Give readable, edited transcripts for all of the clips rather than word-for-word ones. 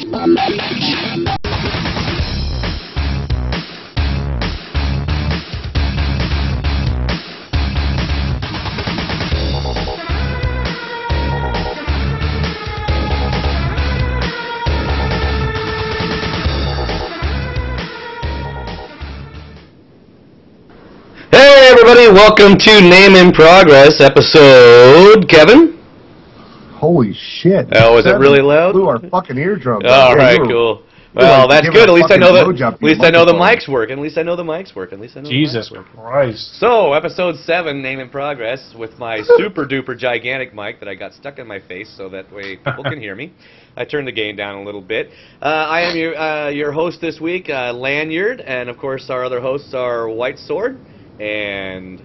Hey everybody, welcome to Name in Progress episode, Kevin? Holy shit. Oh, is it really loud? Blew our fucking eardrums. Alright, cool. Well, that's good. At least I know the mic's working. Jesus Christ. So, episode 7, Name in Progress, with my super duper gigantic mic that I got stuck in my face so that way people can hear me. I turned the gain down a little bit. I am your host this week, Lanyard, and of course our other hosts are Whitesword and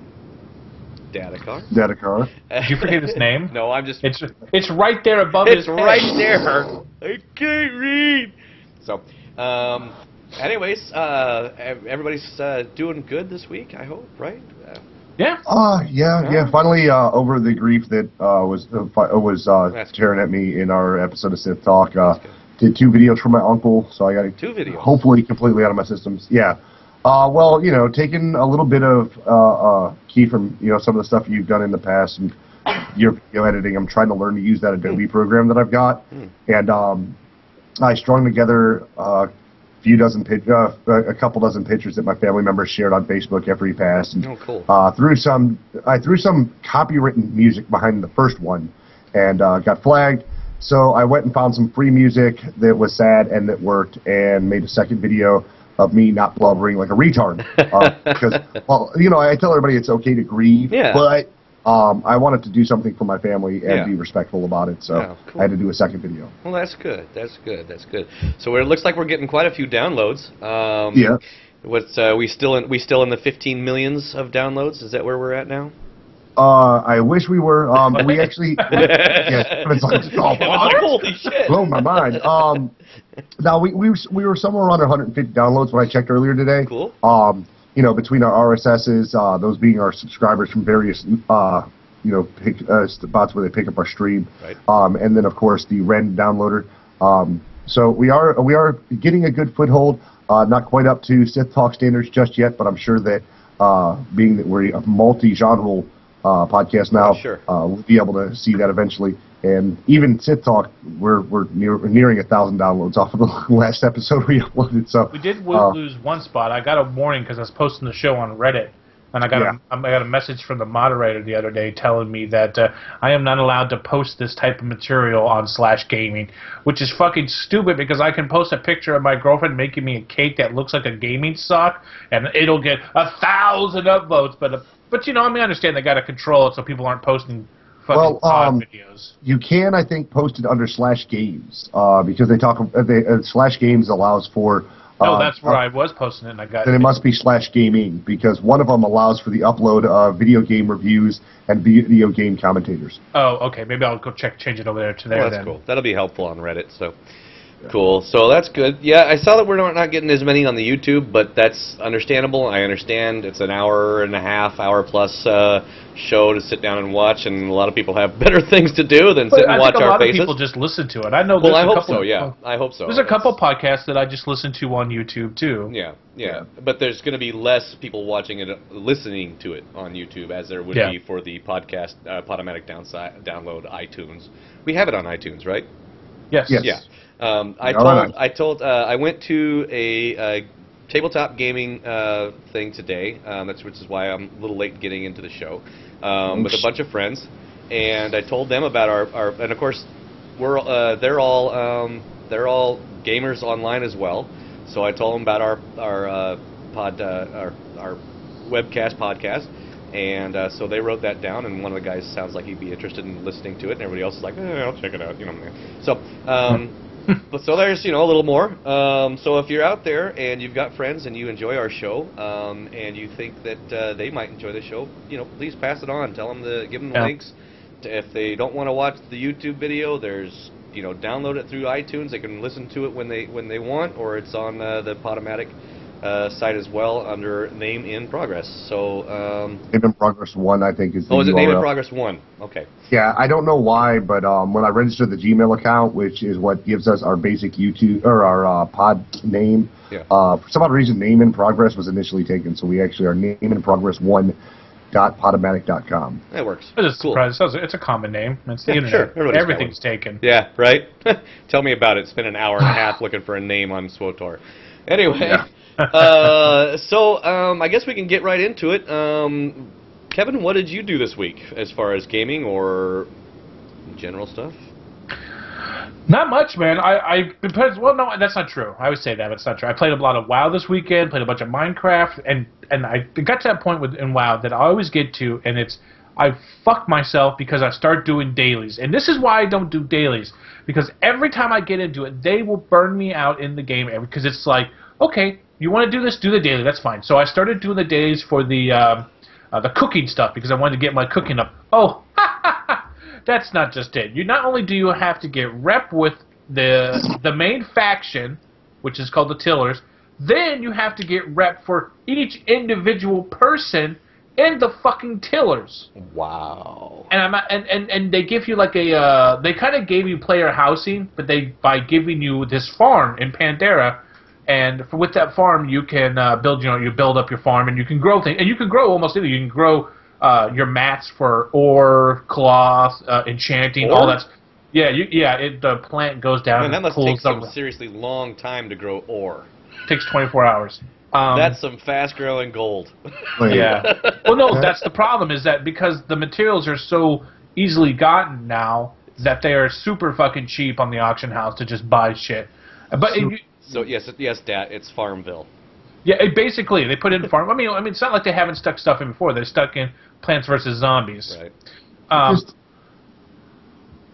Dadakar. Did you forget his name? No, I'm just... It's right there above his head. It's right there. I can't read. So, anyways, everybody's doing good this week, I hope, right? Yeah. Yeah. Finally, over the grief that was tearing at me in our episode of Sith Talk, did 2 videos for my uncle, so I got it 2 videos. Hopefully completely out of my systems. Yeah. Well, you know, taking a little bit of key from, you know, some of the stuff you've done in the past and your video editing. I'm trying to learn to use that Adobe program that I've got, and I strung together a couple dozen pictures that my family members shared on Facebook after he passed. And, cool. I threw some copywritten music behind the first one, and got flagged. So I went and found some free music that was sad and that worked, and made a second video of me not blubbering like a retard. Because, well, you know, I tell everybody it's okay to grieve, but I wanted to do something for my family and be respectful about it, so cool. I had to do a second video. Well, that's good. That's good. So it looks like we're getting quite a few downloads. Yeah. What's we still in the 15 millions of downloads? Is that where we're at now? I wish we were. We actually, it's like, holy shit, blow my mind. Now we were somewhere around 150 downloads when I checked earlier today. Cool. You know, between our RSSs, those being our subscribers from various, spots where they pick up our stream, right. And then of course the random downloader. So we are getting a good foothold. Not quite up to Sith Talk standards just yet, but I'm sure that being that we're a multi-genre podcast now, we'll be able to see that eventually. And even Sith Talk, we're nearing 1,000 downloads off of the last episode we uploaded. So we did lose one spot. I got a warning because I was posting the show on Reddit, and I got a message from the moderator the other day telling me that I am not allowed to post this type of material on /gaming, which is fucking stupid because I can post a picture of my girlfriend making me a cake that looks like a gaming sock, and it'll get 1,000 upvotes. But you know, I mean, I understand they got to control it so people aren't posting fucking odd videos. You can, I think, post it under /games because they talk. /games allows for. No, that's where I was posting it, and I got. Then it must be /gaming because one of them allows for the upload of video game reviews and video game commentators. Oh, okay. Maybe I'll go change it over there to there. Well, that's cool. That'll be helpful on Reddit. So. Cool. So that's good. Yeah, I saw that we're not getting as many on the YouTube, but that's understandable. I understand it's an hour and a half, hour plus show to sit down and watch, and a lot of people have better things to do than sit and watch our faces. I think a lot of people just listen to it. I know. Well, I hope so. Yeah, I hope so. There's a couple podcasts that I just listen to on YouTube too. Yeah. But there's going to be less people watching it, listening to it on YouTube, as there would be for the podcast, Podomatic download iTunes. We have it on iTunes, right? Yes. Yeah. I went to a tabletop gaming thing today, which is why I'm a little late getting into the show, with a bunch of friends, and I told them about our and of course they're all gamers online as well, so I told them about our webcast podcast. And so they wrote that down, and one of the guys sounds like he'd be interested in listening to it, and everybody else is like, I'll check it out, you know. So, but so there's, a little more. So if you're out there and you've got friends and you enjoy our show, and you think that they might enjoy the show, please pass it on. Tell them give them the links. If they don't want to watch the YouTube video, there's, download it through iTunes. They can listen to it when they want, or it's on the Podomatic site as well under Name in Progress. So Name in Progress 1, I think, is the is it URL. Name in Progress 1? Okay. Yeah, I don't know why, but when I registered the Gmail account, which is what gives us our basic YouTube or our pod name, for some odd reason, Name in Progress was initially taken, so we actually are Name in Progress 1.podomatic.com. That works. I'm just cool. surprised. It's a common name. It's the internet. Sure. Everything's taken. Yeah, right? Tell me about it. Spent an hour and a half looking for a name on SWTOR. Anyway, I guess we can get right into it. Kevin, what did you do this week as far as gaming or general stuff? Not much, man. Well, no, that's not true. I always say that, but it's not true. I played a lot of WoW this weekend, played a bunch of Minecraft, and I got to that point in WoW that I always get to, and I fuck myself because I start doing dailies. And this is why I don't do dailies, because every time I get into it, they will burn me out in the game, because it's like, okay, you want to do this, do the daily, that's fine. So I started doing the dailies for the cooking stuff, because I wanted to get my cooking up. Oh, that's not just it. Not only do you have to get rep with the main faction, which is called the Tillers, then you have to get rep for each individual person in the fucking Tillers. Wow. And they give you like they kind of gave you player housing, but by giving you this farm in Pandera, and with that farm you can you build up your farm, and you can grow things, and you can grow almost anything. You can grow your mats for ore, cloth, enchanting, all that. Yeah, the plant goes down. Man, that and must pulls take some seriously long time to grow ore. Takes 24 hours. That's some fast-growing gold. Yeah. Well, no, that's the problem, is that because the materials are so easily gotten now that they are super fucking cheap on the auction house to just buy shit. But yes, Dat, it's Farmville. Yeah, basically they put in farm. I mean, it's not like they haven't stuck stuff in before. They stuck in Plants vs. Zombies. Right.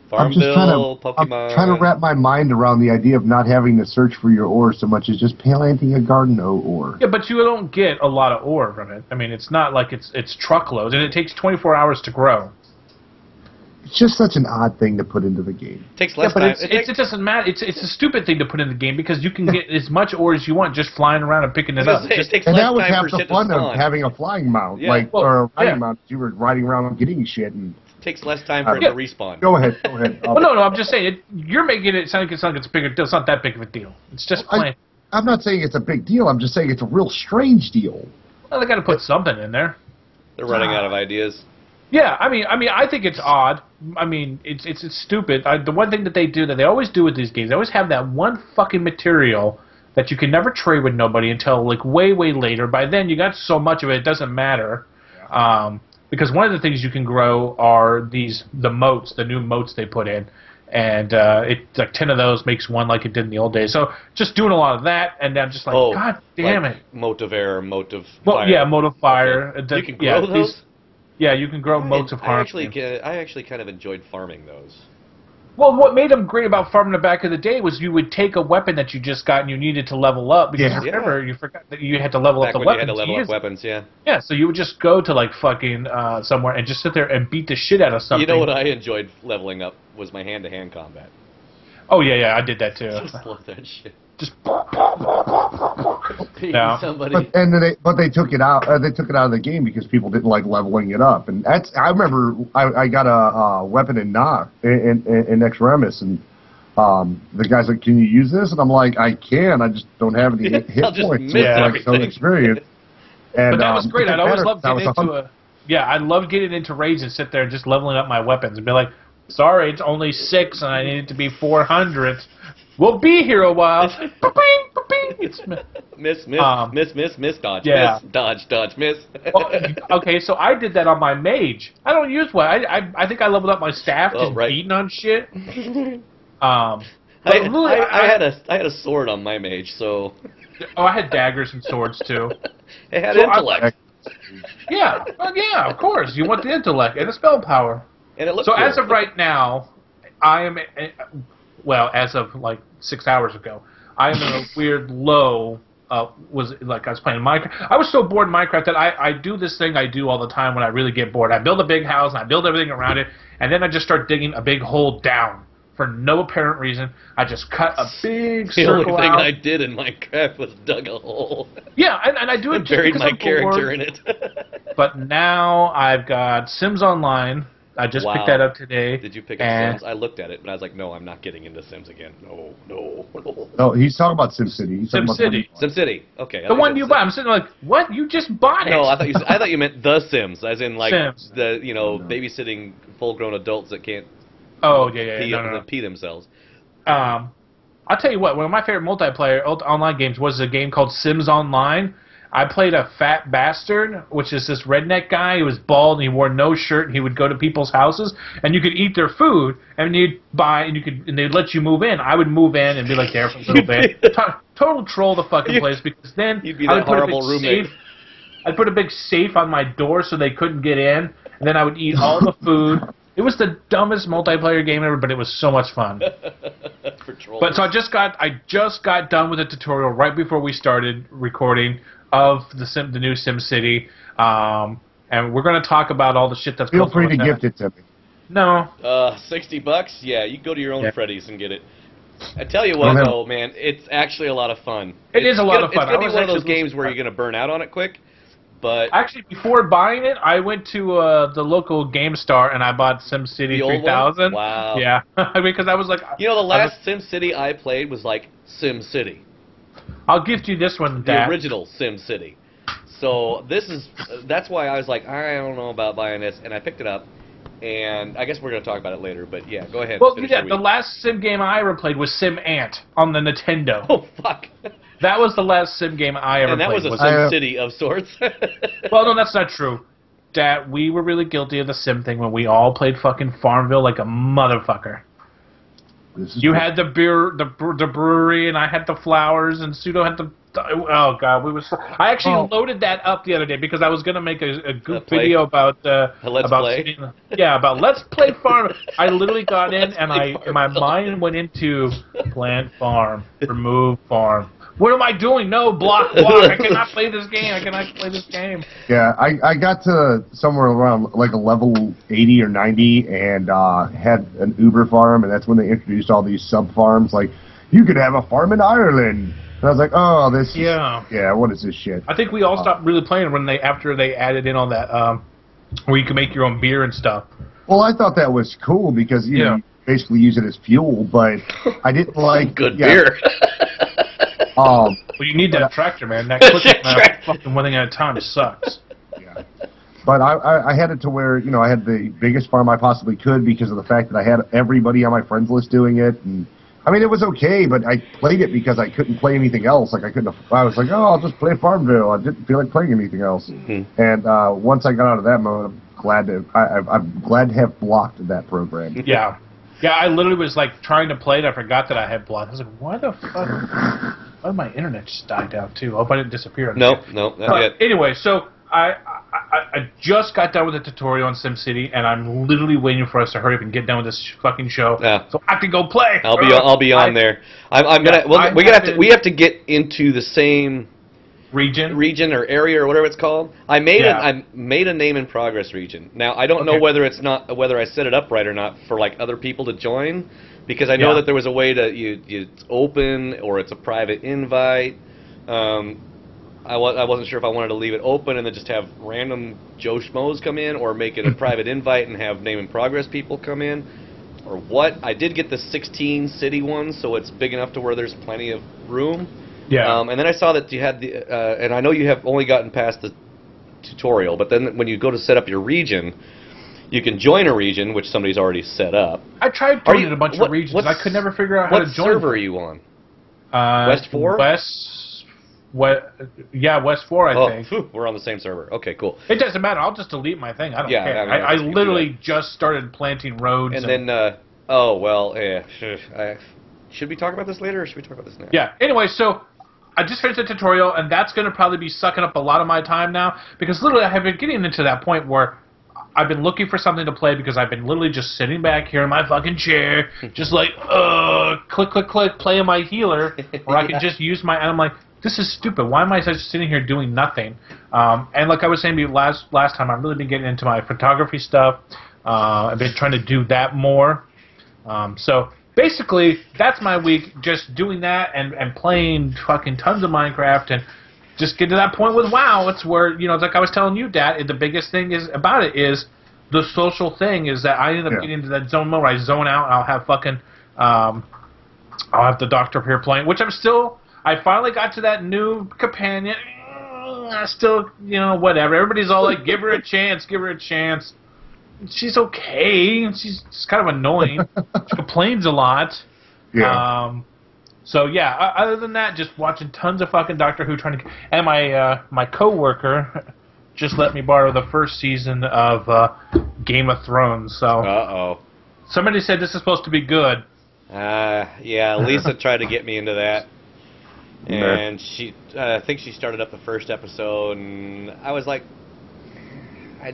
Farmville, Pokemon. I'm trying to wrap my mind around the idea of not having to search for your ore so much as just planting a garden ore. Yeah, but you don't get a lot of ore from it. I mean, it's not like it's truckloads, and it takes 24 hours to grow. It's just such an odd thing to put into the game. It takes less time. It doesn't matter. It's a stupid thing to put in the game, because you can get as much ore as you want just flying around and picking it up. It takes and less that was time half for the shit fun to spawn. of having a flying mount, or a riding mount. You were riding around and getting shit. And it takes less time for it to respawn. Go ahead. Well, no, I'm just saying you're making it sound like it's a bigger deal. It's not that big of a deal. It's just plain. I'm not saying it's a big deal. I'm just saying it's a real strange deal. Well, they got to put something in there. They're running out of ideas. Yeah, I mean, I think it's odd. I mean, it's stupid. The one thing that they do, that they always do with these games, they always have that one fucking material that you can never trade with nobody until like way later. By then, you got so much of it, it doesn't matter. Because one of the things you can grow are the moats, the new moats they put in, and like 10 of those makes one like it did in the old days. So just doing a lot of that, and I'm just like, God damn it. Moat of air, moat of fire. Well, yeah, moat of fire. Okay. You can grow those? Yeah, you can grow moats of harmony. I actually kind of enjoyed farming those. Well, what made them great about farming the back of the day was you would take a weapon that you just got and you needed to level up, because remember, you forgot that you had to level up the weapons. You had to level up weapons, yeah. Yeah, so you would just go to like fucking somewhere and just sit there and beat the shit out of something. You know what I enjoyed leveling up was my hand-to-hand combat. Oh yeah, I did that too. Just love that shit. Just somebody. But they took it out. They took it out of the game because people didn't like leveling it up. And I remember I got a weapon in Extremis, and the guy's like, "Can you use this?" And I'm like, "I can. I just don't have any hit points. Like experience." And but that was great. I'd always love getting into I loved getting into raids and sit there and just leveling up my weapons and be like, "Sorry, it's only 6 and I need it to be 400. We'll be here a while." It's miss, dodge, yeah. miss, dodge, miss. Okay, so I did that on my mage. I don't use what I think I leveled up my staff just beating on shit. I had a sword on my mage, so. Oh, I had daggers and swords too. It had intellect. Yeah, of course. You want the intellect and the spell power. And it looked so cool. As of right now, I am. Well, as of like 6 hours ago, I am in a weird low. I was playing Minecraft. I was so bored in Minecraft that I do this thing I do all the time when I really get bored. I build a big house and I build everything around it, and then I just start digging a big hole down for no apparent reason. I just cut a big The circle only thing out. I did in Minecraft was dug a hole. Yeah, and I do it and just buried because my I'm character bored. in it. But now I've got Sims Online. I just picked that up today. Did you pick up Sims? I looked at it, and I was like, no, I'm not getting into Sims again. No. No, he's talking about SimCity. He's talking SimCity. about SimCity. Okay. The one you buy. I'm sitting like, what? You just bought it. No, I thought you meant The Sims, as in like Sims. the babysitting full-grown adults that can't Oh, yeah. pee themselves. I'll tell you what, one of my favorite multiplayer online games was a game called Sims Online. I played a fat bastard, which is this redneck guy. He was bald and he wore no shirt, and he would go to people's houses, and you could eat their food, and you'd buy, and they'd let you move in. I would move in and be like there for a little bit. Total troll the fucking place, because then You'd be I that would put a horrible big roommate. safe. I'd put a big safe on my door so they couldn't get in, and then I would eat all the food. It was the dumbest multiplayer game ever, but it was so much fun. For trolls. But so I just got done with the tutorial right before we started recording of the new SimCity, and we're going to talk about all the shit that's. Feel free to gift it to me. No. $60? Yeah, you go to your own Freddy's and get it. I tell you what, though, man, it's actually a lot of fun. It is a lot of fun. It's gonna be one of those games where you're gonna burn out on it quick. But actually, before buying it, I went to the local GameStar and I bought SimCity 3000. Wow. Yeah, because I was like, the last SimCity I played was like SimCity. I'll gift you this one, Dad. The original SimCity. So that's why I was like, I don't know about buying this, and I picked it up. And I guess we're going to talk about it later, but yeah, go ahead. Well, yeah, the last Sim game I ever played was Sim Ant on the Nintendo. Oh, fuck. That was the last Sim game I ever played. And that was a SimCity of sorts. Well, no, that's not true. Dad, we were really guilty of the Sim thing when we all played fucking Farmville like a motherfucker. You had the beer, the brewery, and I had the flowers, and Pseudo had the... Oh, God, we was... I actually loaded that up the other day because I was going to make a goof video about... Let's Play? About Let's Play Farm. I literally got in, and my mind went into plant farm, remove farm. What am I doing? No, block. I cannot play this game. Yeah, I got to somewhere around like a level 80 or 90 and had an Uber farm, and that's when they introduced all these sub-farms. Like, you could have a farm in Ireland. And I was like, oh, this is... Yeah, what is this shit? I think we all stopped really playing after they added in all that, where you can make your own beer and stuff. Well, I thought that was cool because, you basically use it as fuel, but I didn't like... Good beer. Well, you need that tractor, man. That clicking fucking one thing at a time sucks. Yeah. But I had it to where, I had the biggest farm I possibly could because of the fact that I had everybody on my friends list doing it. And I mean, it was okay, but I played it because I couldn't play anything else. Like, I was like, I'll just play Farmville. I didn't feel like playing anything else. Mm-hmm. And once I got out of that mode, I'm glad to have blocked that program. Yeah. Yeah, I literally was like trying to play it. I forgot that I had blocked. I was like, why the fuck? Oh, my internet just died down too. I hope I didn't disappear. No, not yet. Anyway, so I just got done with the tutorial on SimCity, and I'm literally waiting for us to hurry up and get done with this fucking show, so I can go play. I'll be on there. We have to get into the same region or area or whatever it's called. I made a name in progress region. Now I don't know whether I set it up right or not for like other people to join, because I know that there was a way to it's open or it's a private invite. I wasn't sure if I wanted to leave it open and then just have random Joe Schmoes come in, or make it a private invite and have name in progress people come in, or what. I did get the 16 city one, so it's big enough to where there's plenty of room. Yeah. And then I saw that you had and I know you have only gotten past the tutorial, but then when you go to set up your region, you can join a region which somebody's already set up. I tried joining a bunch of regions. I could never figure out how to join. What server are you on? West 4? West 4, I think. Phew, we're on the same server. Okay, cool. It doesn't matter. I'll just delete my thing. I don't care. I literally just started planting roads. And then, should we talk about this later, or should we talk about this now? Yeah. Anyway, so I just finished the tutorial, and that's going to probably be sucking up a lot of my time now, because literally I have been getting into that point where I've been looking for something to play, because I've been literally just sitting back here in my fucking chair, just like, click, click, click, playing my healer, or I can just use my, and I'm like, this is stupid. Why am I just sitting here doing nothing? And like I was saying to you last time, I've really been getting into my photography stuff. I've been trying to do that more. So basically, that's my week, just doing that and playing fucking tons of Minecraft and just get to that point with WoW. It's where, it's like I was telling you, Dad, the biggest thing is about it is the social thing is that I end up getting into that zone mode where I zone out and I'll have fucking, I'll have the doctor up here playing, which I finally got to that new companion. I still, whatever. Everybody's all like, give her a chance, give her a chance. She's okay. She's just kind of annoying. She complains a lot. Yeah. So yeah. Other than that, just watching tons of fucking Doctor Who. And my coworker just let me borrow the first season of Game of Thrones. So. Somebody said this is supposed to be good. Yeah. Lisa tried to get me into that, and I think she started up the first episode, and I was like, I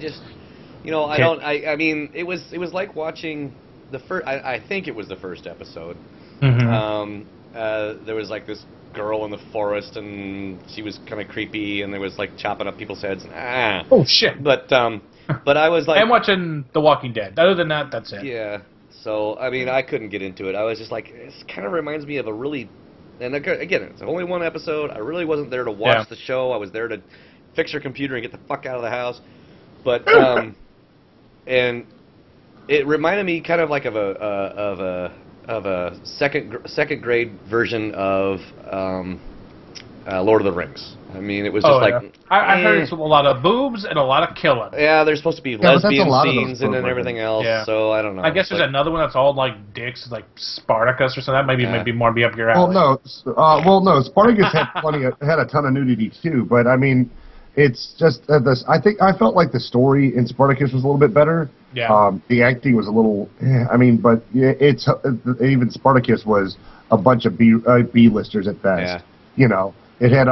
mean, it was like watching the first. I think it was the first episode. Mm-hmm. There was like this girl in the forest, and she was kind of creepy, and there was like chopping up people's heads. And, oh shit! But I was like, I'm watching The Walking Dead. Other than that, that's it. Yeah. So I mean, I couldn't get into it. I was just like, this kind of reminds me of a really. And again, it's only one episode. I really wasn't there to watch the show. I was there to fix her computer and get the fuck out of the house. But and it reminded me kind of like of a second grade version of Lord of the Rings. I mean, it was just I heard it's a lot of boobs and a lot of killing. Yeah, there's supposed to be lesbian scenes and everything else. Yeah. So I don't know. I guess there's another one that's all like dicks, like Spartacus or something. That maybe more be up your alley. Well, no, Spartacus had a ton of nudity too, but I mean, it's just this. I felt like the story in Spartacus was a little bit better. Yeah. The acting was a little. I mean, but it's even Spartacus was a bunch of B-listers at best. Yeah. It had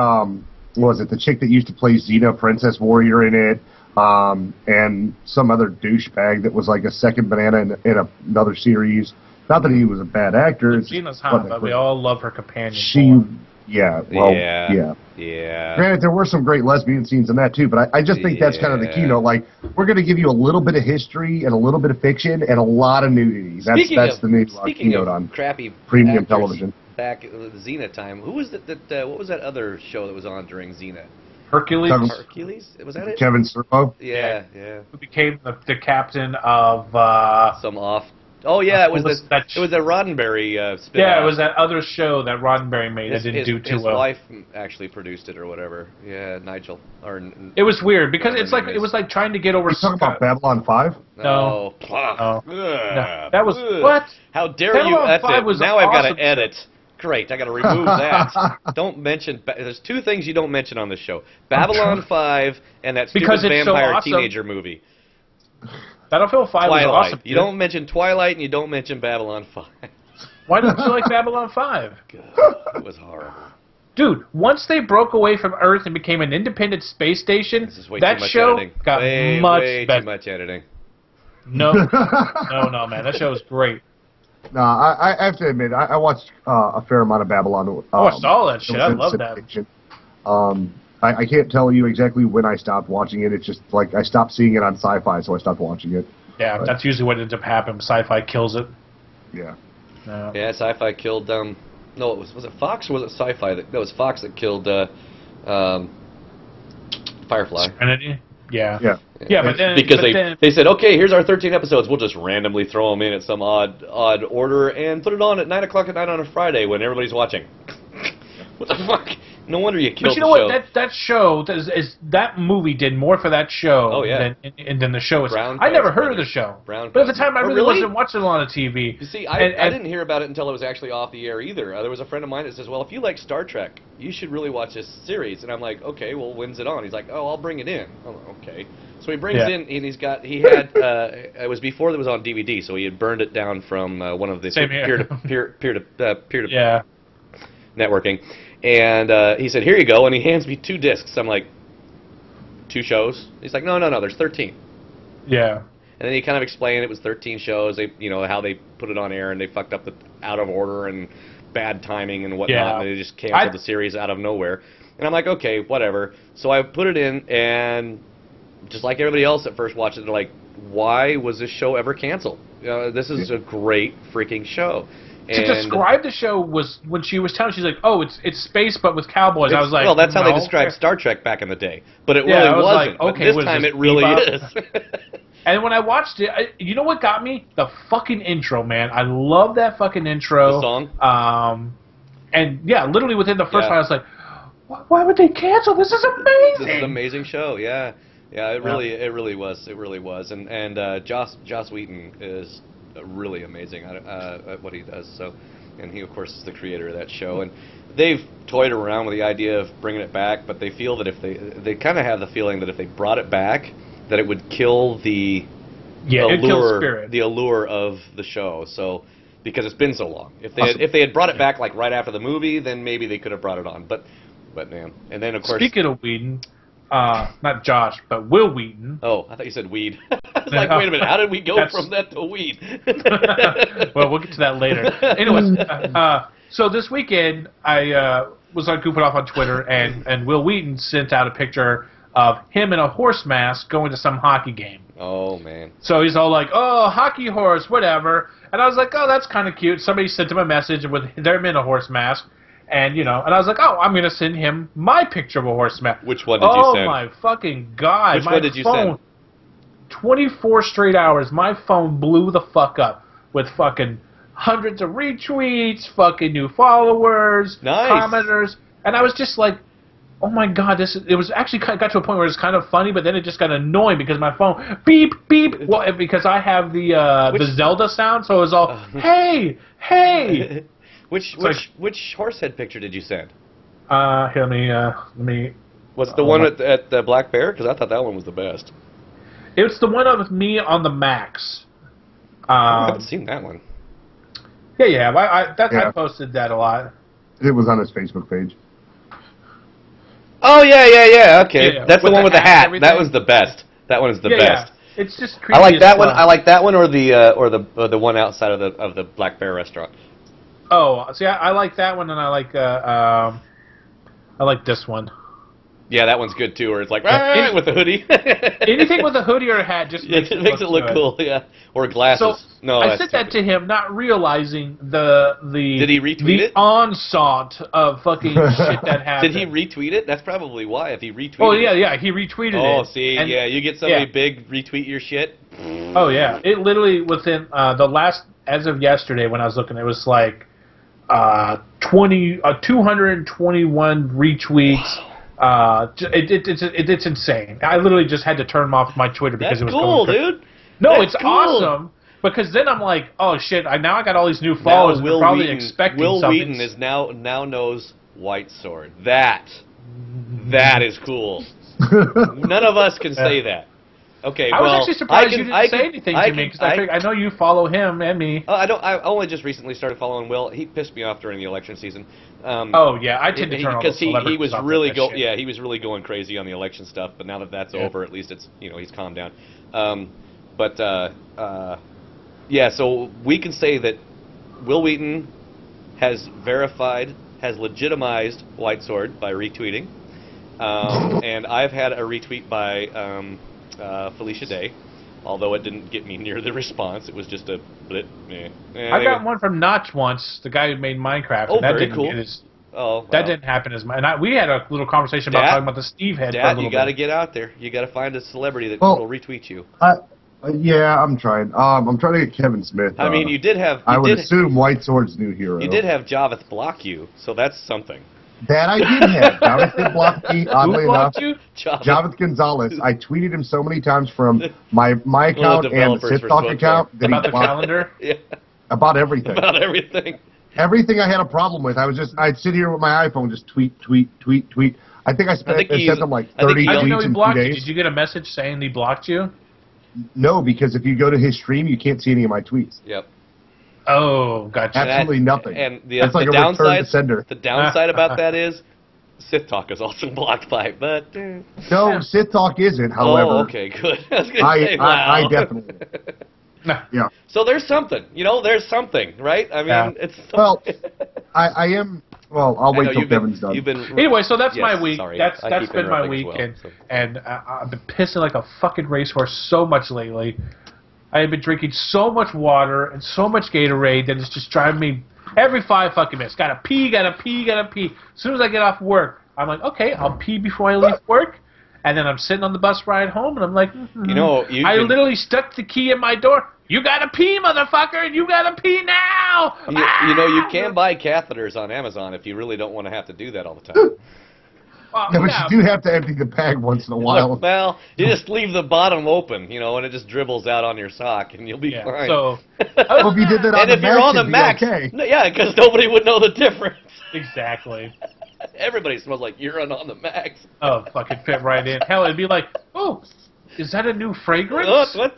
what was it, the chick that used to play Xena, Princess Warrior in it, and some other douchebag that was like a second banana in another series. Not that he was a bad actor. Xena's hot, but we all love her companion. Yeah. Granted, there were some great lesbian scenes in that too, but I just think that's kind of the key. Like, we're going to give you a little bit of history and a little bit of fiction and a lot of nudity. That's the new keynote on crappy premium television. Back at the Xena time, who was what was that other show that was on during Xena? Hercules? Hercules? Was that it? Kevin Sorbo? Yeah. Who became the captain of some off. Oh yeah, it was the Roddenberry spin-off. Yeah, it was that other show that Roddenberry made that didn't do too well. His wife actually produced it or whatever. Yeah, Nigel. It was weird because it was like trying to get over. You talking about Babylon 5? No. That was what? How dare you? That's it. Now I've got to edit. Great, I got to remove that. Don't mention. There's two things you don't mention on this show: Babylon 5 and that stupid vampire teenager movie. Battlefield 5 was awesome. You don't mention Twilight and you don't mention Babylon 5. Why don't you like Babylon 5? God, it was horrible. Dude, once they broke away from Earth and became an independent space station, that show got much better. Too much editing. No, man, that show was great. No, I have to admit, I watched a fair amount of Babylon. I watched all that shit. I love that. I can't tell you exactly when I stopped watching it. It's just like I stopped seeing it on Sci-Fi, so I stopped watching it. Yeah, that's usually what ends up happening. Sci-Fi kills it. Yeah. Yeah, Sci-Fi killed. No, was it Fox or was it Sci-Fi? No, it was Fox that killed Firefly. Serenity? Yeah. Yeah, but then because they said, okay, here's our 13 episodes. We'll just randomly throw them in at some odd order and put it on at 9 o'clock at night on a Friday when everybody's watching. What the fuck? No wonder you killed the show. But you know what? That show, that movie did more for that show than the show. I never heard of the show. But at the time, I really wasn't watching a lot of TV. You see, I didn't hear about it until it was actually off the air either. There was a friend of mine that says, well, if you like Star Trek, you should really watch this series. And I'm like, okay, well, when's it on? He's like, oh, I'll bring it in. I'm like, okay. So he brings in, and he had, it was before it was on DVD, so he had burned it down from one of the peer-to-peer networking. And he said, here you go, and he hands me 2 discs. I'm like, 2 shows? He's like, no, there's 13. Yeah. And then he kind of explained it was 13 shows, how they put it on air, and they fucked up the out of order and bad timing and whatnot, and they just canceled the series out of nowhere. And I'm like, okay, whatever. So I put it in, and just like everybody else that first watched it, they're like, why was this show ever canceled? This is a great freaking show. To describe the show was when she was telling, she's like, "Oh, it's space, but with cowboys." I was like, "Well, that's how no. they described Star Trek back in the day." But it really wasn't. Like, okay, but this time it really is. And when I watched it, you know what got me? The fucking intro, man. I love that fucking intro. The song. And yeah, literally within the first time, I was like, "Why would they cancel? This is amazing." This is an amazing show. Yeah. Yeah, it really was. It really was. And Joss Whedon is really amazing at what he does. So, and he of course is the creator of that show. And they've toyed around with the idea of bringing it back, but they feel that if they kind of have the feeling that if they brought it back, that it would kill the allure of the show. So, because it's been so long. If they had brought it back like right after the movie, then maybe they could have brought it on. But man, and then of course. Speaking of Whedon. Not Josh, but Will Wheaton. Oh, I thought you said weed. I was like, wait a minute, how did we go from that to weed? Well, we'll get to that later. Anyways, so this weekend I was goofing off on Twitter, and Will Wheaton sent out a picture of him in a horse mask going to some hockey game. Oh, man. So he's all like, "Oh, hockey horse, whatever." And I was like, "Oh, that's kind of cute." Somebody sent him a message with them in a horse mask. And, and I was like, "Oh, I'm going to send him my picture of a horse mask." Which one did you send? Oh, my fucking God. Which one did you send? 24 straight hours, my phone blew the fuck up with fucking hundreds of retweets, fucking new followers, commenters. And I was just like, oh, my God. It was actually got to a point where it was kind of funny, but then it just got annoying because my phone, beep, beep. Well, because I have the Zelda sound, so it was all, hey, hey. Which horsehead picture did you send? Here, let me. Was it the one at the Black Bear? Because I thought that one was the best. It's the one with me on the Max. I haven't seen that one. Yeah. I posted that a lot. It was on his Facebook page. Oh yeah. Okay, yeah, that's the one with the hat. That was the best. That one is the best. Yeah. It's just creepy. I like that one. I like that one, or the one outside of the Black Bear restaurant. Oh, see, I like that one, and I like this one. Yeah, that one's good too. Where it's like with the hoodie. Anything with a hoodie or a hat just makes it look cool. Yeah, or glasses. So no, I sent that to him, not realizing the Did he retweet it? Onslaught of fucking shit that happened. Did he retweet it? That's probably why. If he retweeted. Oh yeah, he retweeted it. Oh, see, you get somebody big retweet your shit. Oh yeah, it literally within the last, as of yesterday when I was looking, it was like 221 retweets. It's insane. I literally just had to turn off my Twitter because it was cool, going dude. No, it's awesome because then I'm like, oh shit! Now I got all these new followers. Will probably Wheaton, expecting Will something. Wheaton is now knows Whitesword. That is cool. None of us can say that. Okay, I was actually surprised you didn't say anything to me because I know you follow him and me. I only just recently started following Will. He pissed me off during the election season. Oh yeah, I tend to turn because he was really he was really going crazy on the election stuff. But now that that's over, at least it's he's calmed down. So we can say that Will Wheaton has legitimized Whitesword by retweeting, and I've had a retweet by. Felicia Day, although it didn't get me near the response. It was just a blit. I got one from Notch once, the guy who made Minecraft. Oh, and that very didn't cool. That didn't happen as much. And we had a little conversation about talking about the Steve head. Dad, you got to get out there. You got to find a celebrity that will retweet you. Yeah, I'm trying. I'm trying to get Kevin Smith. I mean, you did have. I would assume Whitesword's new hero. You did have Javeth block you, so that's something. That I did have. Javeth did block me, oddly enough. You? Javeth Gonzalez. I tweeted him so many times from my account and the SithTalk account that about the calendar? Yeah. About everything. About everything. Everything I had a problem with. I'd sit here with my iPhone, just tweet. I think I sent him like 30 tweets in 2 days. Did you get a message saying he blocked you? No, because if you go to his stream, you can't see any of my tweets. Yep. Oh, gotcha. Absolutely nothing. And that's like a return to sender. The downside about that is SithTalk is also blocked by it, but no, SithTalk isn't. However, oh, okay, good. I was gonna say, wow. I definitely. Yeah. So there's something, there's something, right? I mean, it's well, I am. Well, I'll wait till Kevin's done. Anyway, so that's my week. Sorry, that's been my week, and I've been pissing like a fucking racehorse so much lately. I have been drinking so much water and so much Gatorade that it's just driving me Every 5 fucking minutes. Gotta pee, gotta pee, gotta pee. As soon as I get off work, I'm like, okay, I'll pee before I leave work. And then I'm sitting on the bus ride home, and I'm like, you know, I literally stuck the key in my door. You gotta pee, motherfucker, and you gotta pee now! You know, you can buy catheters on Amazon if you really don't want to have to do that all the time. Yeah, but you do have to empty the bag once in a while. Well, you just leave the bottom open, you know, and it just dribbles out on your sock, and you'll be fine. So, well, if you did that on and the if you're on the Max, okay. yeah, because nobody would know the difference. Exactly. Everybody smells like urine on the Max. Oh, fucking fit right in. Hell, it'd be like, oh, is that a new fragrance? What?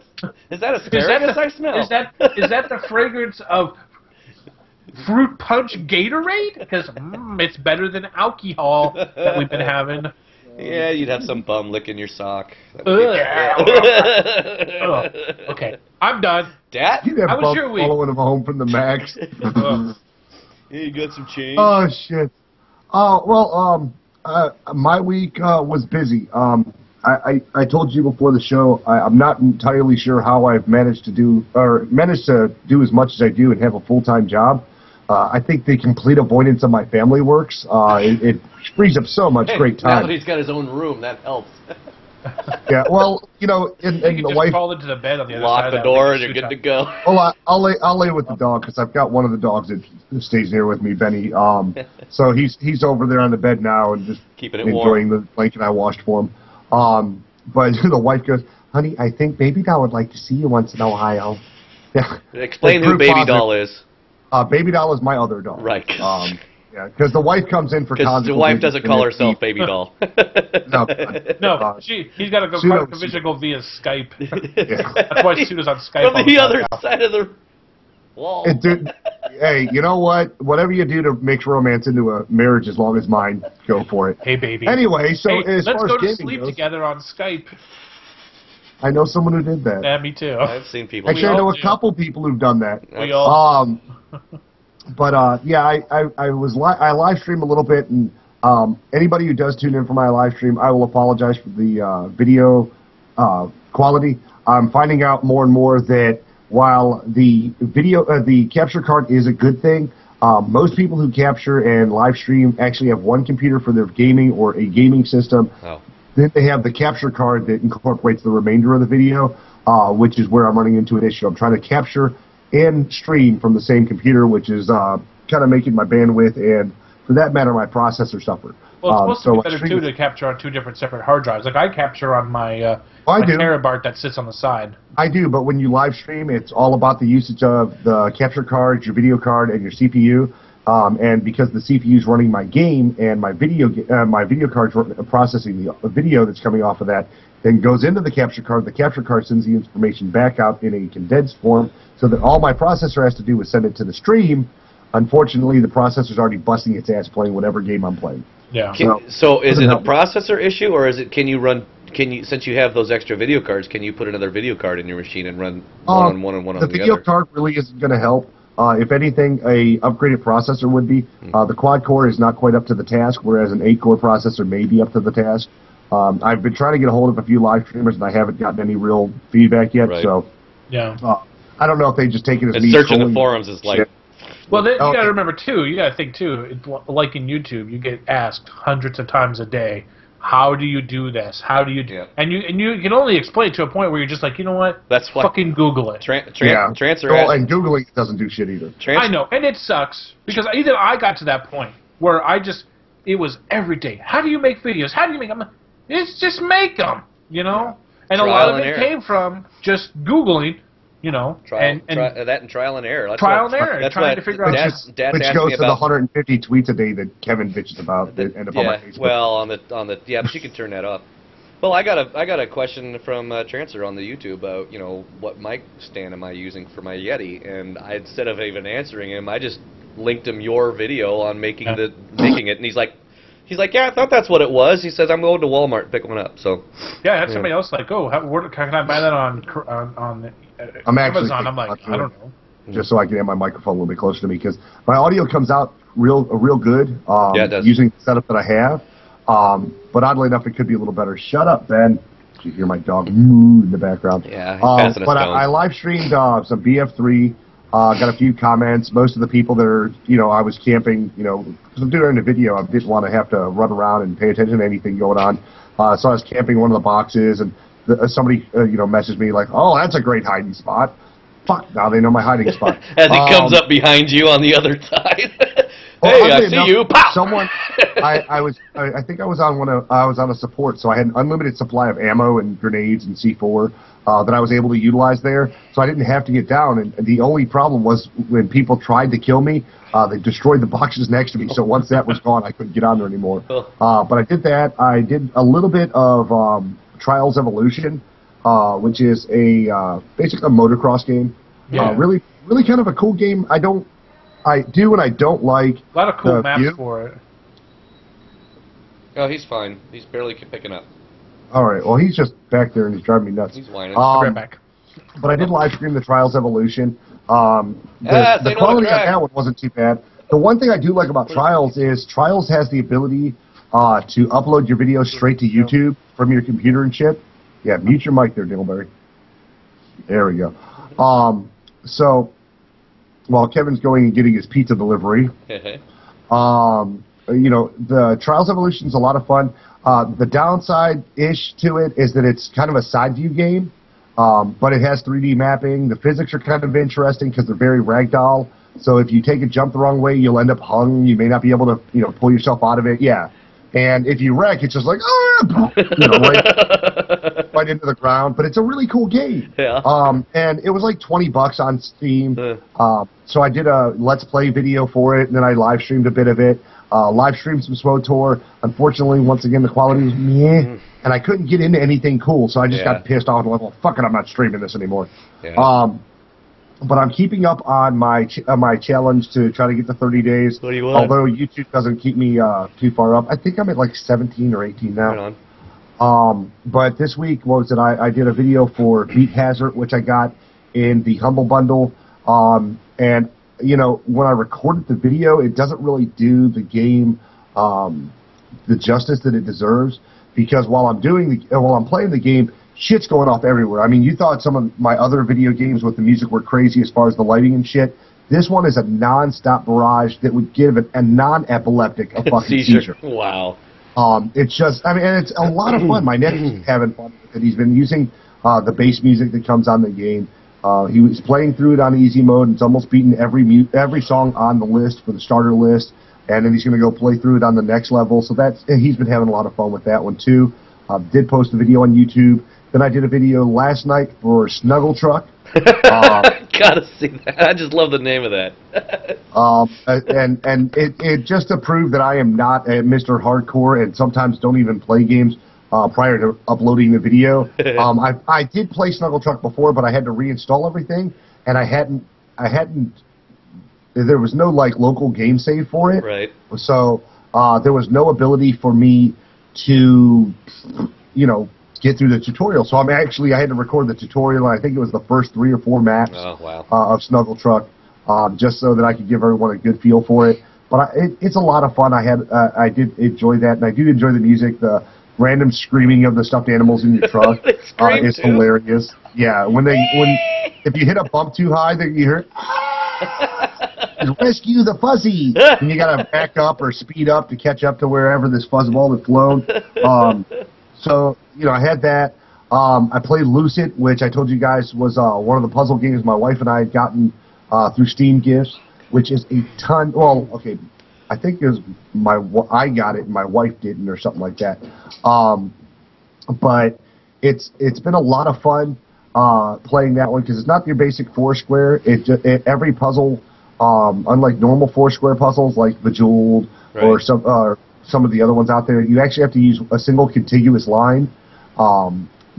Is that asparagus I smell? Is that the fragrance of fruit punch Gatorade? Because it's better than alcohol that we've been having. Yeah, you'd have some bum licking your sock. Okay, I'm done. Dat? You'd have How was your week? following him home from the Max. Hey, you got some change? Oh, shit. Oh, well, my week was busy. I told you before the show, I'm not entirely sure how I've managed to do as much as I do and have a full-time job. I think the complete avoidance of my family works. It frees up so much great time. Now that he's got his own room, that helps. Yeah, well, you know, and You can the just wife crawl into the bed on the other lock side the of that door and and you're good to go. Well, I'll lay with the dog because I've got one of the dogs that stays here with me, Benny. So he's over there on the bed now and just keeping it enjoying warm. the blanket I washed for him. But the wife goes, "Honey, I think Baby Doll would like to see you once in a while." Yeah. Explain who Baby Doll is. Baby Doll is my other dog. Right. Yeah, because the wife comes in for because the wife doesn't call herself Baby Doll. No, he's got to go conventional via Skype. Yeah. That's why Suda's on Skype. From the other side of the wall. Dude, hey, you know what? Whatever you do to mix romance into a marriage as long as mine, go for it. Hey, baby. Anyway, so hey, as let's far go as to gaming sleep goes, together on Skype. I know someone who did that. Yeah, me too. I've seen people. Actually, I know a couple people who've done that. We all. But yeah, I live stream a little bit, and anybody who does tune in for my live stream, I will apologize for the video quality. I'm finding out more and more that while the capture card is a good thing, most people who capture and live stream actually have one computer for their gaming or a gaming system. Oh. Then they have the capture card that incorporates the remainder of the video, which is where I'm running into an issue. I'm trying to capture and stream from the same computer, which is kind of making my bandwidth and, for that matter, my processor suffer. Well, it's supposed to be better, too, to capture on 2 different separate hard drives. Like, I capture on my Terabyte that sits on the side. I do, but when you live stream, it's all about the usage of the capture card, your video card, and your CPU. And because the CPU is running my game and my video card's processing the video that's coming off of that, then goes into the capture card sends the information back out in a condensed form, so that all my processor has to do is send it to the stream. Unfortunately, the processor's already busting its ass playing whatever game I'm playing. Yeah. So is it a processor issue, or is it since you have those extra video cards, can you put another video card in your machine and run one on one and one on the other? The video card really isn't going to help. If anything, a upgraded processor would be. The quad core is not quite up to the task, whereas an 8-core processor may be up to the task. I've been trying to get a hold of a few live streamers, and I haven't gotten any real feedback yet. Right. So, yeah, I don't know if they just take it as me searching the forums is like. Well, then you got to remember too. You got to think too. Like in YouTube, you get asked hundreds of times a day, "How do you do this? How do you do?" And you can only explain it to a point where you're just like, you know what? That's fucking Google it. And Googling doesn't do shit either. I know, and it sucks because either I got to that point where it was every day. How do you make videos? How do you make them? It's just make them, you know. And a lot of it came from just Googling. You know, trial and trial and error. Trial and error. That's trying to figure out. Which goes to the 150 tweets a day that Kevin bitches about that end up on my Facebook. Well, but you can turn that off. Well, I got a question from Trancer on the YouTube about what mic stand am I using for my Yeti, and instead of even answering him, I just linked him your video on making it, and he's like, yeah, I thought that's what it was. He says, I'm going to Walmart to pick one up. So yeah, I had somebody else like, where can I buy that on Amazon? I'm like, I don't know. Just so I can have my microphone a little bit closer to me, because my audio comes out real good it does. using the setup that I have. But oddly enough, it could be a little better. Shut up, Ben. Did you hear my dog moo in the background? Yeah, he's passing a but stone. I live streamed some BF3. Got a few comments. Most of the people that are, I was camping, because I'm doing a video, I didn't want to have to run around and pay attention to anything going on. So I was camping in one of the boxes, and somebody, messaged me like, "Oh, that's a great hiding spot." Fuck, now they know my hiding spot. As he comes up behind you on the other side. Hey, I see you. Pow! Someone, I think I was on a support, so I had an unlimited supply of ammo and grenades and C4 that I was able to utilize there, so I didn't have to get down. And the only problem was when people tried to kill me, they destroyed the boxes next to me. So once that was gone, I couldn't get on there anymore. But I did that. I did a little bit of Trials Evolution, which is basically a motocross game. Yeah. Really kind of a cool game. I do and I don't like. A lot of cool maps for it. Oh, he's fine. He's barely picking up. All right. Well, he's just back there and he's driving me nuts. He's whining. I'll be right back. But I did live stream the Trials Evolution. The quality on that one wasn't too bad. The one thing I do like about Trials is Trials has the ability to upload your video straight to YouTube from your computer and shit. Yeah, mute your mic there, Dingleberry. There we go. So while Kevin's going and getting his pizza delivery, the Trials Evolution is a lot of fun. The downside-ish to it is that it's kind of a side view game, but it has 3D mapping. The physics are kind of interesting because they're very ragdoll. So if you take a jump the wrong way, you'll end up hung. You may not be able to, pull yourself out of it. Yeah. And if you wreck, it's just like, right into the ground. But it's a really cool game. Yeah. And it was like $20 on Steam. So I did a Let's Play video for it, and then I live streamed a bit of it. Live streamed some SWOTOR. Unfortunately, once again, the quality was meh, and I couldn't get into anything cool, so I just got pissed off and went, well, fuck it, I'm not streaming this anymore. Yeah. But I'm keeping up on my challenge to try to get to 30 days. What do you want? Although YouTube doesn't keep me too far up. I think I'm at like 17 or 18 now. Right on. But this week, what was it? I did a video for Beat Hazard, which I got in the Humble Bundle. And, when I recorded the video, it doesn't really do the game the justice that it deserves. Because while I'm playing the game, shit's going off everywhere. I mean, you thought some of my other video games with the music were crazy as far as the lighting and shit. This one is a non-stop barrage that would give a non-epileptic a fucking seizure. Wow. It's just, and it's a lot of fun. My nephew's having fun with it. He's been using the bass music that comes on the game. He was playing through it on easy mode, and it's almost beaten every song on the list for the starter list. And then he's going to go play through it on the next level. So he's been having a lot of fun with that one too. Did post a video on YouTube. Then I did a video last night for Snuggle Truck. Gotta see that. I just love the name of that. And it just to prove that I am not a Mr. Hardcore and sometimes don't even play games prior to uploading the video. I did play Snuggle Truck before, but I had to reinstall everything, and I hadn't. There was no local game save for it. Right. So there was no ability for me to, get through the tutorial. So I had to record the tutorial, and I think it was the first 3 or 4 maps of Snuggle Truck, just so that I could give everyone a good feel for it. But it's a lot of fun. I did enjoy that, and I do enjoy the music. The random screaming of the stuffed animals in your truck is hilarious. Yeah, if you hit a bump too high, then you hear rescue the fuzzy, and you gotta back up or speed up to catch up to wherever this fuzzball had flown. So, I had that. I played Lucid, which I told you guys was one of the puzzle games my wife and I had gotten through Steam gifts, which is a ton. Well, okay, I think it was I got it and my wife didn't or something like that. But it's been a lot of fun playing that one because it's not your basic Foursquare. Every puzzle, unlike normal Foursquare puzzles like Bejeweled or some of the other ones out there, you actually have to use a single contiguous line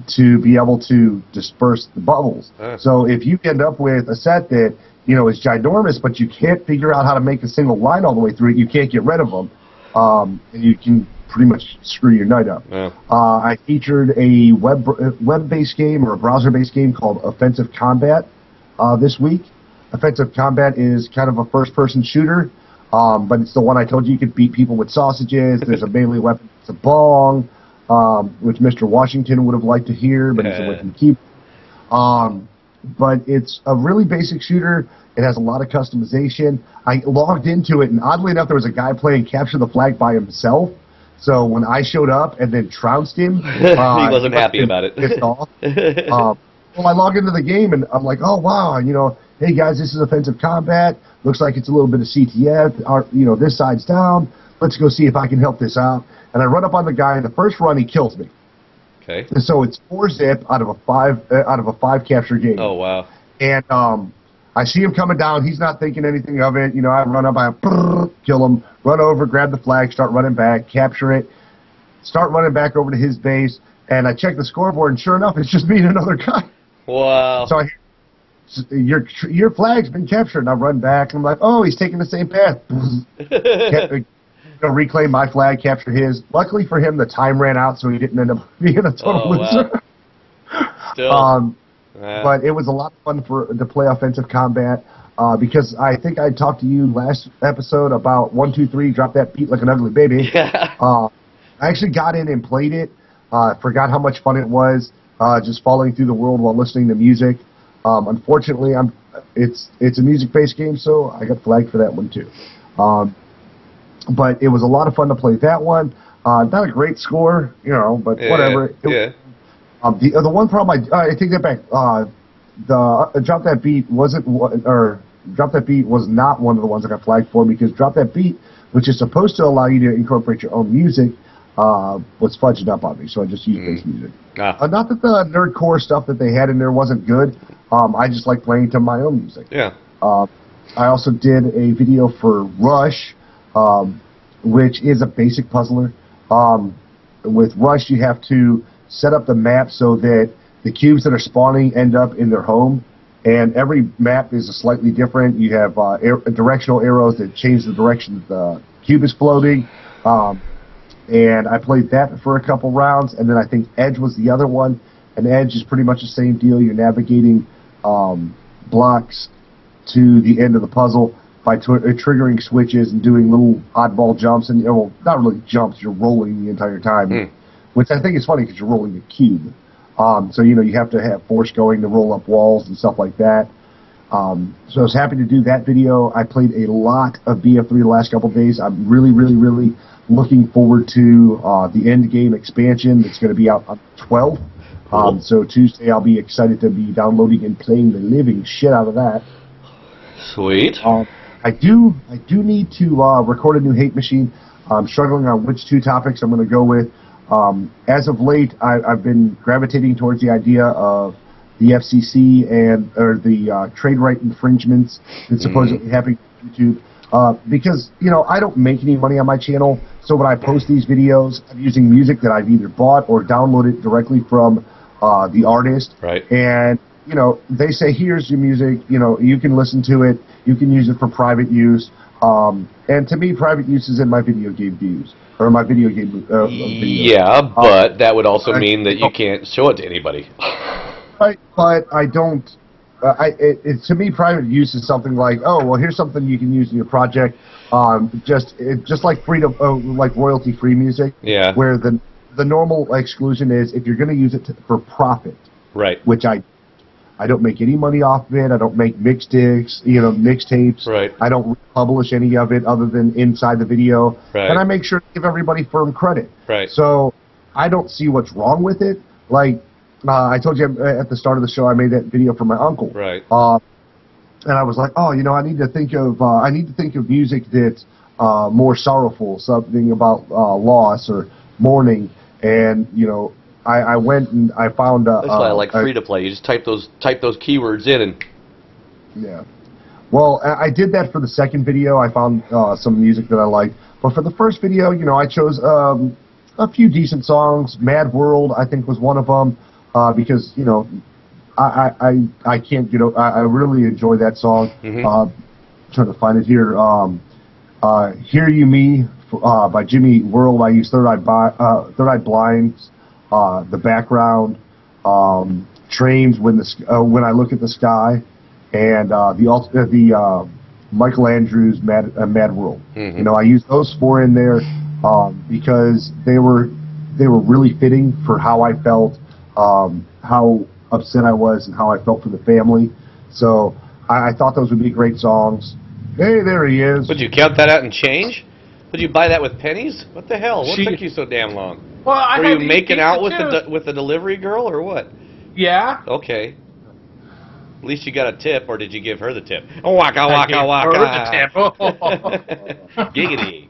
to be able to disperse the bubbles. So if you end up with a set that is ginormous, but you can't figure out how to make a single line all the way through it, you can't get rid of them, and you can pretty much screw your night up. I featured a web-based game or a browser-based game called Offensive Combat this week. Offensive Combat is kind of a first-person shooter. But it's the one I told you could beat people with sausages. There's a melee weapon. It's a bong, which Mr. Washington would have liked to hear, but he's away from the keyboard. but it's a really basic shooter. It has a lot of customization. I logged into it, and oddly enough, there was a guy playing Capture the Flag by himself. So when I showed up and then trounced him, he wasn't happy about it. Pissed off. Well, I log into the game, and I'm like, oh, wow, you know, hey, guys, this is offensive combat. Looks like it's a little bit of CTF. You know, this side's down. Let's go see if I can help this out. And I run up on the guy, and the first run, he kills me. Okay. And so it's 4-zip out of a 5 capture game. Oh, wow. And I see him coming down. He's not thinking anything of it. You know, I run up, I kill him, run over, grab the flag, start running back, capture it, start running back over to his base, and I check the scoreboard, and sure enough, it's just me and another guy. Wow. So your flag's been captured, and I run back, and I'm like, oh, he's taking the same path. Reclaim my flag, capture his. Luckily for him, the time ran out, so he didn't end up being a total loser. Wow. Still. But it was a lot of fun to play offensive combat because I think I talked to you last episode about 1, 2, 3, drop that beat like an ugly baby. Yeah. I actually got in and played it. Forgot how much fun it was just falling through the world while listening to music. Unfortunately, it's a music-based game, so I got flagged for that one too. But it was a lot of fun to play that one. Not a great score, you know, but whatever. The one problem I take that back. The Drop That Beat Drop That Beat was not one of the ones I got flagged for because Drop That Beat, which is supposed to allow you to incorporate your own music, was fudged up on me. So I just used bass music. Not that the nerdcore stuff that they had in there wasn't good. I just like playing to my own music. Yeah. I also did a video for Rush. Which is a basic puzzler. With Rush, you have to set up the map so that the cubes that are spawning end up in their home, and every map is slightly different. You have directional arrows that change the direction that the cube is floating, and I played that for a couple rounds, and then I think Edge was the other one, and Edge is pretty much the same deal. You're navigating blocks to the end of the puzzle by triggering switches and doing little oddball jumps, and well, not really jumps, you're rolling the entire time, which I think is funny because you're rolling a cube. So, you know, you have to have force going to roll up walls and stuff like that. So I was happy to do that video. I played a lot of BF3 the last couple of days. I'm really, really, really looking forward to the end game expansion that's going to be out on the 12th. So Tuesday I'll be excited to be downloading and playing the living shit out of that. Sweet. I do need to record a new hate machine. I'm struggling on which 2 topics I'm going to go with. As of late, I've been gravitating towards the idea of the FCC or the trade right infringements that's supposedly happening on YouTube. Because, you know, I don't make any money on my channel, so when I post these videos, I'm using music that I've either bought or downloaded directly from the artist. Right. And, you know, they say, here's your music, you know, you can listen to it. You can use it for private use, and to me, private use is in my video game views or my video game. Yeah, but that would also mean that you can't show it to anybody. Right, but I don't. To me, private use is something like, oh, well, here's something you can use in your project. Just like freedom, like royalty-free music. Yeah. Where the normal exclusion is if you're going to use it for profit. Right. Which I don't make any money off of it. I don't make mixtapes. Right. I don't publish any of it other than inside the video. Right. And I make sure to give everybody firm credit. Right. So I don't see what's wrong with it. Like I told you at the start of the show, I made that video for my uncle. Right. And I was like, oh, you know, I need to think of music that's more sorrowful, something about loss or mourning, and you know. I went and I found that's why I like free to play. You just type those keywords in and. Yeah, well, I did that for the second video. I found some music that I liked, but for the first video, you know, I chose a few decent songs. Mad World, I think, was one of them because you know, I can't get over. I really enjoy that song. Trying to find it here. Hear You Me by Jimmy World. I use Third Eye Blinds. The background, trains when I look at the sky, and the Michael Andrews Mad World. You know, I used those 4 in there because they were really fitting for how I felt, how upset I was and how I felt for the family. So I thought those would be great songs. Hey, there he is. Would you count that out in change? Would you buy that with pennies? What the hell? What took you so damn long? Well, Were you making out with the delivery girl or what? Yeah. Okay. At least you got a tip, or did you give her the tip? Oh, waka waka waka. Giggity.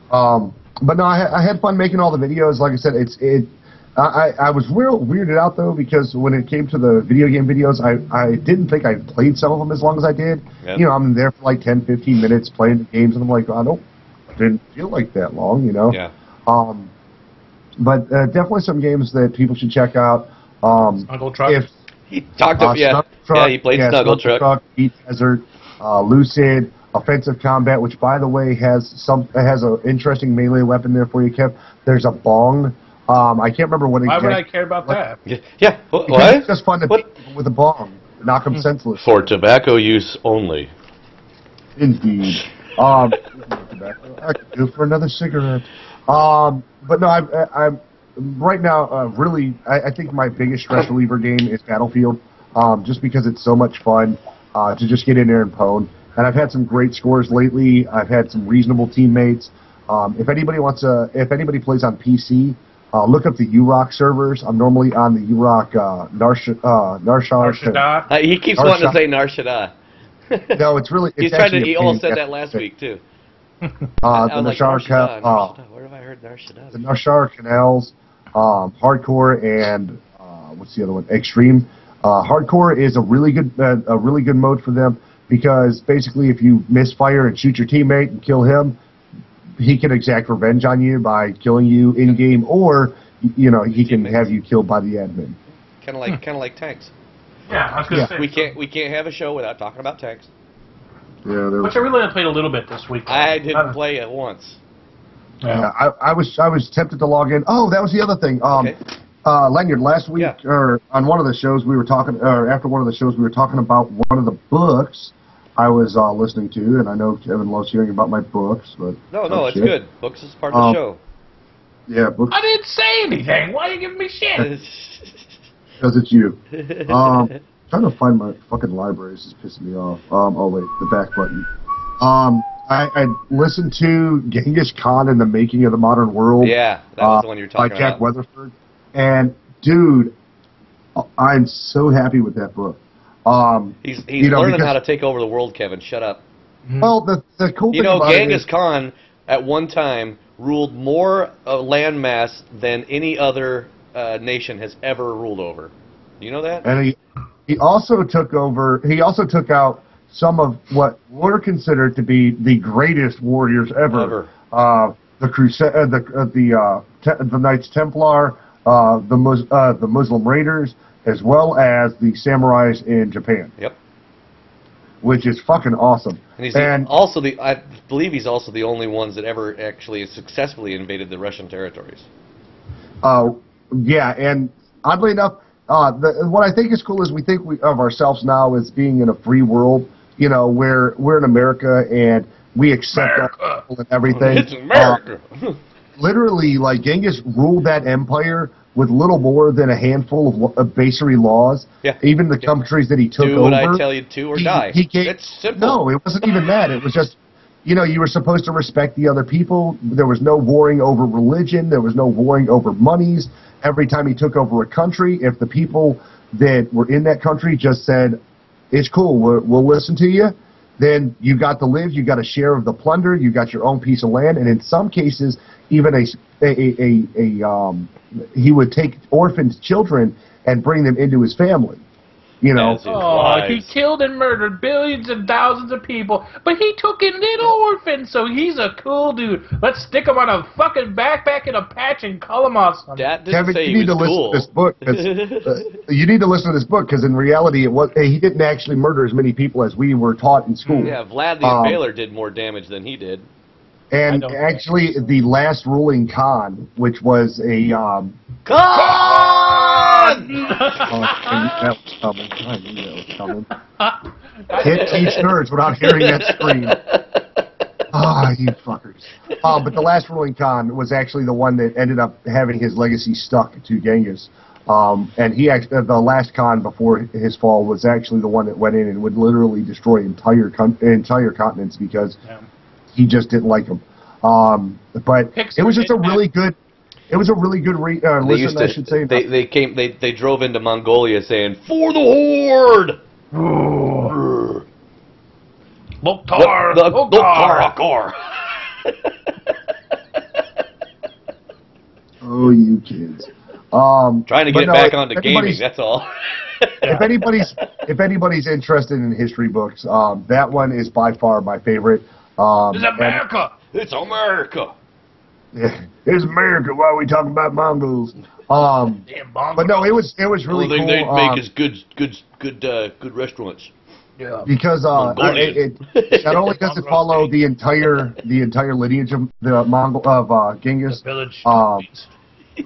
But no, I had fun making all the videos. Like I said, I was real weirded out though, because when it came to the video game videos, I didn't think I played some of them as long as I did. Yep. You know, I'm there for like 10, 15 minutes playing the games, and I'm like, didn't feel like that long, you know. Yeah. But definitely some games that people should check out. Snuggle Truck. He talked about yeah, he played Snuggle Truck. Beat Desert, Lucid, Offensive Combat, which by the way has an interesting melee weapon there for you, Kev. There's a bong. I can't remember what. Why would I care about that? Yeah. What? It's just fun to beat people with a bong, knock them senseless. For tobacco use only. Indeed. I could do for another cigarette. But no, I'm right now really. I think my biggest stress reliever game is Battlefield, just because it's so much fun to just get in there and pwn. And I've had some great scores lately. I've had some reasonable teammates. If anybody plays on PC, look up the UROC servers. I'm normally on the UROC Narshada. He keeps wanting to say Narshada. No, it's he almost said that last week too. The Narshada. Where have I heard Narshada? The Narshada Canals, Hardcore, and what's the other one? Extreme. Hardcore is a really good mode for them, because basically if you misfire and shoot your teammate and kill him, he can exact revenge on you by killing you in game, or he can have you killed by the admin. Kind of like tanks. Yeah, I was gonna say. We can't have a show without talking about tanks. Yeah, which I really played a little bit this week. I didn't play it once. Yeah, I was tempted to log in. Oh, that was the other thing. Lanyard, last week or on one of the shows we were talking, or after one of the shows we were talking about one of the books I was listening to, and I know Kevin loves hearing about my books, but no, it's good. Books is part of the show. Yeah, books. I didn't say anything. Why are you giving me shit? Because it's you. Trying to find my fucking library is just pissing me off. Oh wait, the back button. I listened to Genghis Khan and the Making of the Modern World. Yeah, that was the one you were talking about. By Jack Weatherford. And dude, I'm so happy with that book. He's learning how to take over the world, Kevin. Shut up. Well, the cool thing about Genghis Khan at one time ruled more landmass than any other nation has ever ruled over. You know that? And he also took over. He also took out some of what were considered to be the greatest warriors ever. The Crusade, the Knights Templar, the Muslim Raiders, as well as the samurais in Japan. Yep. Which is fucking awesome. And I believe he's also the only ones that ever actually successfully invaded the Russian territories. Yeah, and oddly enough, what I think is cool is we think of ourselves now as being in a free world, where we're in America and we accept our people and everything. It's America. Literally, like, Genghis ruled that empire with little more than a handful of basary laws. Yeah. Even the countries that he took over. Do what I tell you to or die. It's simple. No, it wasn't even that. It was just, you were supposed to respect the other people. There was no warring over religion. There was no warring over monies. Every time he took over a country, if the people that were in that country just said, it's cool, we'll listen to you, then you got to live, you got a share of the plunder, you got your own piece of land, and in some cases, even he would take orphaned children and bring them into his family. He killed and murdered billions and thousands of people, but he took in little orphans, so he's a cool dude. Let's stick him on a fucking backpack and a patch and call him off. Kevin, you need to listen to this book. You need to listen to this book, because in reality, he didn't actually murder as many people as we were taught in school. Yeah, Vlad the Impaler did more damage than he did. And actually, the last ruling Khan, which was a Khan! That was coming. I knew that was coming. Can't teach nerds without hearing that scream. You fuckers. But the last ruling Khan was actually the one that ended up having his legacy stuck to Genghis. And he actually, the last Khan before his fall was actually the one that went in and would literally destroy entire continents because he just didn't like them. But it was just a really good. It was a really good listen, I should say. They drove into Mongolia saying, "For the Horde!" Loktar! Loktar! Oh, you kids. Trying to get back onto gaming, that's all. If anybody's interested in history books, that one is by far my favorite. It's America! It's America! Yeah, it's America. Why are we talking about Mongols? But no, it was really cool. They make is good restaurants. Yeah. Because not only does it follow the entire lineage of the Mongol of Genghis,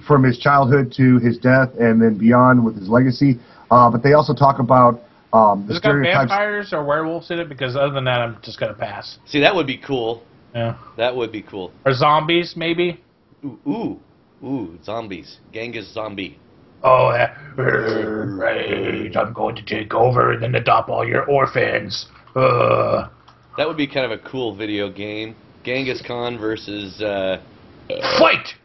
from his childhood to his death, and then beyond with his legacy. But they also talk about the stereotypes. Got vampires or werewolves in it? Because other than that, I'm just gonna pass. See, that would be cool. Yeah. That would be cool. Or zombies, maybe. Ooh, zombies. Genghis zombie. Oh, right. I'm going to take over and then adopt all your orphans. That would be kind of a cool video game. Genghis Khan versus fight.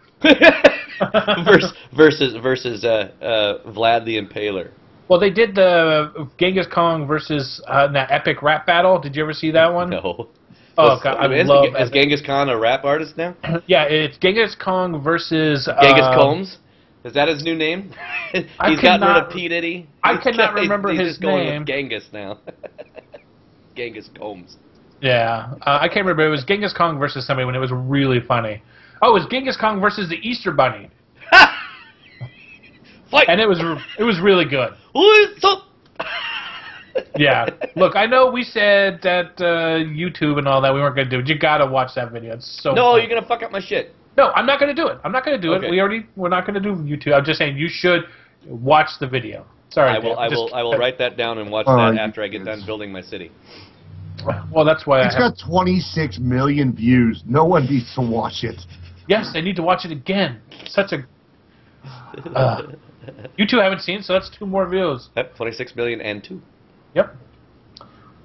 versus Vlad the Impaler. Well, they did the Genghis Khan versus that epic rap battle. Did you ever see that one? No. Oh God, I love. Is Genghis Khan a rap artist now? Yeah, it's Genghis Khan versus Genghis Combs. Is that his new name? He's gotten rid of P Diddy. I cannot remember he's his just going name. with Genghis now. Genghis Combs. Yeah, I can't remember. It was Genghis Khan versus somebody when it was really funny. Oh, it was Genghis Khan versus the Easter Bunny. Fight! And it was really good. What's up? Yeah. Look, I know we said that YouTube and all that we weren't going to do it. You got to watch that video. It's so No, fun. you're going to fuck up my shit. No, I'm not going to do it. I'm not going to do Okay. it. We're not going to do YouTube. I'm just saying you should watch the video. Sorry, I will write that down and watch that after I get done building my city. Well, that's why it's got 26 million views. No one needs to watch it. Yes, I need to watch it again. Such a. You two haven't seen, so that's 2 more views. Yep, 26 million and 2. Yep.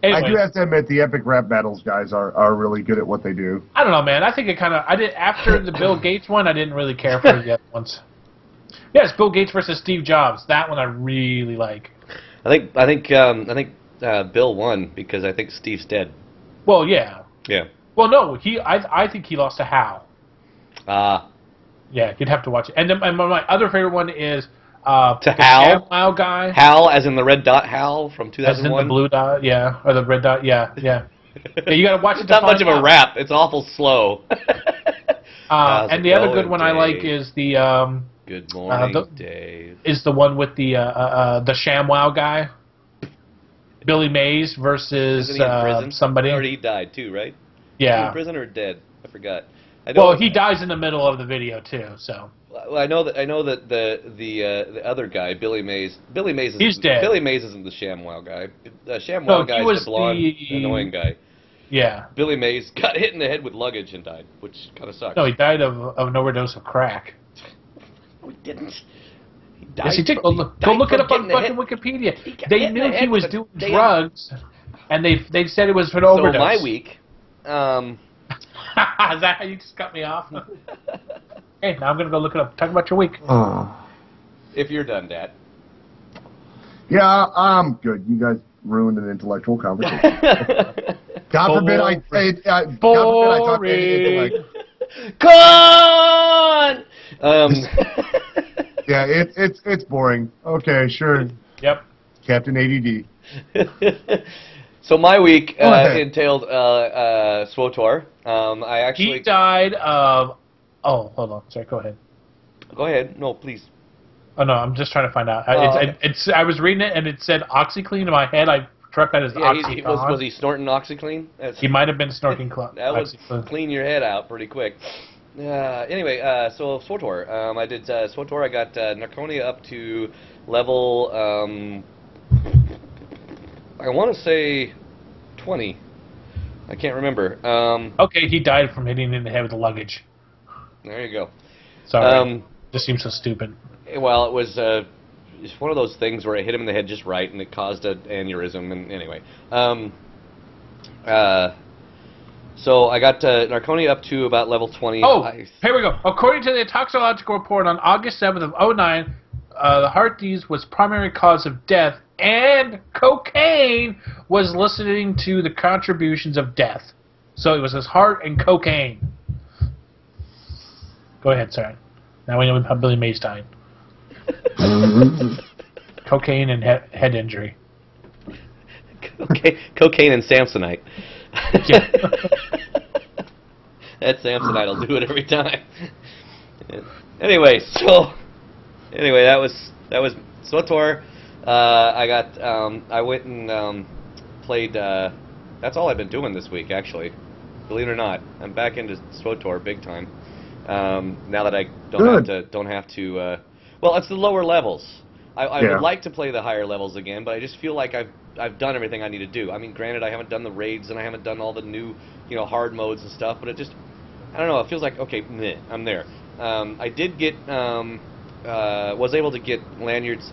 Anyways, I do have to admit the epic rap battles guys are really good at what they do. I don't know, man. I think it kind of. I did after the Bill Gates one. I didn't really care for the other ones. Yes, Bill Gates versus Steve Jobs. That one I really like. I think Bill won because I think Steve's dead. Well, yeah. Yeah. Well, no, I think he lost to Hal. Ah. Yeah, you'd have to watch it. And then my other favorite one is to the Hal? ShamWow guy. Hal, as in the red dot Hal from 2001? As in the blue dot, yeah. Or the red dot, yeah. Yeah, you gotta watch it It's to not find much of a out. rap. It's awful slow. And the other good one I like is the... Good morning, Dave. Is the one with the ShamWow guy. Billy Mays versus Isn't he in prison? somebody. Or he died too, right? Yeah. Is he in prison or dead? I forgot. I know, Well, he dies in the middle of the video too. So. Well, I know that the other guy, Billy Mays. He's dead. Billy Mays isn't the ShamWow guy. The ShamWow guy is the blonde, annoying guy. Yeah. Billy Mays got hit in the head with luggage and died, which kind of sucks. No, he died of an overdose of crack. No, he didn't. He died. Yes, he did. Go look it up on fucking Wikipedia. They knew he was doing drugs, and they said it was for an overdose. So my week. Is that how you just cut me off? Hey, now I'm gonna go look it up. Talk about your week. If you're done, Dad. Yeah, I'm good. You guys ruined an intellectual conversation. God forbid I talk anything like. Con. Yeah, it's boring. Okay, sure. Yep. Captain ADD. So my week entailed SWTOR. I actually... He died of... Oh, hold on. Sorry, go ahead. Go ahead. No, please. Oh, no, I'm just trying to find out. Okay. I was reading it, and it said OxyClean in my head. I struck that as OxyClean. Was he snorting OxyClean? He might have been snorting that would clean your head out pretty quick. Anyway, so SWTOR. I did SWTOR. I got Narconia up to level... I want to say 20. I can't remember. Okay, he died from hitting him in the head with the luggage. There you go. Sorry. This seems so stupid. Well, it was it's one of those things where it hit him in the head just right, and it caused an aneurysm. And anyway, so I got Narconia up to about level 20. Oh, here we go. According to the toxicological report on August 7th of '09, the heart disease was primary cause of death, and cocaine was listening to the contributions of death. So it was his heart and cocaine. Go ahead, sir. Now we know about Billy Mays died. Cocaine and head injury. Cocaine and Samsonite. Yeah. That Samsonite will do it every time. Anyway, that was SWTOR. I went and played. That's all I've been doing this week, actually. Believe it or not, I'm back into SWTOR big time. Now that I don't have to. Well, it's the lower levels. I would like to play the higher levels again, but I just feel like I've done everything I need to do. I mean, granted, I haven't done the raids and I haven't done all the new, hard modes and stuff, but it just, I don't know. It feels like, okay, meh, I'm there. I did get, was able to get Lanyard's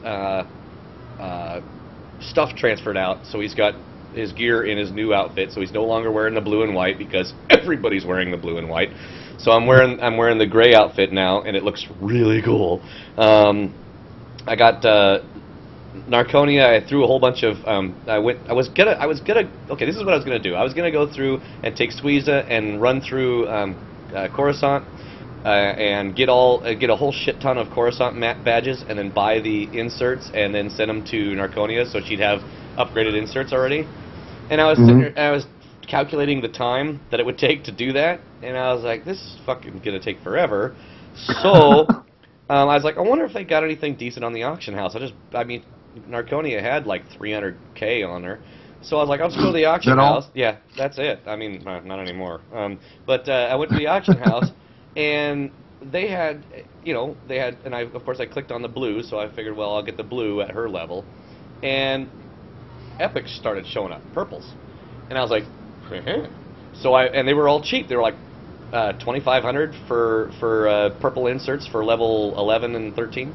stuff transferred out, so he's got his gear in his new outfit, so he's no longer wearing the blue and white because everybody's wearing the blue and white. So I'm wearing the gray outfit now, and it looks really cool. I got Narconia. I threw a whole bunch of. I was gonna. Okay, this is what I was gonna do. I was gonna go through and take Suiza and run through Coruscant and get a whole shit ton of Coruscant map badges, and then buy the inserts and then send them to Narconia, so she'd have upgraded inserts already. And I was I was calculating the time that it would take to do that, and I was like, this is fucking gonna take forever. So I was like, I wonder if they got anything decent on the auction house. I mean, Narconia had like 300K on her, so I was like, I'll just go to the auction house. Yeah, that's it. I mean, not anymore. But I went to the auction house, and they had, and of course I clicked on the blue, so I figured, well, I'll get the blue at her level, and epics started showing up, purples, and I was like, so and they were all cheap. They were like 2,500 for purple inserts for level 11 and 13.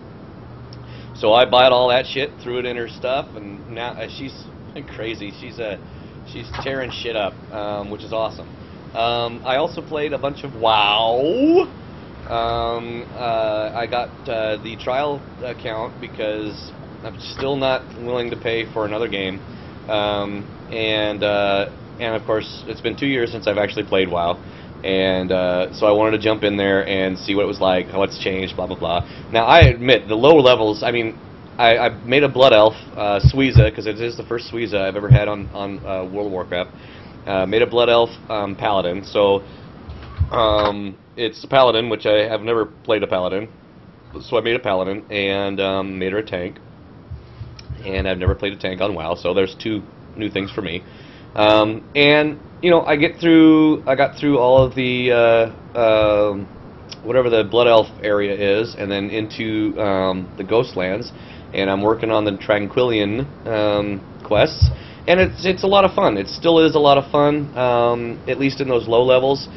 So I bought all that shit, threw it in her stuff, and now she's crazy. She's tearing shit up, which is awesome. I also played a bunch of WoW. I got the trial account because I'm still not willing to pay for another game, and of course it's been 2 years since I've actually played WoW. And so I wanted to jump in there and see what it was like, how it's changed, blah, blah, blah. Now, I admit, the lower levels, I mean, I made a Blood Elf, Suiza, because it is the first Suiza I've ever had on World of Warcraft. Made a Blood Elf Paladin, so it's a Paladin, which I have never played a Paladin. So I made a Paladin and made her a tank. And I've never played a tank on WoW, so there's two new things for me. And I got through all of the whatever the Blood Elf area is, and then into the Ghostlands, and I'm working on the Tranquillian quests, and it's a lot of fun. It still is a lot of fun, at least in those low levels.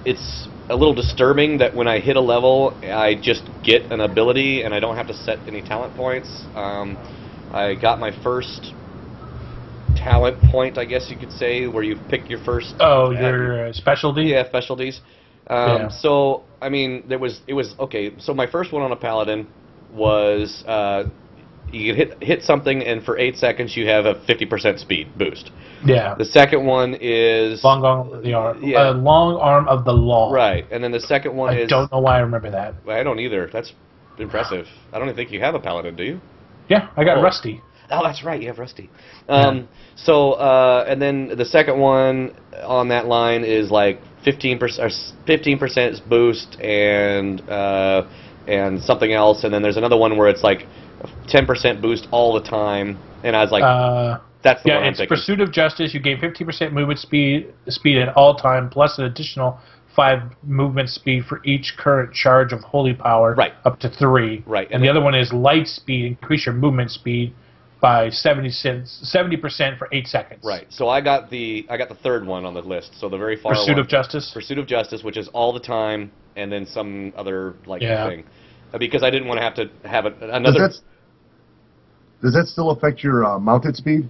It's a little disturbing that when I hit a level, I just get an ability, and I don't have to set any talent points. I got my first talent point, I guess you could say, where you pick your first. Oh, your specialty. Yeah, specialties. So I mean, it was okay. So my first one on a Paladin was you could hit something, and for 8 seconds you have a 50% speed boost. Yeah. The second one is long arm of the arm. Yeah. Long arm of the law. Right, and then the second one is. I don't know why I remember that. I don't either. That's impressive. I don't even think you have a Paladin, do you? Yeah, I got Rusty. Oh, that's right, you have Rusty. So, and then the second one on that line is like 15% boost and something else, and then there's another one where it's like 10% boost all the time, and I was like, that's the one I'm thinking. Pursuit of Justice. You gain 15% movement speed at all time, plus an additional 5 movement speed for each current charge of holy power, right, up to 3. Right, and the other one is light speed. Increase your movement speed by 70% for 8 seconds. Right. So I got the third one on the list. So the very far Pursuit of Justice. Pursuit of Justice, which is all the time, and then some other thing. because I didn't want to have another. Does that still affect your mounted speed?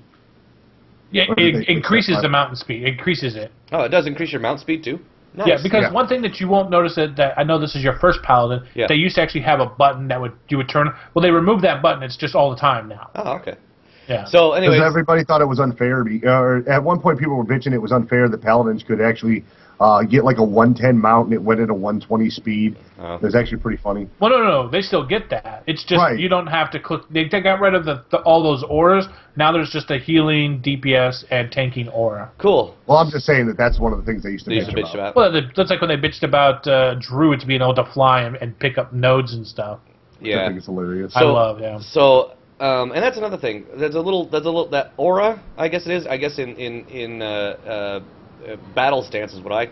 Yeah, it increases the mountain speed. It increases it. Oh, it does increase your mount speed too? Nice. Yeah, because one thing that you won't notice that I know this is your first Paladin, they used to actually have a button that you would turn. Well, they removed that button. It's just all the time now. Oh, okay. Yeah. So anyway, everybody thought it was unfair. At one point, people were bitching it was unfair that Paladins could actually get like a 110 mount and it went at a 120 speed. It was actually pretty funny. Well, no, they still get that. It's just you don't have to click. They got rid of all those auras. Now there's just a healing, DPS, and tanking aura. Cool. Well, I'm just saying that's one of the things they used to bitch about. Well, that's like when they bitched about druids being able to fly and pick up nodes and stuff. Yeah, I think it's hilarious. I love, So, and that's another thing. There's a little that aura. I guess it is. I guess in battle stance is what I.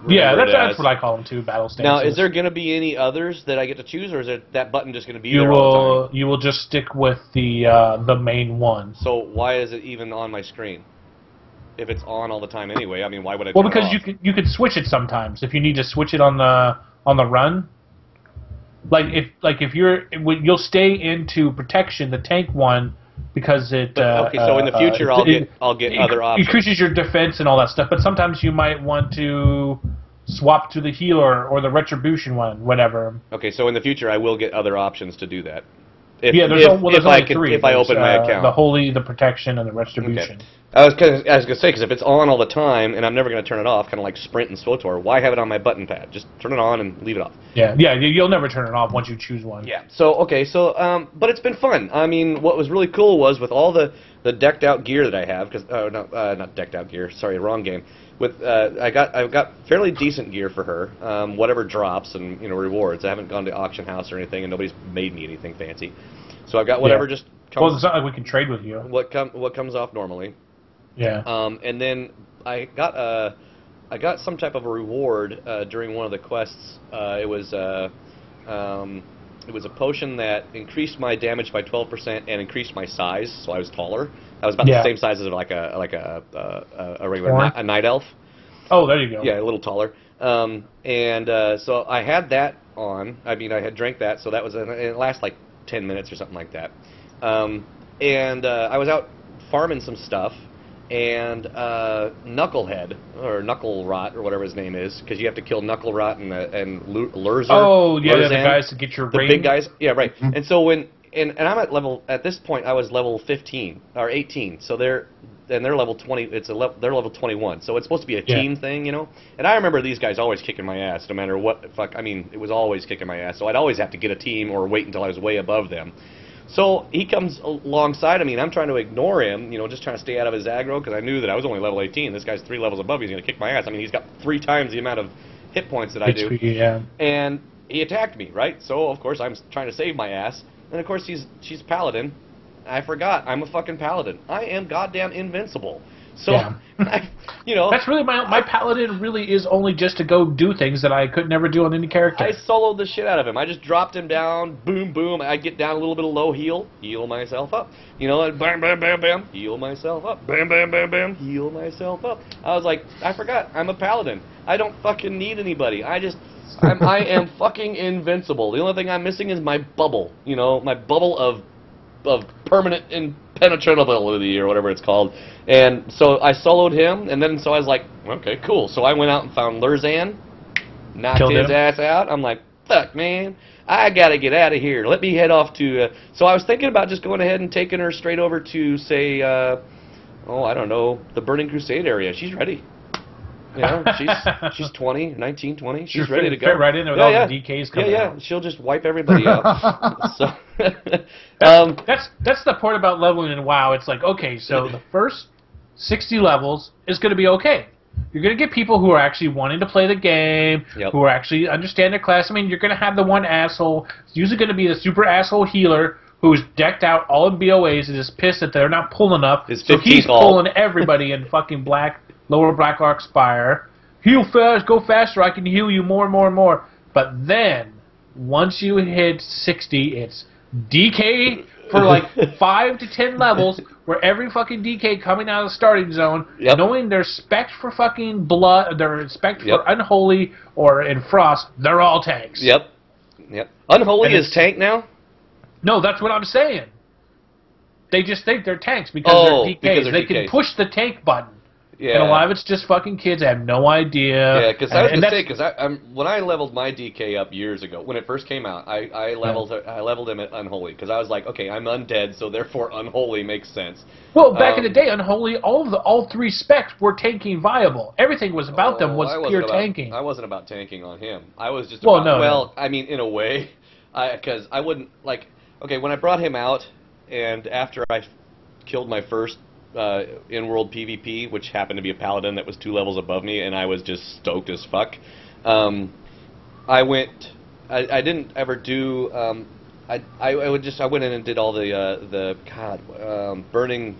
That's what I call them too. Battle stances. Now, is there going to be any others that I get to choose, or is that button just going to be there all the time? You will just stick with the main one. So why is it even on my screen? If it's on all the time anyway, I mean, why would I? Well, because you could switch it sometimes if you need to switch it on the run. If you'll stay into protection, the tank one. Because it okay, so in the future I'll get other options. It increases your defense and all that stuff, but sometimes you might want to swap to the healer or the retribution one, whatever. Okay, so in the future I will get other options to do that. There's only three. If I open my account, the holy, the protection, and the retribution. Okay. I was going to say, because if it's on all the time and I'm never going to turn it off, kind of like Sprint and SWTOR, why have it on my button pad? Just turn it on and leave it off. Yeah, you'll never turn it off once you choose one. Yeah. So but it's been fun. I mean, what was really cool was with all the decked out gear that I have, because not decked out gear. Sorry, wrong game. With I've got fairly decent gear for her. Whatever drops and rewards. I haven't gone to auction house or anything, and nobody's made me anything fancy. So I've got whatever just comes. Well, it's not like we can trade with you. What comes off normally. Yeah. And then I got some type of a reward during one of the quests. It was a potion that increased my damage by 12% and increased my size, so I was taller. I was about the same size as like a regular night elf. Oh, there you go. Yeah, a little taller. So I had that on. I mean, I had drank that, so that was it lasts like 10 minutes or something like that. I was out farming some stuff. And Knucklehead, or Knuckle Rot, or whatever his name is, because you have to kill Knuckle Rot and Lurzer. Oh, yeah, the guys to get your ring. The big guys, yeah, right. And so and I'm at this point I was level 15 or 18, so they're level 20. They're level 21, so it's supposed to be a team thing, And I remember these guys always kicking my ass, no matter what the fuck. I mean, it was always kicking my ass. So I'd always have to get a team or wait until I was way above them. So he comes alongside of me, and I'm trying to ignore him, just trying to stay out of his aggro, because I knew that I was only level 18. This guy's 3 levels above. He's going to kick my ass. I mean, he's got 3 times the amount of hit points that I do. Yeah. And he attacked me, right? So, of course, I'm trying to save my ass. And, of course, she's Paladin. I forgot. I'm a fucking Paladin. I am goddamn invincible. So, That's really my Paladin really is only just to go do things that I could never do on any character. I soloed the shit out of him. I just dropped him down, boom, boom. I get down a little bit of low heal myself up. Bam, bam, bam, bam, heal myself up. Bam, bam, bam, bam, heal myself up. I was like, I forgot. I'm a Paladin. I don't fucking need anybody. I am fucking invincible. The only thing I'm missing is my bubble. My bubble of permanent impenetrability or whatever it's called. And so I soloed him, and then so I was like, okay, cool. So I went out and found Lurzan, knocked his ass out. I'm like, fuck, man, I gotta get out of here. Let me head off to. So I was thinking about just going ahead and taking her straight over to, say, I don't know, the Burning Crusade area. She's ready. She's 20, 19, 20. She's ready to go. Fit right in there with all the DKs coming out. Yeah, she'll just wipe everybody out. So, that's the part about leveling in WoW. It's like, okay, so the first 60 levels is going to be okay. You're going to get people who are actually wanting to play the game, who are actually understand their class. I mean, you're going to have the one asshole. It's usually going to be the super asshole healer who's decked out all in BOAs and is pissed that they're not pulling up. So he's pulling everybody in fucking Lower Blacklock Spire. Heal fast, go faster, I can heal you more and more and more. But then, once you hit 60, it's DK for like 5 to 10 levels, where every fucking DK coming out of the starting zone, knowing their spec for fucking blood, their spec for Unholy or in Frost, they're all tanks. Yep. Yep. Unholy And is tank now? No, that's what I'm saying. They just think they're tanks because they're DKs. Because they're they DKs. can push the tank button. Yeah. And a lot of it's just fucking kids. I have no idea. Yeah, because I was gonna say, because when I leveled my DK up years ago, when it first came out, I leveled him at Unholy because I was like, okay, I'm undead, so therefore Unholy makes sense. Well, back in the day, Unholy, all 3 specs were tanking viable. Everything was about them was pure tanking. I wasn't about tanking on him. I was just well, about, no. I mean, in a way, because I wouldn't like. Okay, when I brought him out, and after I killed my first in-world PvP, which happened to be a paladin that was 2 levels above me, and I was just stoked as fuck. I didn't ever do. I went in and did all the burning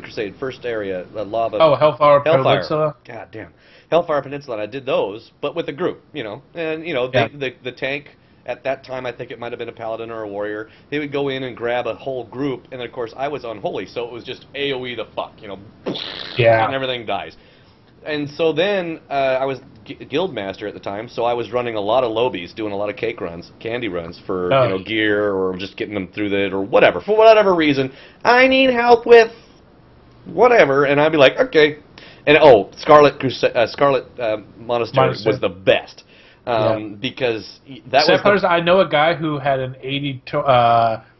crusade first area, lava. Oh, Hellfire Peninsula. God damn, Hellfire Peninsula. And I did those, but with a group, you know, and you know the tank. At that time, I think it might have been a paladin or a warrior. They would go in and grab a whole group, and then of course I was unholy, so it was just AOE the fuck, you know, and everything dies. And so then I was guild master at the time, so I was running a lot of lobies, doing a lot of cake runs, candy runs for you know, gear or just getting them through it or whatever. For whatever reason, I need help with whatever, and I'd be like, okay. And Scarlet Monastery was the best. Because that was I know a guy who had an 80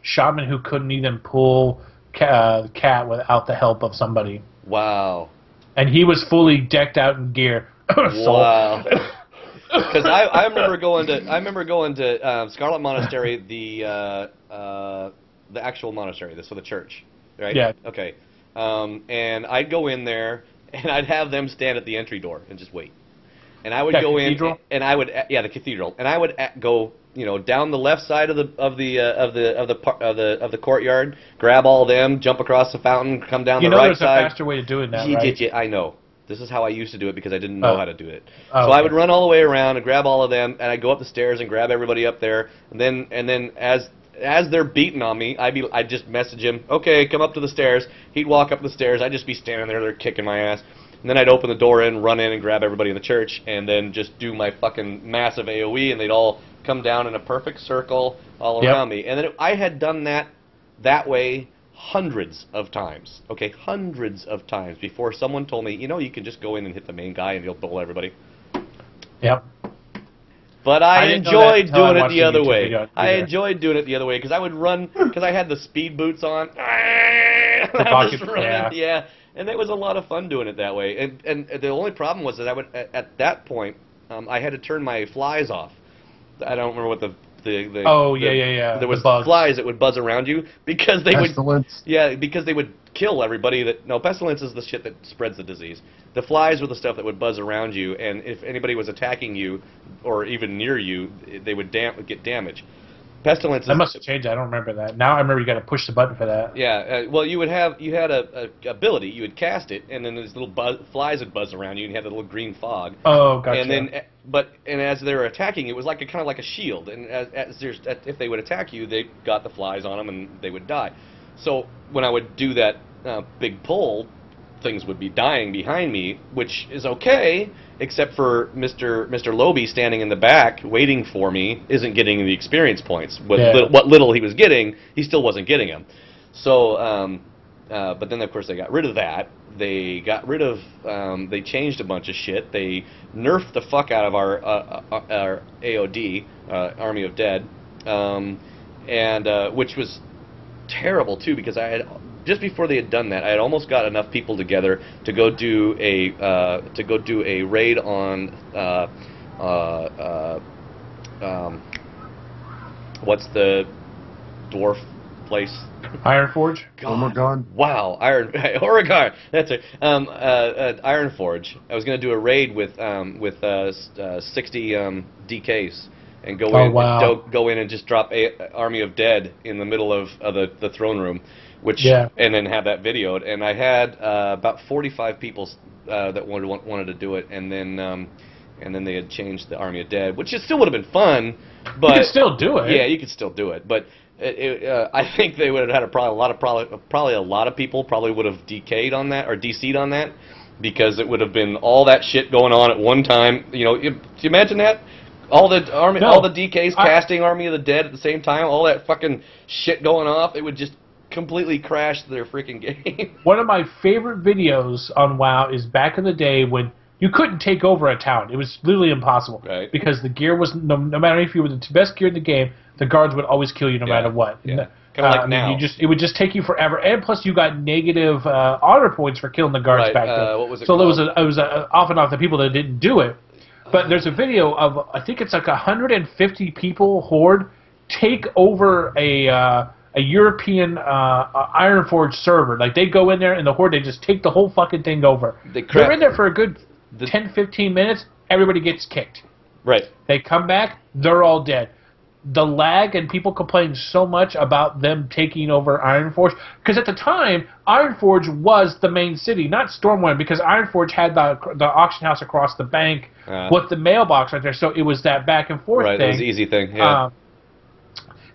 shaman who couldn't even pull cat without the help of somebody. Wow. And he was fully decked out in gear. Wow. Because I remember going to Scarlet Monastery, the actual monastery, so the church, right? Yeah. Okay. And I'd go in there and I'd have them stand at the entry door and just wait. And I would go cathedral? in, and I would the cathedral, and I would go, you know, down the left side of the courtyard, grab all of them, jump across the fountain, come down the right side. You know, there's a faster way to do it now, right? I know. This is how I used to do it because I didn't know how to do it. Oh, so I would run all the way around and grab all of them, and I'd go up the stairs and grab everybody up there, and then as they're beating on me, I'd just message him, okay, come up to the stairs. He'd walk up the stairs. I'd just be standing there, they're kicking my ass. And then I'd open the door in, run in, and grab everybody in the church, and then just do my fucking massive AoE, and they'd all come down in a perfect circle all around me. And then I had done that way hundreds of times, okay, hundreds of times before someone told me, you know, you can just go in and hit the main guy and he'll bowl everybody. Yep. But I enjoyed doing it the other way. I enjoyed doing it the other way because I would run, because I had the speed boots on. Yeah. And it was a lot of fun doing it that way. And the only problem was that I would, at that point, I had to turn my flies off. I don't remember what the there was flies that would buzz around you because they pestilence. because they would kill everybody that. No, pestilence is the shit that spreads the disease. The flies were the stuff that would buzz around you, and if anybody was attacking you or even near you, they would get damage. Pestilence. That must have changed. I don't remember that. Now I remember you got to push the button for that. Yeah. Well, you had a ability. You would cast it, and then these little flies would buzz around you, and you had the little green fog. Oh, gotcha. And then, and as they were attacking, it was like kind of like a shield. And if they would attack you, they got the flies on them, and they would die. So when I would do that big pull, things would be dying behind me, which is okay, except for Mr. Loby standing in the back waiting for me isn't getting the experience points. What little he was getting, he still wasn't getting them. So, but then of course they got rid of that. They got rid of, they changed a bunch of shit. They nerfed the fuck out of our AOD, Army of Dead, and which was terrible too because I had. Just before they had done that, I had almost got enough people together to go do a raid on what's the dwarf place? Ironforge. Oregon. Wow, Oregon. That's it. Ironforge. I was going to do a raid with 60 DKs. And go in and just drop Army of Dead in the middle of the throne room, and then have that videoed. And I had about 45 people that wanted to do it, and then they had changed the Army of Dead, which it still would have been fun. But you could still do it. Yeah, you could still do it, but I think they would have had probably a lot of people probably would have DK'd on that or DC'd on that because it would have been all that shit going on at one time. You know, do you imagine that? All the army, No, all the DKs casting Army of the Dead at the same time, all that fucking shit going off, it would just completely crash their freaking game. One of my favorite videos on WoW is back in the day when you couldn't take over a town. It was literally impossible. Right. Because the gear was, no matter if you were the best gear in the game, the guards would always kill you no matter what. Yeah. Kind of like now. It would just take you forever, and plus you got negative honor points for killing the guards back then. What was it so called? it was off and off the people that didn't do it. But there's a video of, I think it's like 150 people horde take over a European Ironforge server. Like they go in there and the horde, they just take the whole fucking thing over. They're in there for a good 10-15 minutes. Everybody gets kicked. Right. They come back. They're all dead. The lag and people complain so much about them taking over Ironforge, because at the time Ironforge was the main city, not Stormwind, because Ironforge had the auction house across the bank with the mailbox right there, so it was that back and forth thing. Right, it was an easy thing. Yeah.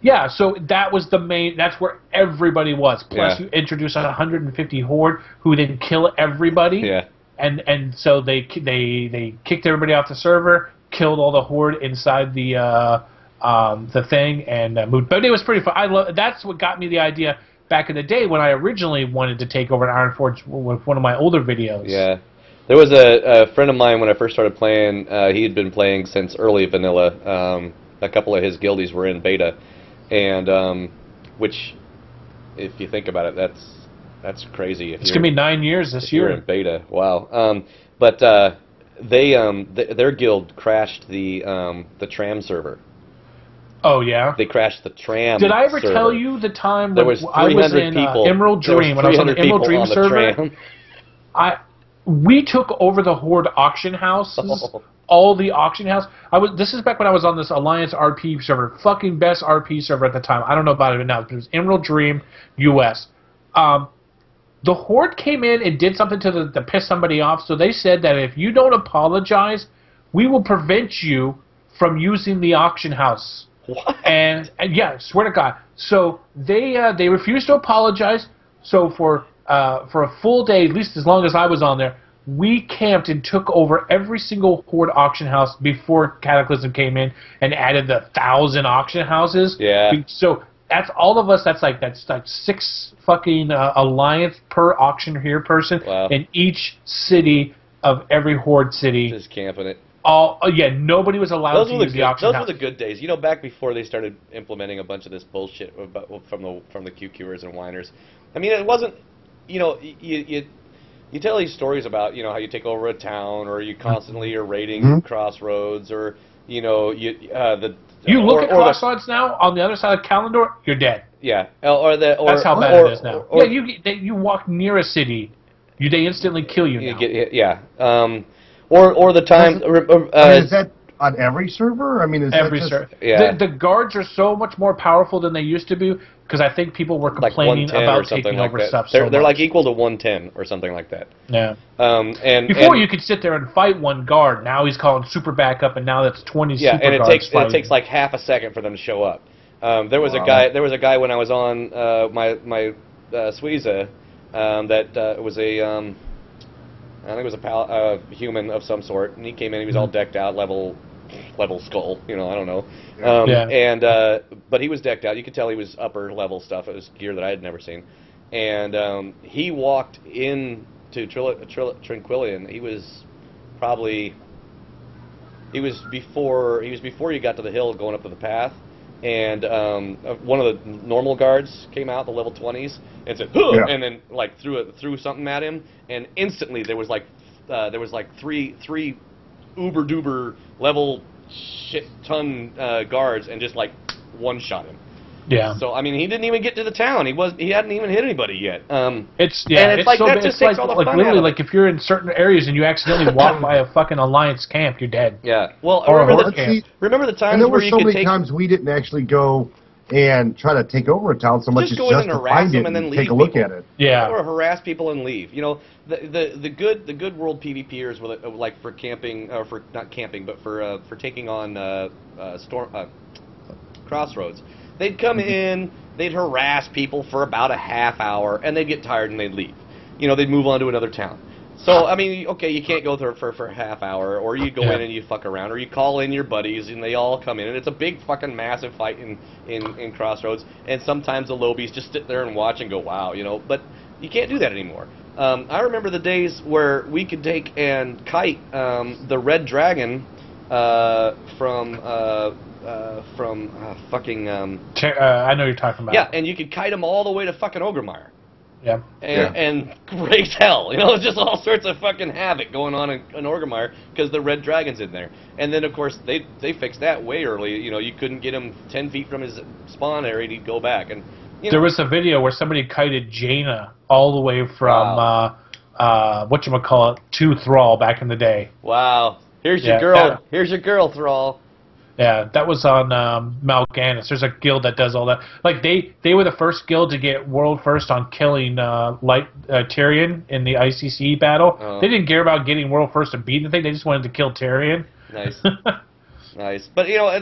Yeah, so that was the main. That's where everybody was. Plus, you introduce 150 horde who then kill everybody. Yeah. And so they kicked everybody off the server, killed all the horde inside the thing, and moved. But it was pretty fun. That's what got me the idea back in the day when I originally wanted to take over an Ironforge with one of my older videos. Yeah. There was a friend of mine when I first started playing. He had been playing since early vanilla. A couple of his guildies were in beta, and which, if you think about it, that's crazy. It's gonna be 9 years this year. You're in beta. Wow. But their guild crashed the tram server. Oh yeah. They crashed the tram. Did I ever server. tell you the time there when was I was in people, Emerald Dream? When I was on the Emerald Dream server, we took over the horde auction houses. All the auction house. This is back when I was on this Alliance RP server, fucking best RP server at the time. I don't know about it now, but it was Emerald Dream US. The horde came in and did something to piss somebody off. So they said that if you don't apologize, we will prevent you from using the auction house. What? And yeah, swear to God. So they refused to apologize. So for a full day, at least as long as I was on there, we camped and took over every single horde auction house before Cataclysm came in and added the 1,000 auction houses. Yeah. So that's all of us. That's like 6 fucking Alliance per auctioneer person in each city of every horde city. Just camping it. Nobody was allowed to use the auction house. Those were the good days. You know, back before they started implementing a bunch of this bullshit from the QQers and whiners. I mean, it wasn't. You know, you tell these stories about, you know, how you take over a town, or you constantly are raiding Crossroads, or, you know, you look at Crossroads now on the other side of Kalendor, you're dead. Yeah, that's how bad it is now. You walk near a city, they instantly kill you now. Or the time. Is that on every server? I mean, is every that server? Yeah. The guards are so much more powerful than they used to be, because I think people were complaining about taking over stuff. They're like equal to 110 or something like that. Yeah. And before you could sit there and fight one guard. Now he's calling super backup, and now that's 20 super guards. Yeah, and it takes like half a second for them to show up. There was a guy when I was on my Suiza that was a I think it was a human of some sort, and he came in. He was all decked out, level skull. You know, I don't know. But he was decked out. You could tell he was upper level stuff. It was gear that I had never seen. And he walked into Tranquillian. He was before you got to the hill going up to the path. And one of the normal guards came out, the level 20s, and said, "Huh!" And then like threw something at him, and instantly there was like three uber duber level shit ton guards, and just like one shot him. Yeah. So I mean, he didn't even get to the town. He hadn't even hit anybody yet. It's like so, that just takes all the fun literally out of it. like if you're in certain areas and you accidentally walk by a fucking Alliance camp, you're dead. Yeah. Well, remember the times and there where were you so could many times we didn't actually go and try to take over a town so much as go just in and to find it and then and leave take a look people. at it. Yeah. Or harass people and leave. You know, the good world PvPers with like for camping, or for not camping, but for taking on Crossroads. They'd come in, they'd harass people for about a half hour, and they'd get tired and they'd leave. You know, they'd move on to another town. So, I mean, okay, you can't go there for a half hour, or you go in and you fuck around, or you call in your buddies and they all come in, and it's a big fucking massive fight in Crossroads, and sometimes the lobies just sit there and watch and go, wow, you know, but you can't do that anymore. I remember the days where we could take and kite the red dragon from fucking... I know you're talking about. Yeah, and you could kite them all the way to fucking Ogremire. Yeah. And great hell, you know, it's just all sorts of fucking havoc going on in Ogremire because the red dragon's in there. And then, of course, they fixed that way early. You know, you couldn't get him 10 feet from his spawn area, and he'd go back. And you know, there was a video where somebody kited Jaina all the way from, whatchamacallit, to Thrall back in the day. Wow. Here's your girl. Here's your girl, Thrall. Yeah, that was on Mal'Ganis. There's a guild that does all that. Like they were the first guild to get world first on killing Tyrion in the ICC battle. Oh. They didn't care about getting world first and beating the thing. They just wanted to kill Tyrion. Nice, nice. But you know,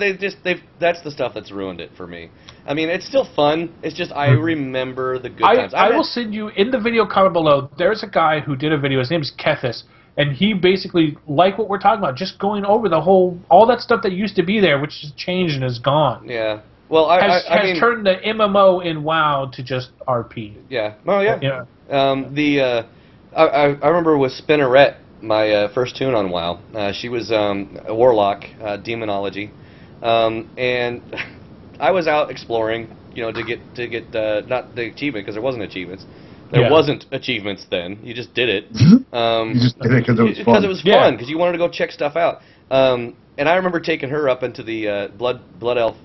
that's the stuff that's ruined it for me. I mean, it's still fun. It's just I remember the good times. I will send you in the video comment below. There's a guy who did a video. His name is Kethis. And he basically, like what we're talking about, just going over the all that stuff that used to be there, which has changed and is gone. Yeah. Well, I mean, turned the MMO in WoW to just RP. Yeah. Oh, yeah. Yeah. I remember with Spinneret, my first tune on WoW. She was a warlock, demonology, and I was out exploring, you know, to get not the achievement because there wasn't achievements. There wasn't achievements then. You just did it. You just did it because it was fun. Because it was fun, because you wanted to go check stuff out. And I remember taking her up into the Blood Elf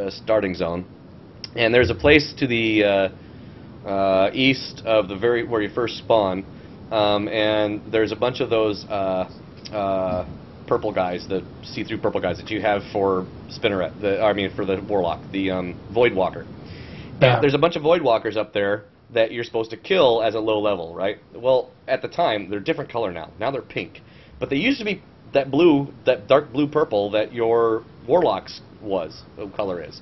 starting zone. And there's a place to the east of the where you first spawn. And there's a bunch of those purple guys, the see-through purple guys that you have for Spinneret. For the Warlock, the Void Walker. Yeah. There's a bunch of Void Walkers up there that you're supposed to kill as a low level, right? Well, at the time, they're different color now. Now they're pink. But they used to be that blue, that dark blue-purple that your Warlock's color is.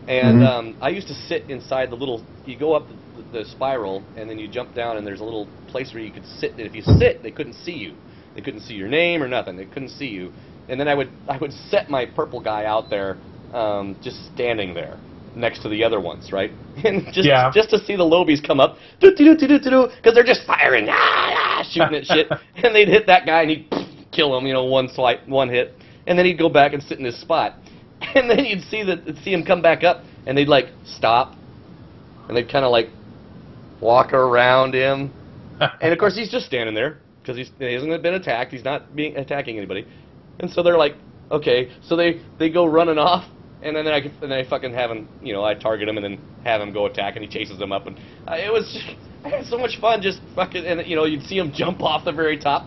And I used to sit inside the little, you go up the spiral, and then you jump down, and there's a little place where you could sit, and if you sit, they couldn't see you. They couldn't see your name or nothing. They couldn't see you. And then I would set my purple guy out there, just standing there next to the other ones, right? And just to see the lobies come up, because they're just firing, shooting at shit, and they'd hit that guy and he'd kill him, you know, one hit, and then he'd go back and sit in his spot, and then you'd see him come back up, and they'd like stop, and they'd kind of like walk around him, and of course he's just standing there because he hasn't been attacked, he's not attacking anybody, and so they're like, okay, so they go running off. And then I fucking have him, you know, I target him and then have him go attack, and he chases them up, and I had so much fun just fucking, and you know, you'd see him jump off the very top,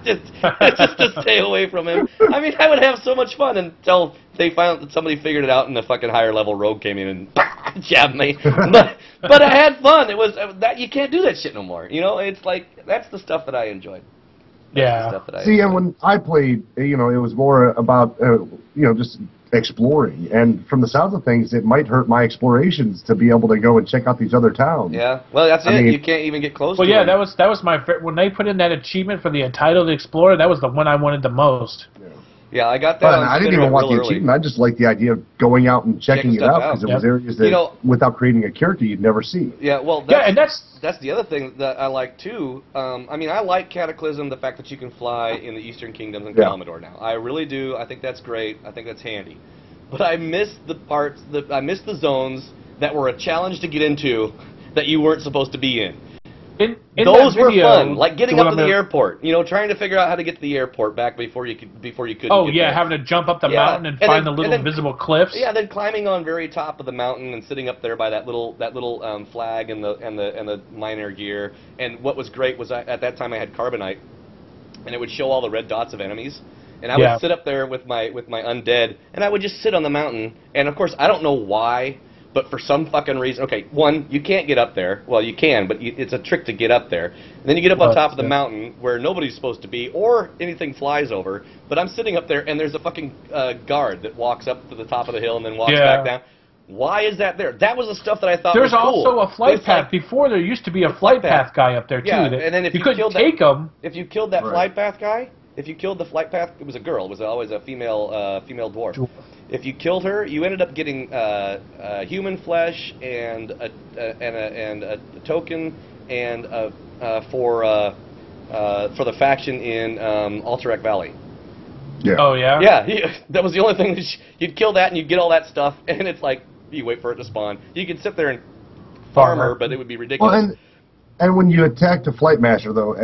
just to stay away from him. I mean, I would have so much fun until somebody figured it out, and the fucking higher level rogue came in and jabbed me. But I had fun. It was that you can't do that shit no more. You know, it's like that's the stuff that I enjoyed. See, and when I played, you know, it was more about, you know, just exploring. And from the sounds of things, it might hurt my explorations to be able to go and check out these other towns. Yeah, well, that's it. You can't even get close to them. Well, yeah, that was my when they put in that achievement for the Entitled Explorer, that was the one I wanted the most. Yeah, I got that. I didn't even want the achievement. I just liked the idea of going out and checking it out because it was areas that, without creating a character, you'd never see. Yeah, well, that's the other thing that I like too. I mean, I like Cataclysm, the fact that you can fly in the Eastern Kingdoms and Kalimdor now. I really do. I think that's great. I think that's handy. But I miss the parts. I miss the zones that were a challenge to get into that you weren't supposed to be in. Those were fun, like getting up to the airport. You know, trying to figure out how to get to the airport back before you could. Oh yeah, having to jump up the mountain and find the little invisible cliffs. Yeah, then climbing on very top of the mountain and sitting up there by that little flag and the miner gear. And what was great was at that time I had Carbonite, and it would show all the red dots of enemies. And I would sit up there with my undead, and I would just sit on the mountain. And of course, I don't know why. But for some fucking reason, okay, one, you can't get up there. Well, you can, but it's a trick to get up there. And then you get up on top of the mountain where nobody's supposed to be, or anything flies over. But I'm sitting up there, and there's a fucking guard that walks up to the top of the hill and then walks back down. Why is that there? That was the stuff that I thought There's was cool. also a flight It's path. like, Before there used to be a flight path guy up there too. yeah, that and then if you couldn't killed take him. If you killed that flight path guy, if you killed the flight path, it was a girl. It was always a female dwarf. If you killed her, you ended up getting human flesh and a token and for the faction in Alterac Valley. Yeah. Oh yeah. Yeah, that was the only thing. You'd kill that and you'd get all that stuff, and it's like you wait for it to spawn. You could sit there and farm her, but it would be ridiculous. Well, and when you attacked a flight master, though,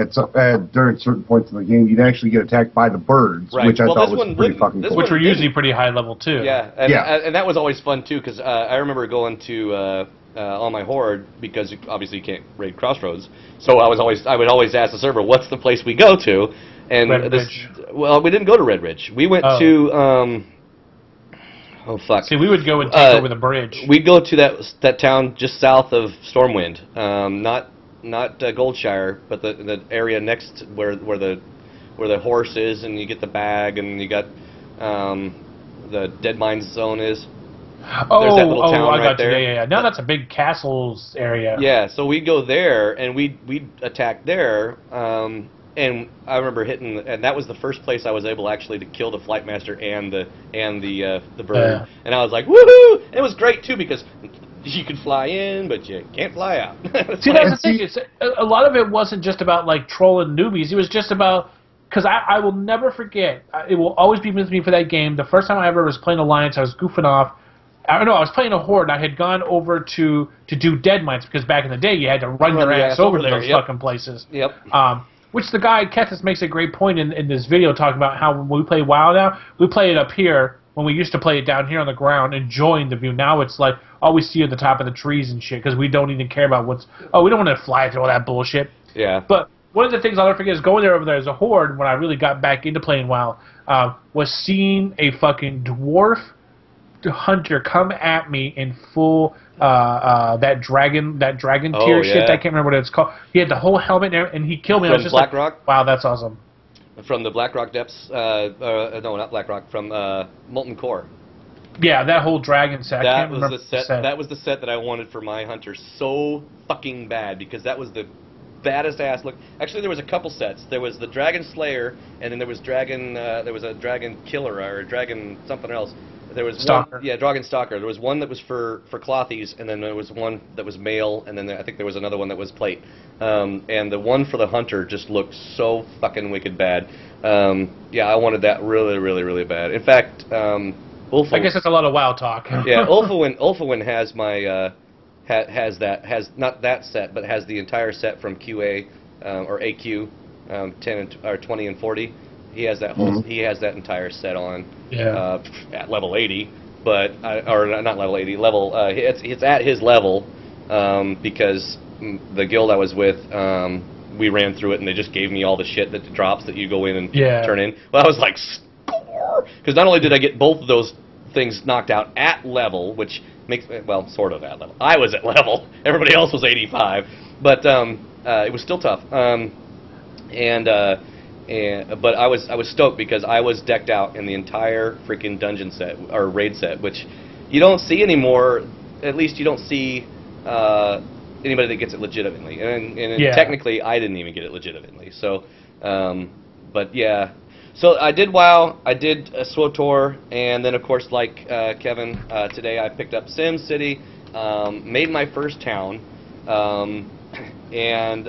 during certain points in the game, you'd actually get attacked by the birds, Right. which I Well, thought this was one pretty wouldn't. fucking This cool. Which were one usually pretty high level too. Yeah, and that was always fun too, because I remember going to on my horde, because obviously you can't raid Crossroads. So I would always ask the server, "What's the place we go to?" And Red Ridge. Well, we didn't go to Red Ridge. We went to oh fuck. See, we would go and take over the bridge. We'd go to that town just south of Stormwind, not Goldshire, but the area next where the horse is, and you get the bag, and you got the Dead Mines Zone is. There's that little town I right got there. you. Yeah. Now that's a big castles area. Yeah, so we'd go there, and we'd attack there, and I remember hitting, and that was the first place I was able actually to kill the flight master and the bird, and I was like, woohoo! And it was great too, because you could fly in, but you can't fly out. See, that's the thing. It's, a lot of it wasn't just about like trolling newbies. It was just about, because I will never forget. It will always be with me for that game. The first time I ever was playing Alliance, I was goofing off. I don't know. I was playing a horde. And I had gone over to do Dead Mines, because back in the day you had to run your ass over to those fucking places. Yep. Which the guy Kethis makes a great point in this video, talking about how when we play WoW now, we play it up here when we used to play it down here on the ground, enjoying the view. Now it's like all we see are the top of the trees and shit, because we don't even care about what's. Oh, we don't want to fly through all that bullshit. Yeah. But one of the things I'll never forget is going over there as a horde when I really got back into playing WoW, was seeing a fucking dwarf hunter come at me in full that dragon tier shit. I can't remember what it's called. He had the whole helmet and he killed me. From I was just Blackrock? like, wow, that's awesome. From the Blackrock depths, no, not Blackrock, from Molten Core. Yeah, that whole dragon set. I can't remember the set. That was the set that I wanted for my hunter so fucking bad, because that was the baddest ass look. Actually, there was a couple sets. There was the Dragon Slayer, and then there was a Dragon Killer or a Dragon something else. There was Stalker. Dragon Stalker. There was one that was for Clothies, and then there was one that was male, and then I think there was another one that was plate. And the one for the hunter just looked so fucking wicked bad. Yeah, I wanted that really, really, really bad. In fact, Ulfwin, I guess that's a lot of WoW talk. yeah, Ulfwin has my has not that set, but has the entire set from QA or AQ 10 or 20 and 40. He has that whole. He has that entire set on. Yeah. At level 80, but or not level 80. Level. It's at his level, because the guild I was with, we ran through it and they just gave me all the shit that drops that you go in and turn in. Well, I was like, score! Because not only did I get both of those things knocked out at level, which makes, well, sort of at level. I was at level. Everybody else was 85, but it was still tough. But I was stoked because I was decked out in the entire freaking dungeon set or raid set, which you don't see anymore. At least you don't see anybody that gets it legitimately. And technically, I didn't even get it legitimately. So, but yeah. So I did WoW, I did SWTOR, and then of course, like Kevin, today I picked up SimCity, made my first town, and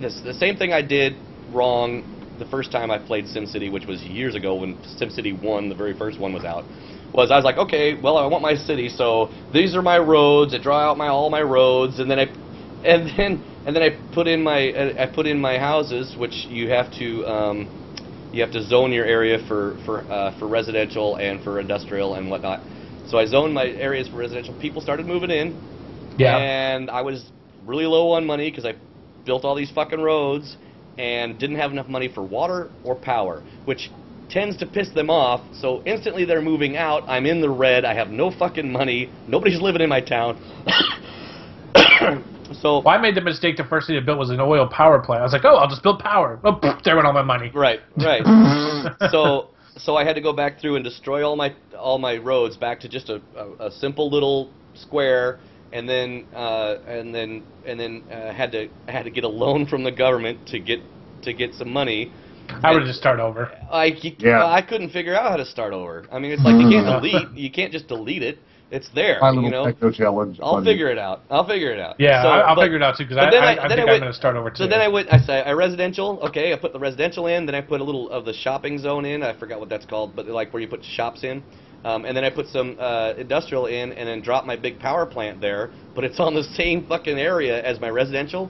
the same thing I did wrong the first time I played SimCity, which was years ago when SimCity 1, the very first one, was out. I was like, okay, well, I want my city, so these are my roads. I draw out all my roads, and then I put in my houses, which you have to zone your area for residential and for industrial and whatnot. So I zoned my areas for residential. People started moving in, and I was really low on money because I built all these fucking roads and didn't have enough money for water or power, which tends to piss them off. So instantly they're moving out. I'm in the red. I have no fucking money. Nobody's living in my town. So I made the mistake. The first thing I built was an oil power plant. I was like, oh, I'll just build power. Oh, there went all my money. Right. So I had to go back through and destroy all my roads back to just a simple little square, and then had to get a loan from the government to get some money. I would just start over. I couldn't figure out how to start over. I mean, it's like you can't just delete it. It's there, My little techno challenge. I'll figure it out. Yeah, I'll figure it out too, because I think I'm going to start over too. So then I residential. Okay, I put the residential in. Then I put a little of the shopping zone in. I forgot what that's called, but like where you put shops in. And then I put some industrial in, and then dropped my big power plant there. But it's on the same fucking area as my residential.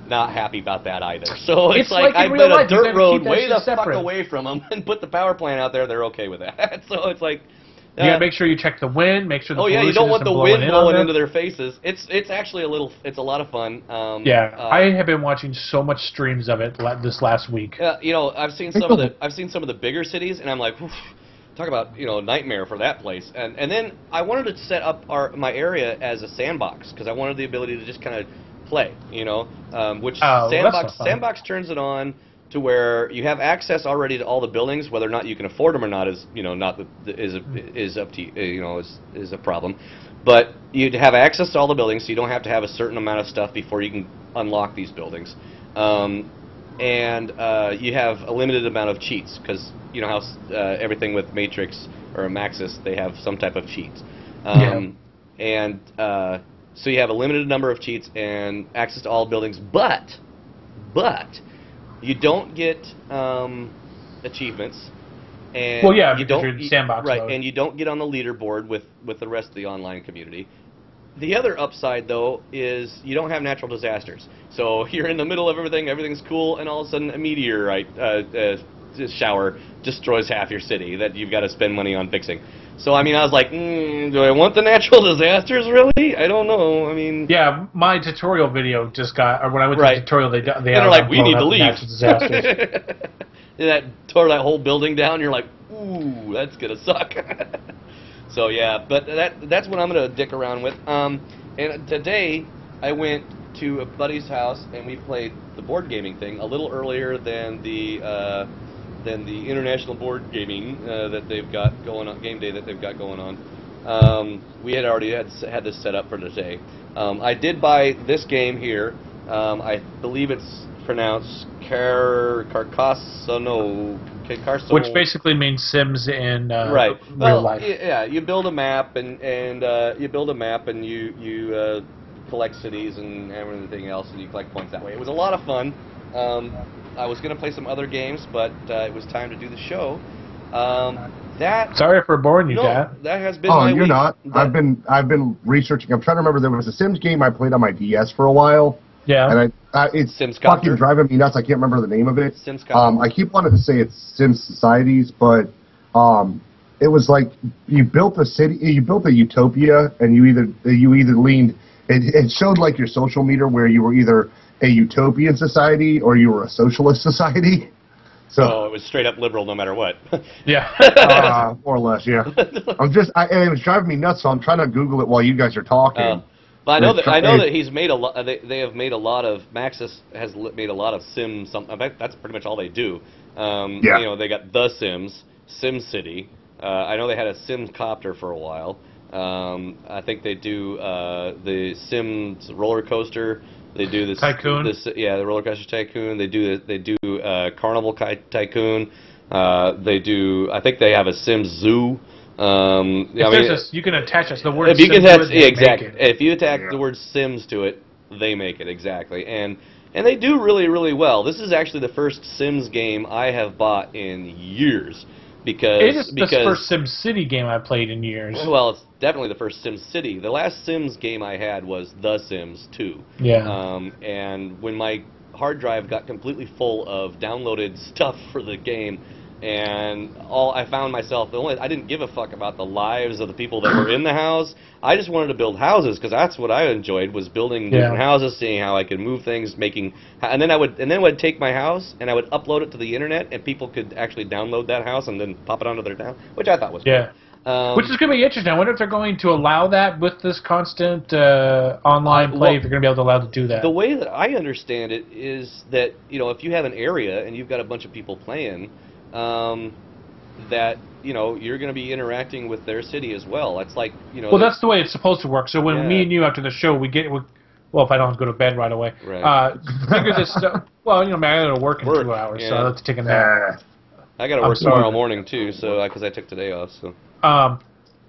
Not happy about that either. So it's like I put a dirt road way the fuck away from them and put the power plant out there. They're okay with that. So it's like. You gotta make sure you check the wind, make sure the pollution you don't want the wind blowing into their faces. It's actually it's a lot of fun. I have been watching so much streams of it this last week. I've seen some of the bigger cities, and I'm like, talk about nightmare for that place. And then I wanted to set up my area as a sandbox because I wanted the ability to just kind of play, which sandbox turns it on to where you have access already to all the buildings. Whether or not you can afford them or not is is up to is a problem. But you'd have access to all the buildings, so you don't have to have a certain amount of stuff before you can unlock these buildings. And you have a limited amount of cheats because you know how everything with Matrix or Maxis, they have some type of cheats. And so you have a limited number of cheats and access to all buildings, but you don't get achievements, and you don't you're sandbox mode. And you don't get on the leaderboard with the rest of the online community. The other upside, though, is you don't have natural disasters. So you're in the middle of everything, everything's cool, and all of a sudden a meteorite shower destroys half your city that you've got to spend money on fixing. So, I mean, I was like, do I want the natural disasters, really? I don't know. I mean... Yeah, my tutorial video just got... Or when I went to the tutorial, they they're like, we need to leave. Disasters. That tore that whole building down, you're like, ooh, that's going to suck. So, yeah, but that's what I'm going to dick around with. And today, I went to a buddy's house, and we played the board gaming thing a little earlier than the international board gaming that they've got going on, game day that they've got going on. We had already had this set up for today. I did buy this game here. I believe it's pronounced Carcassonne. Which basically means Sims in real life. Yeah, you build a map and you collect cities and everything else, and you collect points that way. It was a lot of fun. I was going to play some other games, but it was time to do the show. Sorry for boring you, Dad. That has been my you're week. not. I've been researching. I'm trying to remember. There was a Sims game I played on my DS for a while. Yeah. And it's Sims fucking driving me nuts. I can't remember the name of it. Sims I keep wanting to say it's Sims Societies, but it was like you built a city, you built a utopia, and you either leaned. It showed like your social meter where you were either a utopian society or you were a socialist society. So it was straight up liberal no matter what. Yeah. More or less, yeah. And it was driving me nuts, so I'm trying to Google it while you guys are talking. But I know that he's made a lot. They have made a lot of Maxis has made a lot of Sims. In fact, that's pretty much all they do. They got The Sims, SimCity. I know they had a Sims Copter for a while. I think they do the Sims roller coaster. They do this Tycoon. The roller coaster tycoon. They do Carnival Tycoon. They do. I think they have a Sims Zoo. You can attach us the word. If you Sims can to it, exactly. If you attach the word Sims to it, they make it exactly. And they do really, really well. This is actually the first Sims game I have bought in years. Because the first SimCity game I played in years. Well, it's definitely the first SimCity. The last Sims game I had was The Sims 2. Yeah. And when my hard drive got completely full of downloaded stuff for the game, and I found myself I didn't give a fuck about the lives of the people that were in the house. I just wanted to build houses because that's what I enjoyed, was building different houses, seeing how I could move things, and then I would take my house and I would upload it to the internet, and people could actually download that house and then pop it onto their town, which I thought was cool. Which is going to be interesting. I wonder if they're going to allow that with this constant online play, if you're going to be able to allow to do that. The way that I understand it is that, if you have an area and you've got a bunch of people playing, that you know, you're going to be interacting with their city as well. That's like, you know. Well, that's the way it's supposed to work. So when me and you after the show, well, if I don't go to bed right away, figure this stuff. Well, you know, man, I got to work in 2 hours, so I have to take a nap. I got to work tomorrow morning too, so because I took today off. So.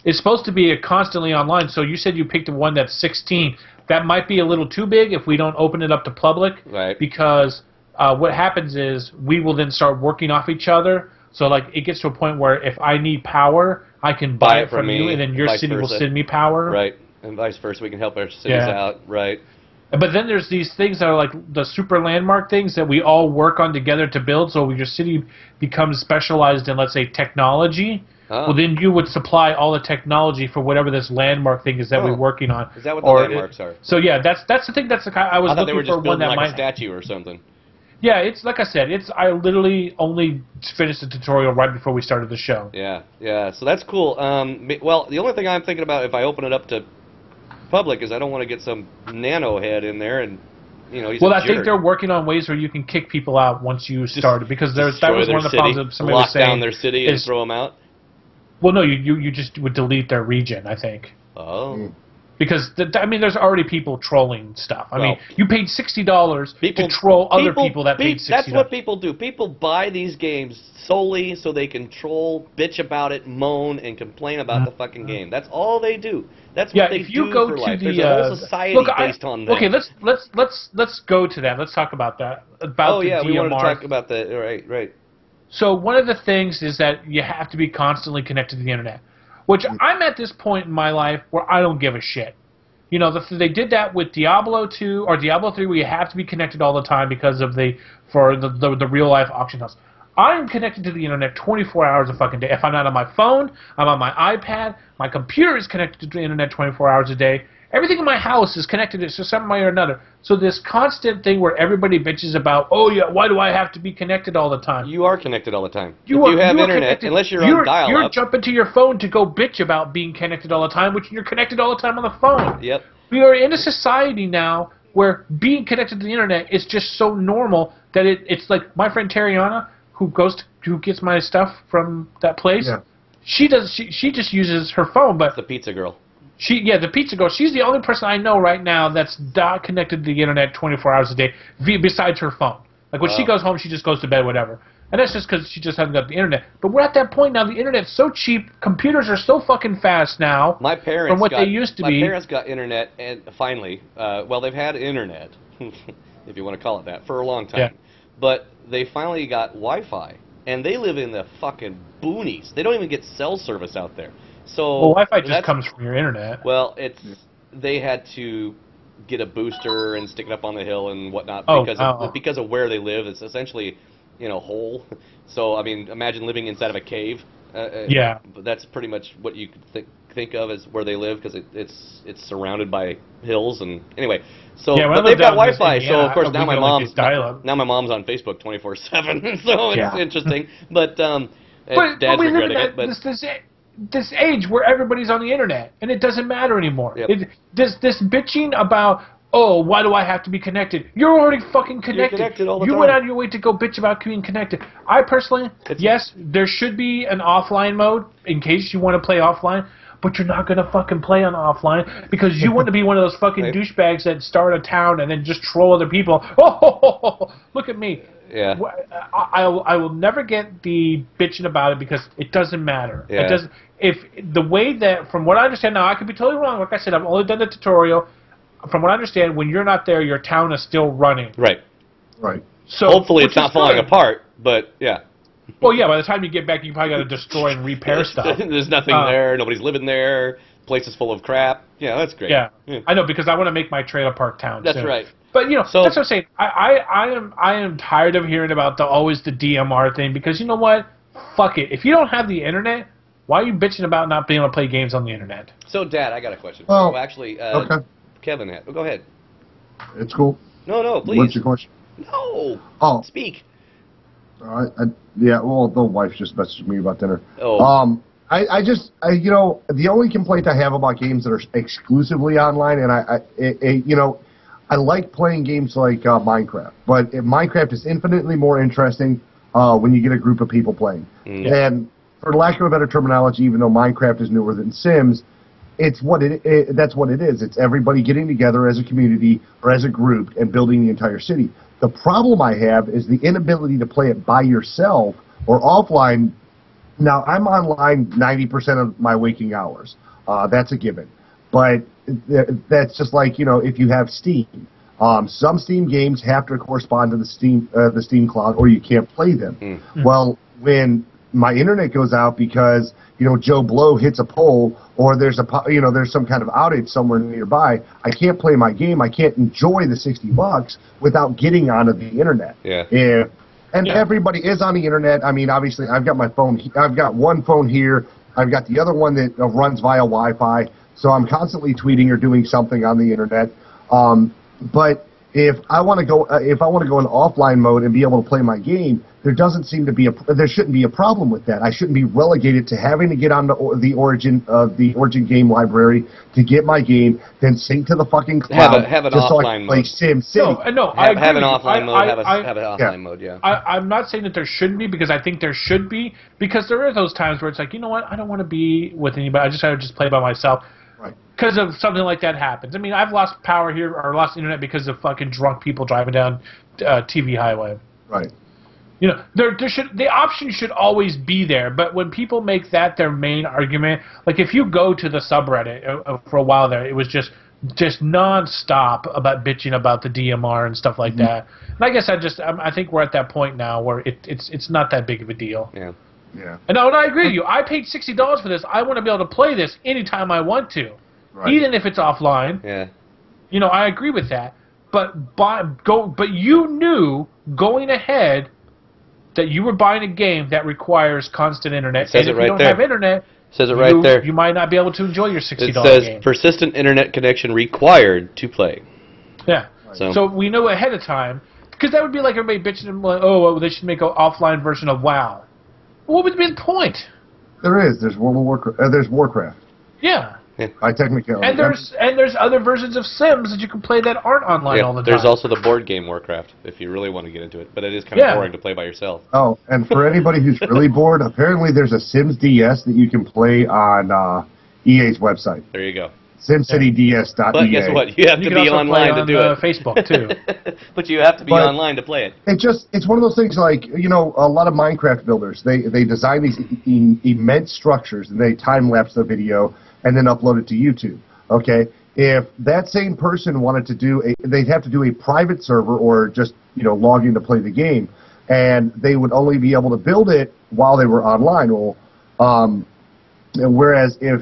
It's supposed to be constantly online. So you said you picked one that's 16. That might be a little too big if we don't open it up to public. Right. Because what happens is we will then start working off each other. So like it gets to a point where if I need power, I can buy it from you, and then your city will send me power. Right. And vice versa. We can help our cities out. Right. But then there's these things that are like the super landmark things that we all work on together to build. So your city becomes specialized in, let's say, technology. Oh. Well, then you would supply all the technology for whatever this landmark thing is that we're working on. Is that what the landmarks are? So yeah, that's the thing. That's the kind I was looking they were just for one that like might a statue or something. Yeah, it's like I said. I literally only finished the tutorial right before we started the show. Yeah, yeah. So that's cool. Well, the only thing I'm thinking about if I open it up to public is I don't want to get some nano head in there and, you know, he's I think they're working on ways where you can kick people out once you start it, because that was one of the problems that somebody was saying. Lock down their city and throw them out? Well, no, you just would delete their region, I think. Oh. Because, I mean, there's already people trolling stuff. I mean, you paid $60 to troll other people that paid $60. That's what people do. People buy these games solely so they can troll, bitch about it, moan, and complain about the fucking game. That's all they do. That's what they do for life. There's a whole society based on that. Okay, let's go to that. Let's talk about that. About the DMR. We wanted to talk about that. Right. So one of the things is that you have to be constantly connected to the internet, which I'm at this point in my life where I don't give a shit. You know, they did that with Diablo 2 or Diablo 3, where you have to be connected all the time because of the real life auction house. I'm connected to the internet 24 hours a fucking day. If I'm not on my phone, I'm on my iPad. My computer is connected to the internet 24 hours a day. Everything in my house is connected to some way or another. So this constant thing where everybody bitches about, oh yeah, why do I have to be connected all the time? You are connected all the time. If you have internet, unless you're on dial-up. You're jumping to your phone to go bitch about being connected all the time, which you're connected all the time on the phone. Yep. We are in a society now where being connected to the internet is just so normal that it's like my friend Tariana, who gets my stuff from that place. Yeah. She just uses her phone, but the pizza girl. The pizza girl. She's the only person I know right now that's not connected to the internet 24 hours a day, besides her phone. Like when she goes home, she just goes to bed, whatever. And that's just because she just hasn't got the internet. But we're at that point now. The internet's so cheap. Computers are so fucking fast now. My parents from what they used to be. My parents got internet, and finally, well, they've had internet, if you want to call it that, for a long time. Yeah. But they finally got Wi-Fi, and they live in the fucking boonies. They don't even get cell service out there. So Wi-Fi just comes from your internet. Well, they had to get a booster and stick it up on the hill and whatnot because of where they live. It's essentially, you know, hole. So I mean, imagine living inside of a cave. But that's pretty much what you could think of as where they live, because it's surrounded by hills. And anyway, so but they've got Wi-Fi. So of course now my mom's on Facebook 24/7. So it's interesting. But Dad's regretting it. But this age where everybody's on the internet and it doesn't matter anymore. Yep. This bitching about, oh, why do I have to be connected? You're already fucking connected. You're connected all the time. You went out of your way to go bitch about being connected. I personally, yes, there should be an offline mode in case you want to play offline, but you're not going to fucking play on offline because you want to be one of those fucking douchebags that start a town and then just troll other people. Oh, look at me. Yeah. I will never get the bitching about it because it doesn't matter. Yeah. It doesn't. If the way that, from what I understand now, I could be totally wrong. Like I said, I've only done the tutorial. From what I understand, when you're not there, your town is still running. Right. So hopefully it's not falling apart, but yeah. Well, yeah. By the time you get back, you probably got to destroy and repair stuff. There's nothing there. Nobody's living there. Place is full of crap. Yeah, that's great. Yeah. I know, because I want to make my trailer park town. That's right. But you know, that's what I'm saying. I am tired of hearing about always the DMR thing, because you know what? Fuck it. If you don't have the internet, why are you bitching about not being able to play games on the internet? So, Dad, I got a question. Oh, actually, okay. Kevin had. Go ahead. It's cool. No, please. What's your question? No. Oh. Speak. Yeah. Well, the wife just messaged me about dinner. Oh. You know, the only complaint I have about games that are exclusively online, and you know, I like playing games like Minecraft, but Minecraft is infinitely more interesting when you get a group of people playing. And for lack of a better terminology, even though Minecraft is newer than Sims, it's that's what it is. It's everybody getting together as a community or as a group and building the entire city. The problem I have is the inability to play it by yourself or offline. Now, I'm online 90% of my waking hours. That's a given. But that's just like, if you have Steam. Some Steam games have to correspond to the Steam cloud, or you can't play them. Mm. Well, when my internet goes out because Joe Blow hits a pole, or there's some kind of outage somewhere nearby, I can't play my game. I can't enjoy the $60 without getting onto the internet. Yeah. And everybody is on the internet. I mean, obviously, I've got my phone. I've got one phone here. I've got the other one that runs via Wi-Fi. So I'm constantly tweeting or doing something on the internet. But if I want to go in offline mode and be able to play my game, there shouldn't be a problem with that. I shouldn't be relegated to having to get on the Origin game library to get my game, then sync to the fucking cloud have an just so I offline can play mode. SimCity. No, I agree have an with you. offline mode. Have an offline mode. Yeah. I'm not saying that there shouldn't be, because I think there should be, because there are those times where it's like, you know what, I don't want to be with anybody. I just rather just play by myself. Right. Because of something like that happens. I mean, I've lost power here or lost internet because of fucking drunk people driving down TV Highway. Right. The option should always be there, but when people make that their main argument, like if you go to the subreddit for a while there, it was just non-stop about bitching about the DMR and stuff like that. And I guess I think we're at that point now where it's not that big of a deal. Yeah. Yeah. And I agree with you. I paid $60 for this. I want to be able to play this anytime I want to, even if it's offline. Yeah. I agree with that. But you knew going ahead that you were buying a game that requires constant internet. It says and it if right you don't there. have internet, it says it right there. You might not be able to enjoy your $60 game. It says persistent internet connection required to play. Yeah. So we know ahead of time, because that would be like everybody bitching and like, oh, well, they should make an offline version of WoW. What would be the point? There is. There's World of Warcraft. There's Warcraft. Yeah. I technically. And there's other versions of Sims that you can play that aren't online all the time. There's also the board game Warcraft, if you really want to get into it. But it is kind of boring to play by yourself. Oh, and for anybody who's really bored, apparently there's a Sims DS that you can play on EA's website. There you go. SimCityDS.EA. But guess what? You have to be online to do it. Facebook too. But you have to be online to play it. It's one of those things like, a lot of Minecraft builders, they design these immense structures and they time-lapse the video and then upload it to YouTube. Okay? If that same person wanted to they'd have to do a private server or just, log in to play the game, and they would only be able to build it while they were online. Well, whereas if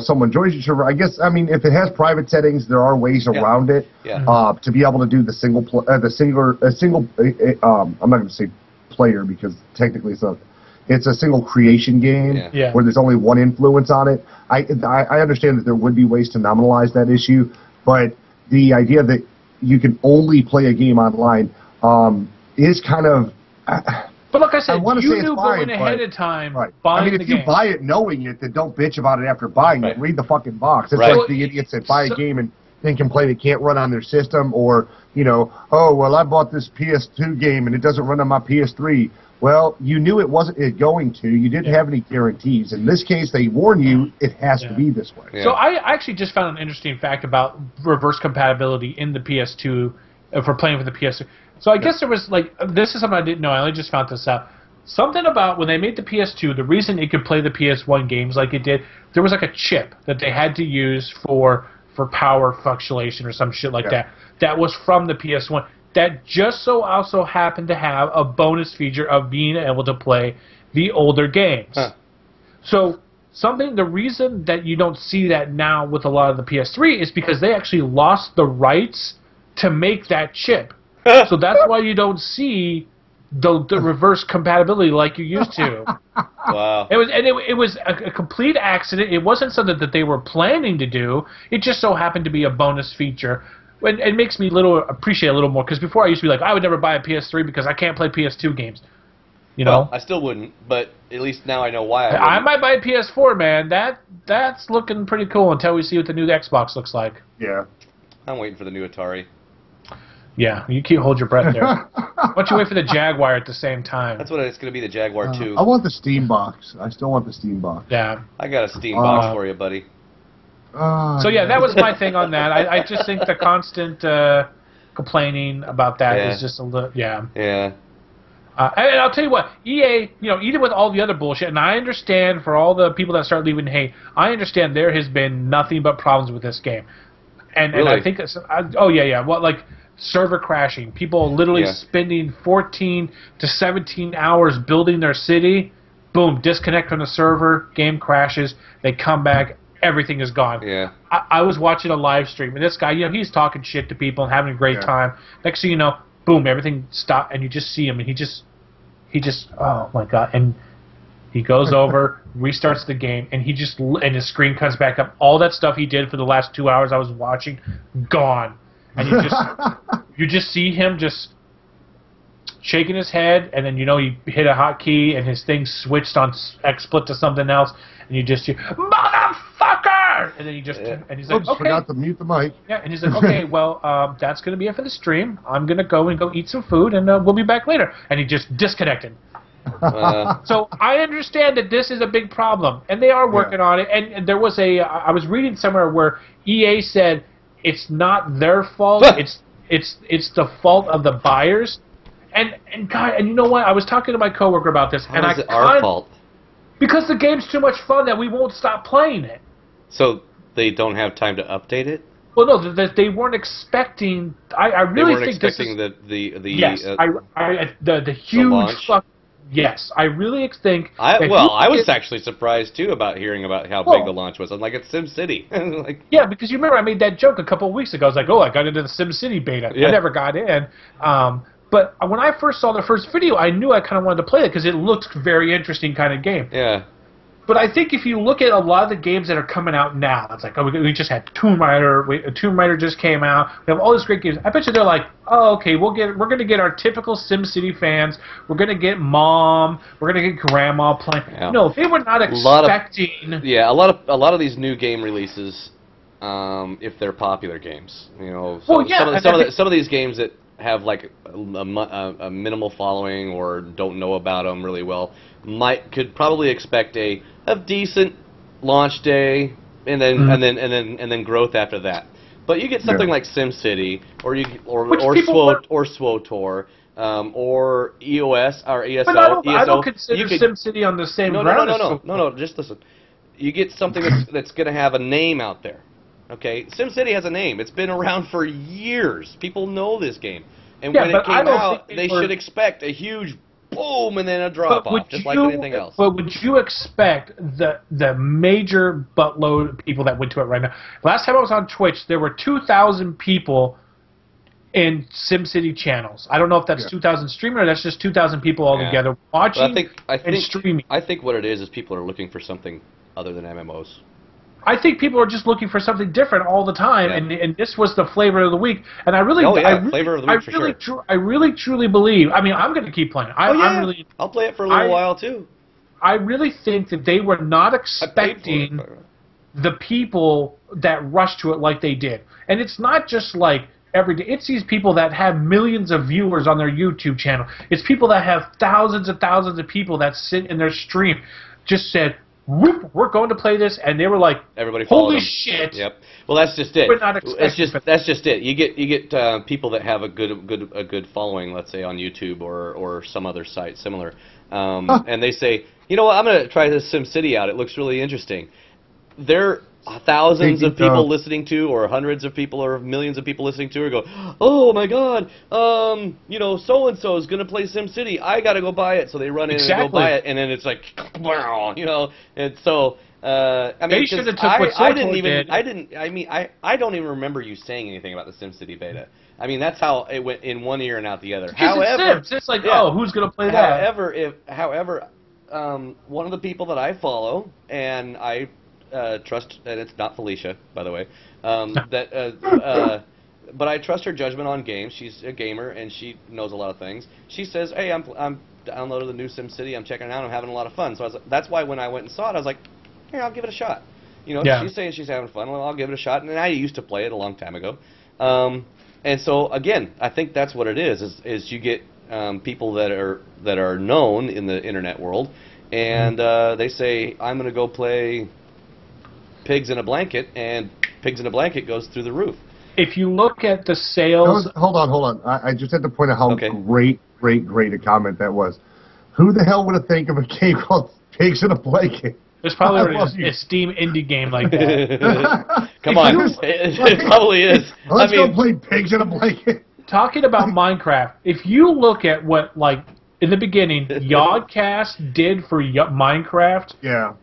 someone joins your server, if it has private settings, there are ways around it to be able to do the I'm not going to say player because technically it's a single creation game where there's only one influence on it. I understand that there would be ways to nominalize that issue, but the idea that you can only play a game online is kind of... But like I said, you knew going ahead of time buying the game. If you buy it knowing it, then don't bitch about it after buying it. Read the fucking box. It's like the idiots that buy a game and then complain it can't run on their system, or, oh, well, I bought this PS2 game and it doesn't run on my PS3. Well, you knew it wasn't going to. You didn't have any guarantees. In this case, they warn you it has to be this way. Yeah. So I actually just found an interesting fact about reverse compatibility in the PS2 for playing with the PS2. So I guess there was, this is something I didn't know. I only just found this out. Something about when they made the PS2, the reason it could play the PS1 games like it did, there was like a chip that they had to use for power fluctuation or some shit like that. That was from the PS1. That just so also happened to have a bonus feature of being able to play the older games. So the reason that you don't see that now with a lot of the PS3 is because they actually lost the rights to make that chip. So that's why you don't see the reverse compatibility like you used to. Wow. It was a complete accident. It wasn't something that they were planning to do. It just so happened to be a bonus feature. And it makes me appreciate a little more, because before I used to be like, I would never buy a PS3 because I can't play PS2 games. Well, I still wouldn't, but at least now I know why I might buy a PS4, man. That's looking pretty cool until we see what the new Xbox looks like. Yeah. I'm waiting for the new Atari. Yeah, you can't hold your breath there. Why don't you wait for the Jaguar at the same time? That's what it's going to be, the Jaguar 2. I want the Steam box. I still want the Steam box. Yeah. I got a Steam box for you, buddy. So yeah, that was my thing on that. I just think the constant complaining about that is just a little, yeah. Yeah. And I'll tell you what, EA, even with all the other bullshit, and I understand for all the people that start leaving hate, I understand there has been nothing but problems with this game. And I think it's, well, like server crashing, people literally spending 14 to 17 hours building their city, boom, disconnect from the server, game crashes, they come back, everything is gone. Yeah. I was watching a live stream, and this guy, he's talking shit to people and having a great time. Next thing you know, boom, everything stopped, and you just see him, and he just, oh my god, and he goes over, restarts the game, and and his screen comes back up. All that stuff he did for the last 2 hours I was watching, gone. And you just see him just shaking his head, and then he hit a hotkey, and his thing switched on XSplit to something else, and you just hear, motherfucker! And then and he's like, oops, okay. Forgot to mute the mic. Yeah, and he's like, okay, well, that's going to be it for the stream. I'm going to go eat some food, and we'll be back later. And he just disconnected. So I understand that this is a big problem, and they are working on it. And there was I was reading somewhere where EA said it's not their fault. it's the fault of the buyers. And God, and you know what? I was talking to my coworker about this, How is it our fault? Because the game's too much fun that we won't stop playing it. So they don't have time to update it? Well, no, they weren't expecting. I really think this is. They weren't expecting the huge fuck. Yes, I really think. I was actually surprised too about hearing about how big the launch was. I'm like, it's SimCity. Like, yeah, because you remember I made that joke a couple of weeks ago. I was like, oh, I got into the SimCity beta. I never got in. But when I first saw the first video, I knew I kind of wanted to play it because it looked very interesting kind of game. Yeah. But I think if you look at a lot of the games that are coming out now, it's like, oh, we just had Tomb Raider. Tomb Raider just came out. We have all these great games. I bet you they're like, oh, okay, we're going to get our typical SimCity fans. We're going to get mom. We're going to get grandma playing. Yeah. No, they were not expecting. A lot of these new game releases, if they're popular games, some of these games that have like a minimal following or don't know about them really well could probably expect a decent launch day and then growth after that. But you get something like SimCity or SWOTOR or EOS or ESO. But I don't consider SimCity on the same ground. No. Just listen. You get something that's going to have a name out there. Okay, SimCity has a name. It's been around for years. People know this game. And when it came out, they should expect a huge boom and then a drop-off, just like anything else. But would you expect the major buttload of people that went to it right now? Last time I was on Twitch, there were 2,000 people in SimCity channels. I don't know if that's 2,000 streaming or that's just 2,000 people all together watching and streaming. I think what it is people are looking for something other than MMOs. I think people are just looking for something different all the time, and this was the flavor of the week. And I really, flavor of the week for sure. I really truly believe. I mean, I'm going to keep playing. I'll play it for a little while too. I really think that they were not expecting the people that rushed to it like they did, and it's not just like every day. It's these people that have millions of viewers on their YouTube channel. It's people that have thousands and thousands of people that sit in their stream, just said, whoop, we're going to play this, and they were like, everybody followed holy them. Shit. Yep. Well, that's just it. We're not expecting that's just it. You get people that have a good following, let's say on YouTube or some other site similar, and they say, you know what, I'm going to try this SimCity out. It looks really interesting. There are thousands of people listening to, or hundreds of people, or millions of people listening to, or go, oh my God, so and so is going to play SimCity. I got to go buy it. So they run in and go buy it, and then it's like, and so. I mean, they should have took what Soto did. I don't even remember you saying anything about the SimCity beta. I mean, that's how it went in one ear and out the other. However, it's like, oh, who's going to play that? However, one of the people that I follow and I trust, and it's not Felicia, by the way, but I trust her judgment on games. She's a gamer and she knows a lot of things. She says, "Hey, I'm downloaded the new SimCity. I'm checking it out. I'm having a lot of fun." So that's why when I went and saw it, I was like, "Here, I'll give it a shot." She's saying she's having fun. Well, I'll give it a shot. And I used to play it a long time ago. And so again, I think that's what it is you get people that are known in the internet world, and they say, I'm going to go play Pigs in a Blanket, and Pigs in a Blanket goes through the roof. If you look at the sales... Hold on. I just had to point out how great a comment that was. Who the hell would have think of a game called Pigs in a Blanket? There's probably a Steam indie game like that. Come on, it probably is. Let's go play Pigs in a Blanket. Talking about Minecraft, if you look at what, like, in the beginning, Yodcast did for Minecraft, yeah,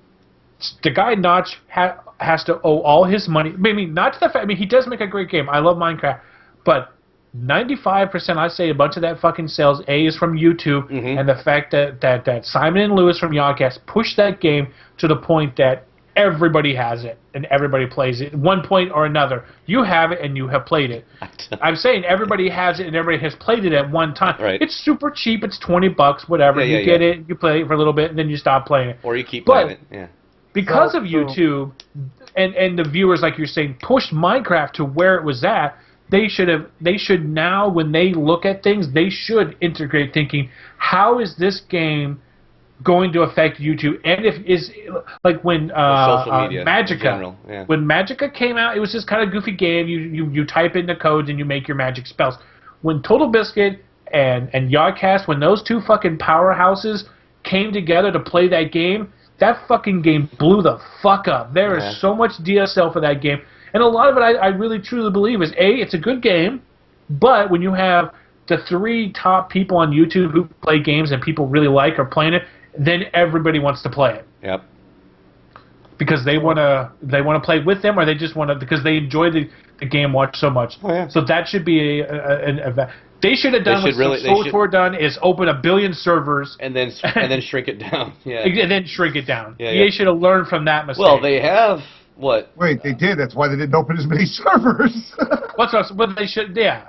the guy Notch has to owe all his money. I mean, not to the fact. I mean, he does make a great game. I love Minecraft, but 95%, I say, a bunch of that fucking sales is from YouTube, and the fact that Simon and Lewis from Yodcast pushed that game to the point that everybody has it and everybody plays it at one point or another. You have it and you have played it. I'm saying everybody has it and everybody has played it at one time. Right. It's super cheap. It's $20, whatever. You get it, you play it for a little bit, and then you stop playing it. Or you keep playing it. Yeah. Because of YouTube and the viewers, like you're saying, pushed Minecraft to where it was at. They should now, when they look at things, they should integrate thinking, how is this game going to affect YouTube? And like when Magica, when Magica came out, it was this kind of goofy game. You type in the codes and you make your magic spells. When Total Biscuit and Yodcast, when those two fucking powerhouses came together to play that game, that fucking game blew the fuck up. There is so much DSL for that game. And a lot of it, I really truly believe, is it's a good game, but when you have the 3 top people on YouTube who play games and people really like are playing it, then everybody wants to play it. Yep. Because they want to play with them, or they just want to because they enjoy the game watch so much. Oh, yeah. So that should be they should have done what SolarTor done is open 1 billion servers and then shrink it down. Yeah. And then shrink it down. Yeah, EA should have learned from that mistake. Well, they have. What? Wait, they did. That's why they didn't open as many servers. What they should? Yeah.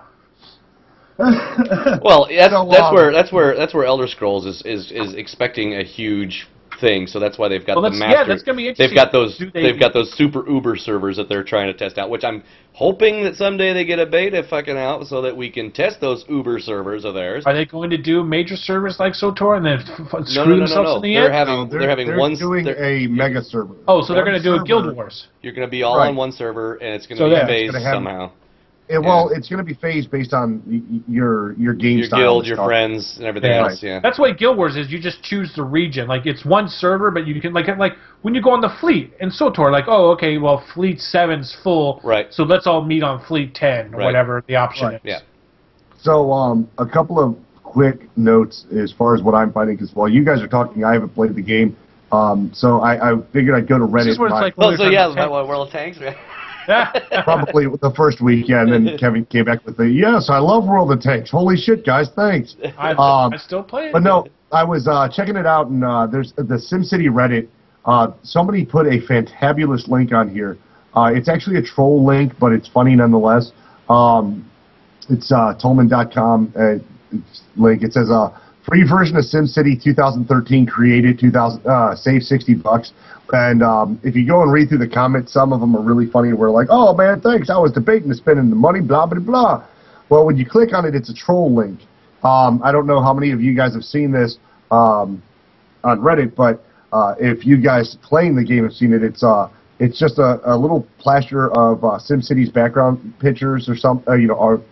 Well, that's where Elder Scrolls is expecting a huge thing. So that's why they've got the master. Yeah, that's gonna be interesting. They've got those super Uber servers that they're trying to test out. Which I'm hoping that someday they get a beta fucking out so that we can test those Uber servers of theirs. Are they going to do major servers like SolarTor and then screw themselves in the end? They're doing a mega server. Oh, so they're going to do a Guild Wars. You're going to be all on one server, and it's going to be phased somehow. Well, it's going to be phased based on your game style. Your guild, your friends, and everything else, yeah. That's why Guild Wars is you just choose the region. Like, it's one server, but you can, like when you go on the fleet in SolarTor, like, oh, okay, well, Fleet 7's full, right? So let's all meet on Fleet 10, or whatever the option is. Yeah. So, a couple of quick notes as far as what I'm finding, because while you guys are talking, I haven't played the game. So I figured I'd go to Reddit. This is what it's like. World of Tanks, right? Probably the first week, and then Kevin came back with yes, I love World of Tanks. Holy shit, guys, thanks. I still play it. But no, I was checking it out, and there's the SimCity Reddit. Somebody put a fantabulous link on here. It's actually a troll link, but it's funny nonetheless. It's Tolman.com link. It says free version of SimCity 2013 created, save $60. And if you go and read through the comments, some of them are really funny. We're like, oh man, thanks. I was debating spending the money, blah blah blah. Well, when you click on it, it's a troll link. I don't know how many of you guys have seen this on Reddit, but if you guys playing the game have seen it, it's just a little plaster of SimCity's background pictures or some or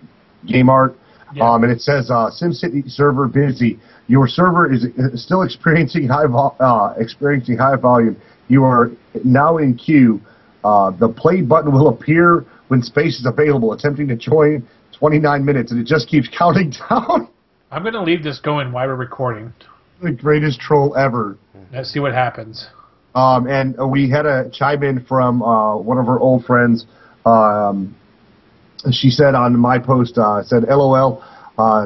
game art. Yeah. And it says SimCity server busy. Your server is still experiencing high volume. You are now in queue. The play button will appear when space is available. Attempting to join 29 minutes, and it just keeps counting down. I'm going to leave this going while we're recording. The greatest troll ever. Let's see what happens. And we had a chime in from one of our old friends. She said on my post, said, LOL,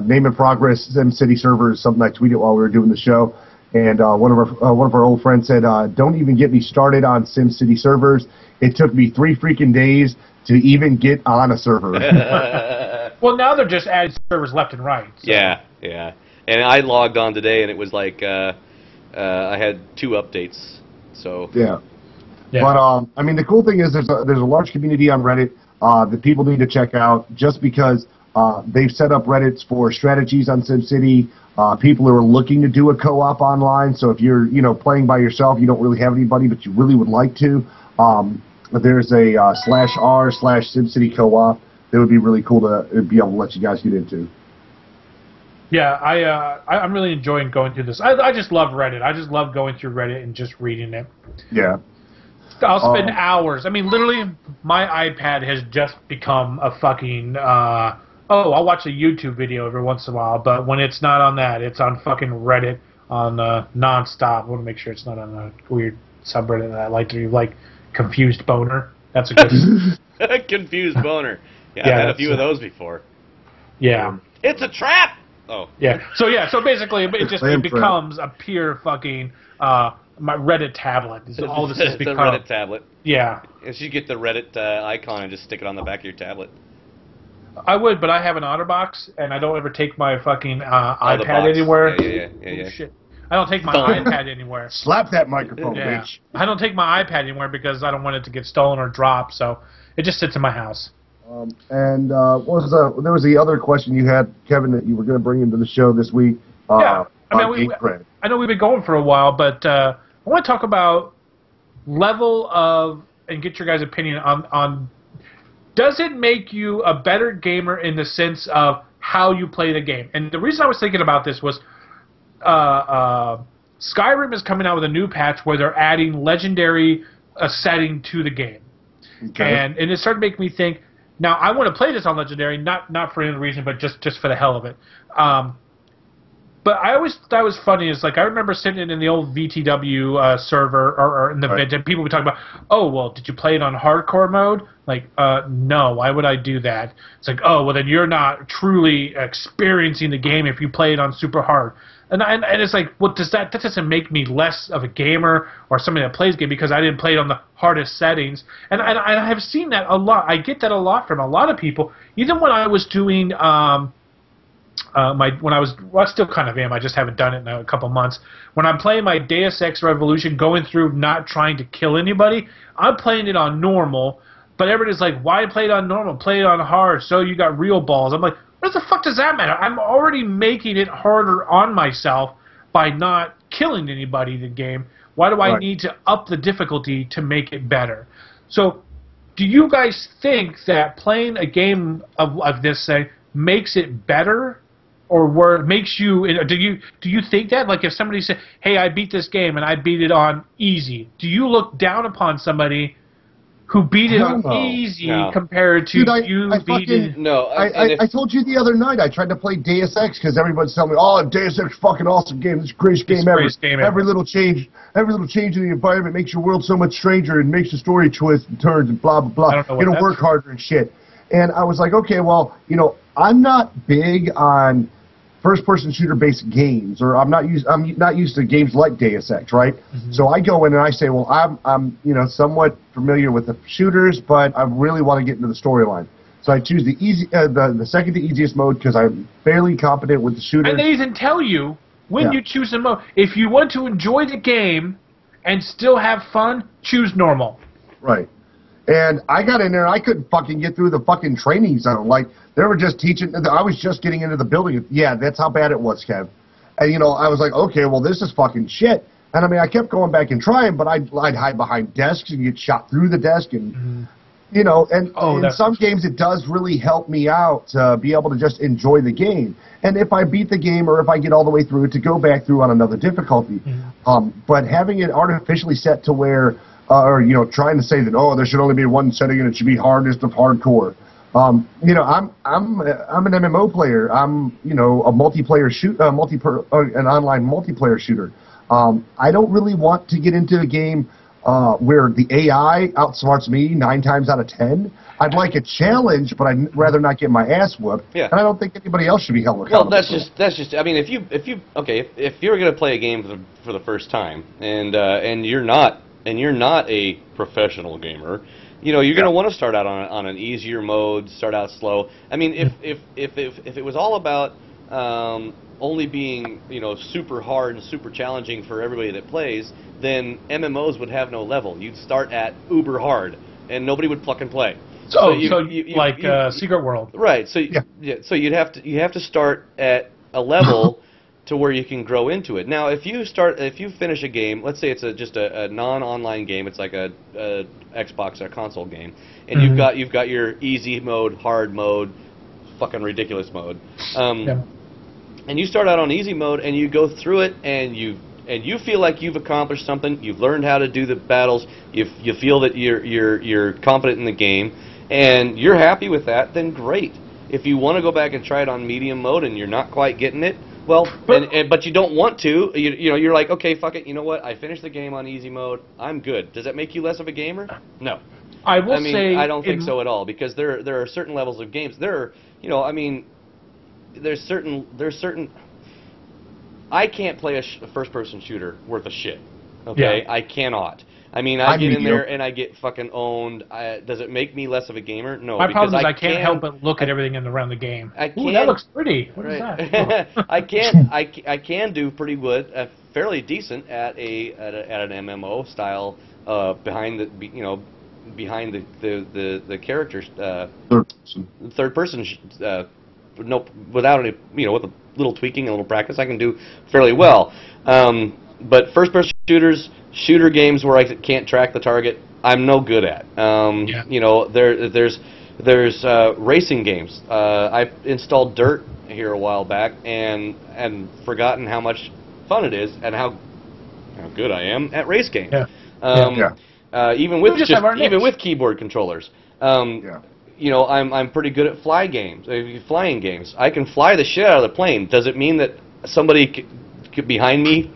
name in progress SimCity server is something I tweeted while we were doing the show. And one of our old friends said, don't even get me started on SimCity servers. It took me 3 freaking days to even get on a server. Well, now they're just adding servers left and right. So. Yeah. And I logged on today, and it was like I had 2 updates. So yeah. But I mean, the cool thing is there's a large community on Reddit. that people need to check out just because they've set up Reddits for strategies on SimCity. People who are looking to do a co-op online. So if you're, playing by yourself, you don't really have anybody, but you really would like to. There's a /r/SimCity co-op that would be really cool to be able to let you guys get into. Yeah, I'm really enjoying going through this. I just love Reddit. I just love going through Reddit and just reading it. Yeah. I'll spend hours. I mean, literally, my iPad has just become a fucking... I'll watch a YouTube video every once in a while, but when it's not on that, it's on fucking Reddit on nonstop. I want to make sure it's not on a weird subreddit that I like to do, like Confused Boner. That's a good... Confused Boner. Yeah, I've had a few of those before. Yeah. It's a trap! Oh. Yeah. So basically, it becomes a pure fucking... my Reddit tablet. All this has become. The Reddit tablet. Yeah. You should get the Reddit icon and just stick it on the back of your tablet. I would, but I have an OtterBox, and I don't ever take my fucking iPad anywhere. Yeah. Oh, shit. I don't take my iPad anywhere. Slap that microphone, bitch. I don't take my iPad anywhere because I don't want it to get stolen or dropped, so it just sits in my house. What was there was the other question you had, Kevin, that you were going to bring into the show this week. Yeah. I mean, I know we've been going for a while, but I want to talk about level of, and get your guys' opinion on does it make you a better gamer in the sense of how you play the game? And the reason I was thinking about this was Skyrim is coming out with a new patch where they're adding legendary setting to the game. Okay. And it started making me think, now I want to play this on legendary, not for any reason, but just for the hell of it. But I always thought it was funny is like I remember sitting in the old VTW server or in the vent and people would talk about, oh well, did you play it on hardcore mode? Like, no, why would I do that? It's like, oh well, then you're not truly experiencing the game if you play it on super hard. And it's like, what does that doesn't make me less of a gamer or somebody that plays game because I didn't play it on the hardest settings. And I have seen that a lot. I get that a lot from a lot of people. Even when I was doing I still kind of am. I just haven't done it in a couple months. When I'm playing my Deus Ex Revolution, going through not trying to kill anybody, I'm playing it on normal. But everybody's like, "Why play it on normal? Play it on hard, so you got real balls." I'm like, "What the fuck does that matter? I'm already making it harder on myself by not killing anybody in the game. Why do I need to up the difficulty to make it better?" So, do you guys think that playing a game of this thing makes it better? Or where it makes you, do you think that? Like if somebody said, hey, I beat this game and I beat it on easy, do you look down upon somebody who beat it on easy compared to you beating it? No. I told you the other night I tried to play Deus Ex because everybody's telling me, oh, Deus Ex fucking awesome game. It's the greatest game ever. Every little change in the environment makes your world so much stranger and makes the story twists and turns and blah, blah, blah. You know, work harder and shit. And I was like, okay, well, I'm not big on first-person shooter-based games, or I'm not used to games like Deus Ex, right? Mm-hmm. So I go in and I say, well, I'm somewhat familiar with the shooters, but I really want to get into the storyline. So I choose the second to easiest mode because I'm fairly competent with the shooter. And they even tell you when you choose a mode. If you want to enjoy the game and still have fun, choose normal. Right. And I got in there and I couldn't fucking get through the fucking training zone. Like, they were just teaching. I was just getting into the building. Yeah, that's how bad it was, Kev. And, I was like, okay, well, this is fucking shit. And, I mean, I kept going back and trying, but I'd hide behind desks and get shot through the desk. And, in some games it does really help me out to be able to just enjoy the game. And if I beat the game or if I get all the way through it, to go back through on another difficulty. Mm-hmm. But having it artificially set to where... trying to say that there should only be one setting and it should be hardest of hardcore. I'm an MMO player. I'm a multiplayer an online multiplayer shooter. I don't really want to get into a game where the AI outsmarts me 9 times out of 10. I'd like a challenge, but I'd rather not get my ass whooped. Yeah. And I don't think anybody else should be held accountable. Well, that's just. I mean, if you're going to play a game for the first time and you're not a professional gamer, you're going to want to start out on an easier mode, start out slow. I mean, if it was all about only being super hard and super challenging for everybody that plays, then MMOs would have no level. You'd start at uber hard, and nobody would fucking play. Secret World. Right. So so you have to start at a level to where you can grow into it. Now, if you finish a game, let's say it's just a non-online game, it's like a Xbox or a console game, and you've got your easy mode, hard mode, fucking ridiculous mode. And you start out on easy mode, and you go through it, and you feel like you've accomplished something. You've learned how to do the battles. You feel that you're confident in the game, and you're happy with that. Then great. If you want to go back and try it on medium mode, and you're not quite getting it, well, but you don't want to. You're like, okay, fuck it. You know what? I finished the game on easy mode. I'm good. Does that make you less of a gamer? No. I say I don't think so at all, because there are certain levels of games. There's certain. I can't play a first-person shooter worth a shit. Okay, I cannot. I mean, I get in there and I get fucking owned. Does it make me less of a gamer? No. My problem is I can't help but look at everything around the game. Ooh, that looks pretty. What is that? I can do pretty good, fairly decent at an MMO style behind the characters. Third person. Without any, with a little tweaking, a little practice, I can do fairly well. But first-person shooter games where I can't track the target, I'm no good at. There's racing games. I installed Dirt here a while back and forgotten how much fun it is and how good I am at race games. Even with keyboard controllers. I'm pretty good at flying games. I can fly the shit out of the plane. Does it mean that somebody behind me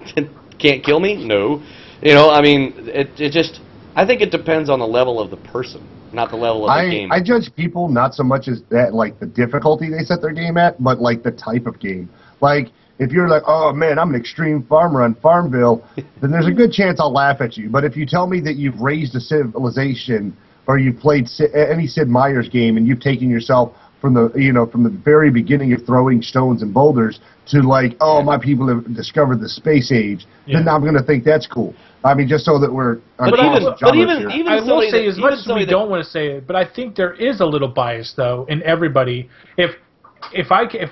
can't kill me? No. It just, I think it depends on the level of the person, not the level of the game. I judge people not so much as that, like the difficulty they set their game at, but like the type of game. Like, if you're like, oh man, I'm an extreme farmer on Farmville, then there's a good chance I'll laugh at you. But if you tell me that you've raised a civilization, or you've played any Sid Meier's game, and you've taken yourself from the very beginning of throwing stones and boulders to like, oh, my people have discovered the space age, then I'm going to think that's cool. I mean, just so that we're. I will say, as much as we don't want to say it, but I think there is a little bias though in everybody. If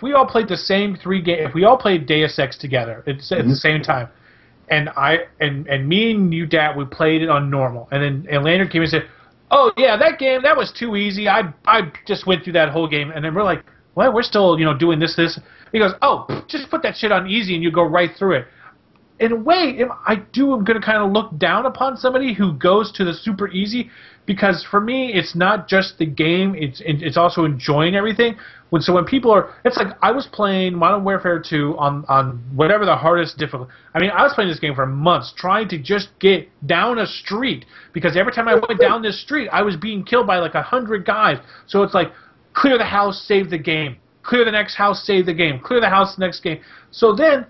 we all played the same if we all played Deus Ex together at the same time, and me and you, Dat, we played it on normal, and then Lanyard came and said, oh yeah, that game, that was too easy. I just went through that whole game, and then we're like, well, we're still doing this. He goes, oh, just put that shit on easy, and you go right through it. In a way, I'm going to kind of look down upon somebody who goes to the super easy, because for me, it's not just the game; it's also enjoying everything. So when people are, it's like I was playing Modern Warfare 2 on whatever the hardest difficulty. I mean, I was playing this game for months, trying to just get down a street, because every time I went down this street, I was being killed by like 100 guys. So it's like, clear the house, save the game. Clear the next house, save the game. Clear the house, next game. So then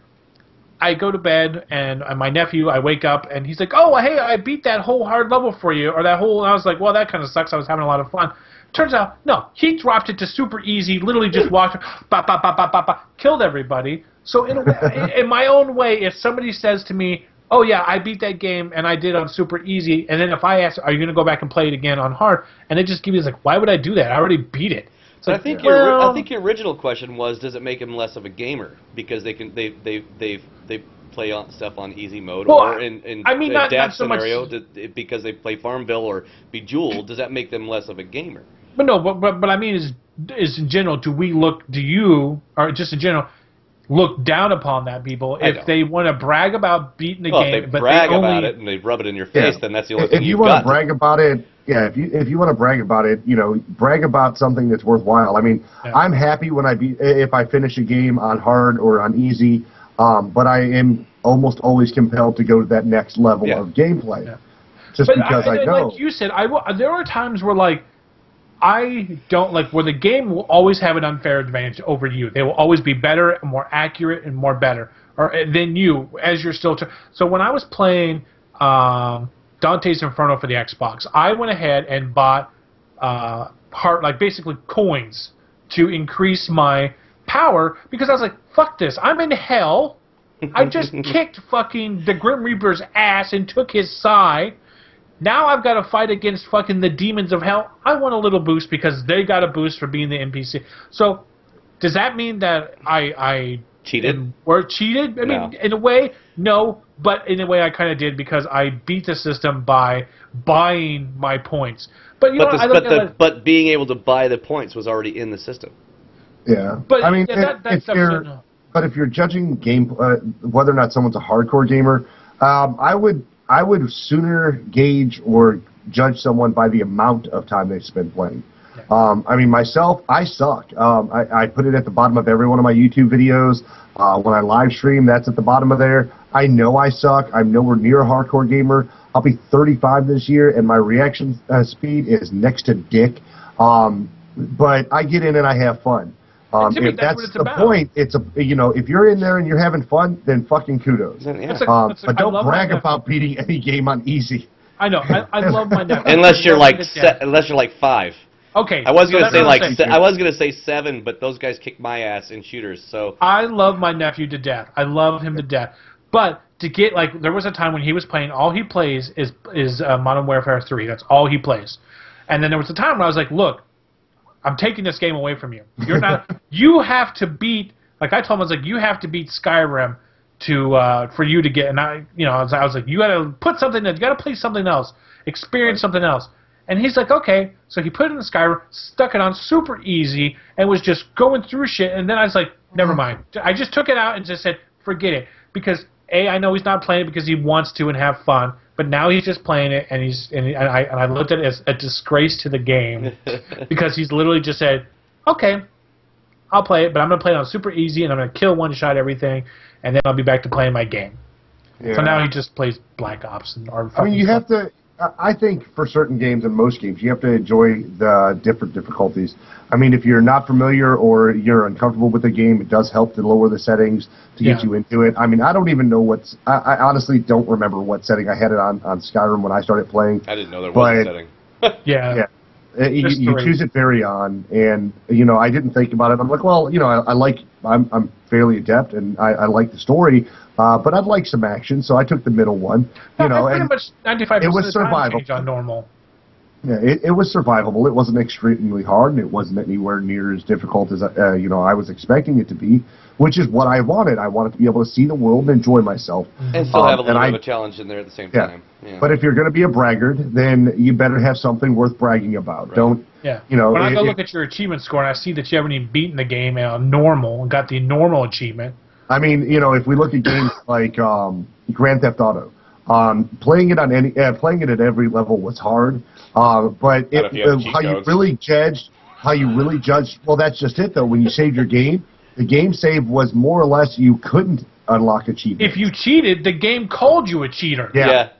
I go to bed, and my nephew, I wake up, and he's like, oh, hey, I beat that whole hard level for you, or that whole, and I was like, well, that kind of sucks. I was having a lot of fun. Turns out, no, he dropped it to super easy, literally just walked, killed everybody. So in my own way, if somebody says to me, oh yeah, I beat that game and I did on super easy, and then if I ask, are you going to go back and play it again on hard, and it just gives me like, why would I do that? I already beat it. So I think your original question was, does it make him less of a gamer because they play on stuff on easy mode, or in that scenario, because they play Farmville or Bejeweled, does that make them less of a gamer? But no, but I mean is in general, do you, or just in general, look down upon that people if they want to brag about beating the game? If they brag about it and they rub it in your face, then that's the only thing you've got. If you want to brag about it, if you want to brag about it, brag about something that's worthwhile. I mean, I'm happy when if I finish a game on hard or on easy, but I am almost always compelled to go to that next level of gameplay, because I know. Like you said, there are times where like, I don't where the game will always have an unfair advantage over you. They will always be better, more accurate, and more better than you as you're still. So when I was playing Dante's Inferno for the Xbox, I went ahead and bought basically coins to increase my power, because I was like, fuck this, I'm in hell. I just kicked fucking the Grim Reaper's ass and took his sai. Now I've got to fight against fucking the demons of hell. I want a little boost because they got a boost for being the NPC. So, does that mean that I cheated? Or cheated? I mean, in a way, no. But in a way, I kind of did because I beat the system by buying my points. But but being able to buy the points was already in the system. Yeah, but I mean, but if you're judging game whether or not someone's a hardcore gamer, I would sooner gauge or judge someone by the amount of time they spend playing. I mean, myself, I suck. I put it at the bottom of every one of my YouTube videos. When I live stream, that's at the bottom of there. I know I suck. I'm nowhere near a hardcore gamer. I'll be 35 this year, and my reaction speed is next to dick. But I get in and I have fun. If that's the point, it's if you're in there and you're having fun, then fucking kudos. But don't brag about beating any game on easy. I know. I love my nephew. Unless you're like 5. Okay. I was gonna say 7, but those guys kick my ass in shooters. So I love my nephew to death. I love him to death. But to get there was a time when he was playing. All he plays is Modern Warfare 3. That's all he plays. And then there was a time where I was like, look, I'm taking this game away from you. You're not. You have to beat. Like I told him, I was like, you have to beat Skyrim for you to get. And I was like, you got to put something. You got to play something else. Experience something else. And he's like, okay. So he put it in the Skyrim, stuck it on super easy, and was just going through shit. And then I was like, never mind. I just took it out and just said, forget it. Because I know he's not playing it because he wants to and have fun. But now he's just playing it, and I looked at it as a disgrace to the game because he's literally just said, okay, I'll play it, but I'm going to play it on super easy, and I'm going to kill one-shot everything, and then I'll be back to playing my game. Yeah. So now he just plays Black Ops. I mean, you have to... I think for certain games and most games, you have to enjoy the different difficulties. I mean, if you're not familiar or you're uncomfortable with the game, it does help to lower the settings to get you into it. I mean, I don't even know I honestly don't remember what setting I had it on Skyrim when I started playing. I didn't know there was a setting. Yeah. You choose it very on, and I didn't think about it. I'm like, well, I'm fairly adept, and I like the story, but I'd like some action, so I took the middle one. Pretty much 95% of the time change on normal. Yeah, it was survivable. It wasn't extremely hard, and it wasn't anywhere near as difficult as I was expecting it to be, which is what I wanted. I wanted to be able to see the world and enjoy myself, and still have a little bit of a challenge in there at the same time. Yeah. But if you're going to be a braggart, then you better have something worth bragging about. Right. Don't. Yeah. When I go look at your achievement score and I see that you haven't even beaten the game on normal and got the normal achievement. I mean, if we look at games like Grand Theft Auto, playing it at every level was hard. But how you really judged, well, that's just it though. When you saved your game, the game save was more or less you couldn't unlock achievements. If you cheated, the game called you a cheater. Yeah.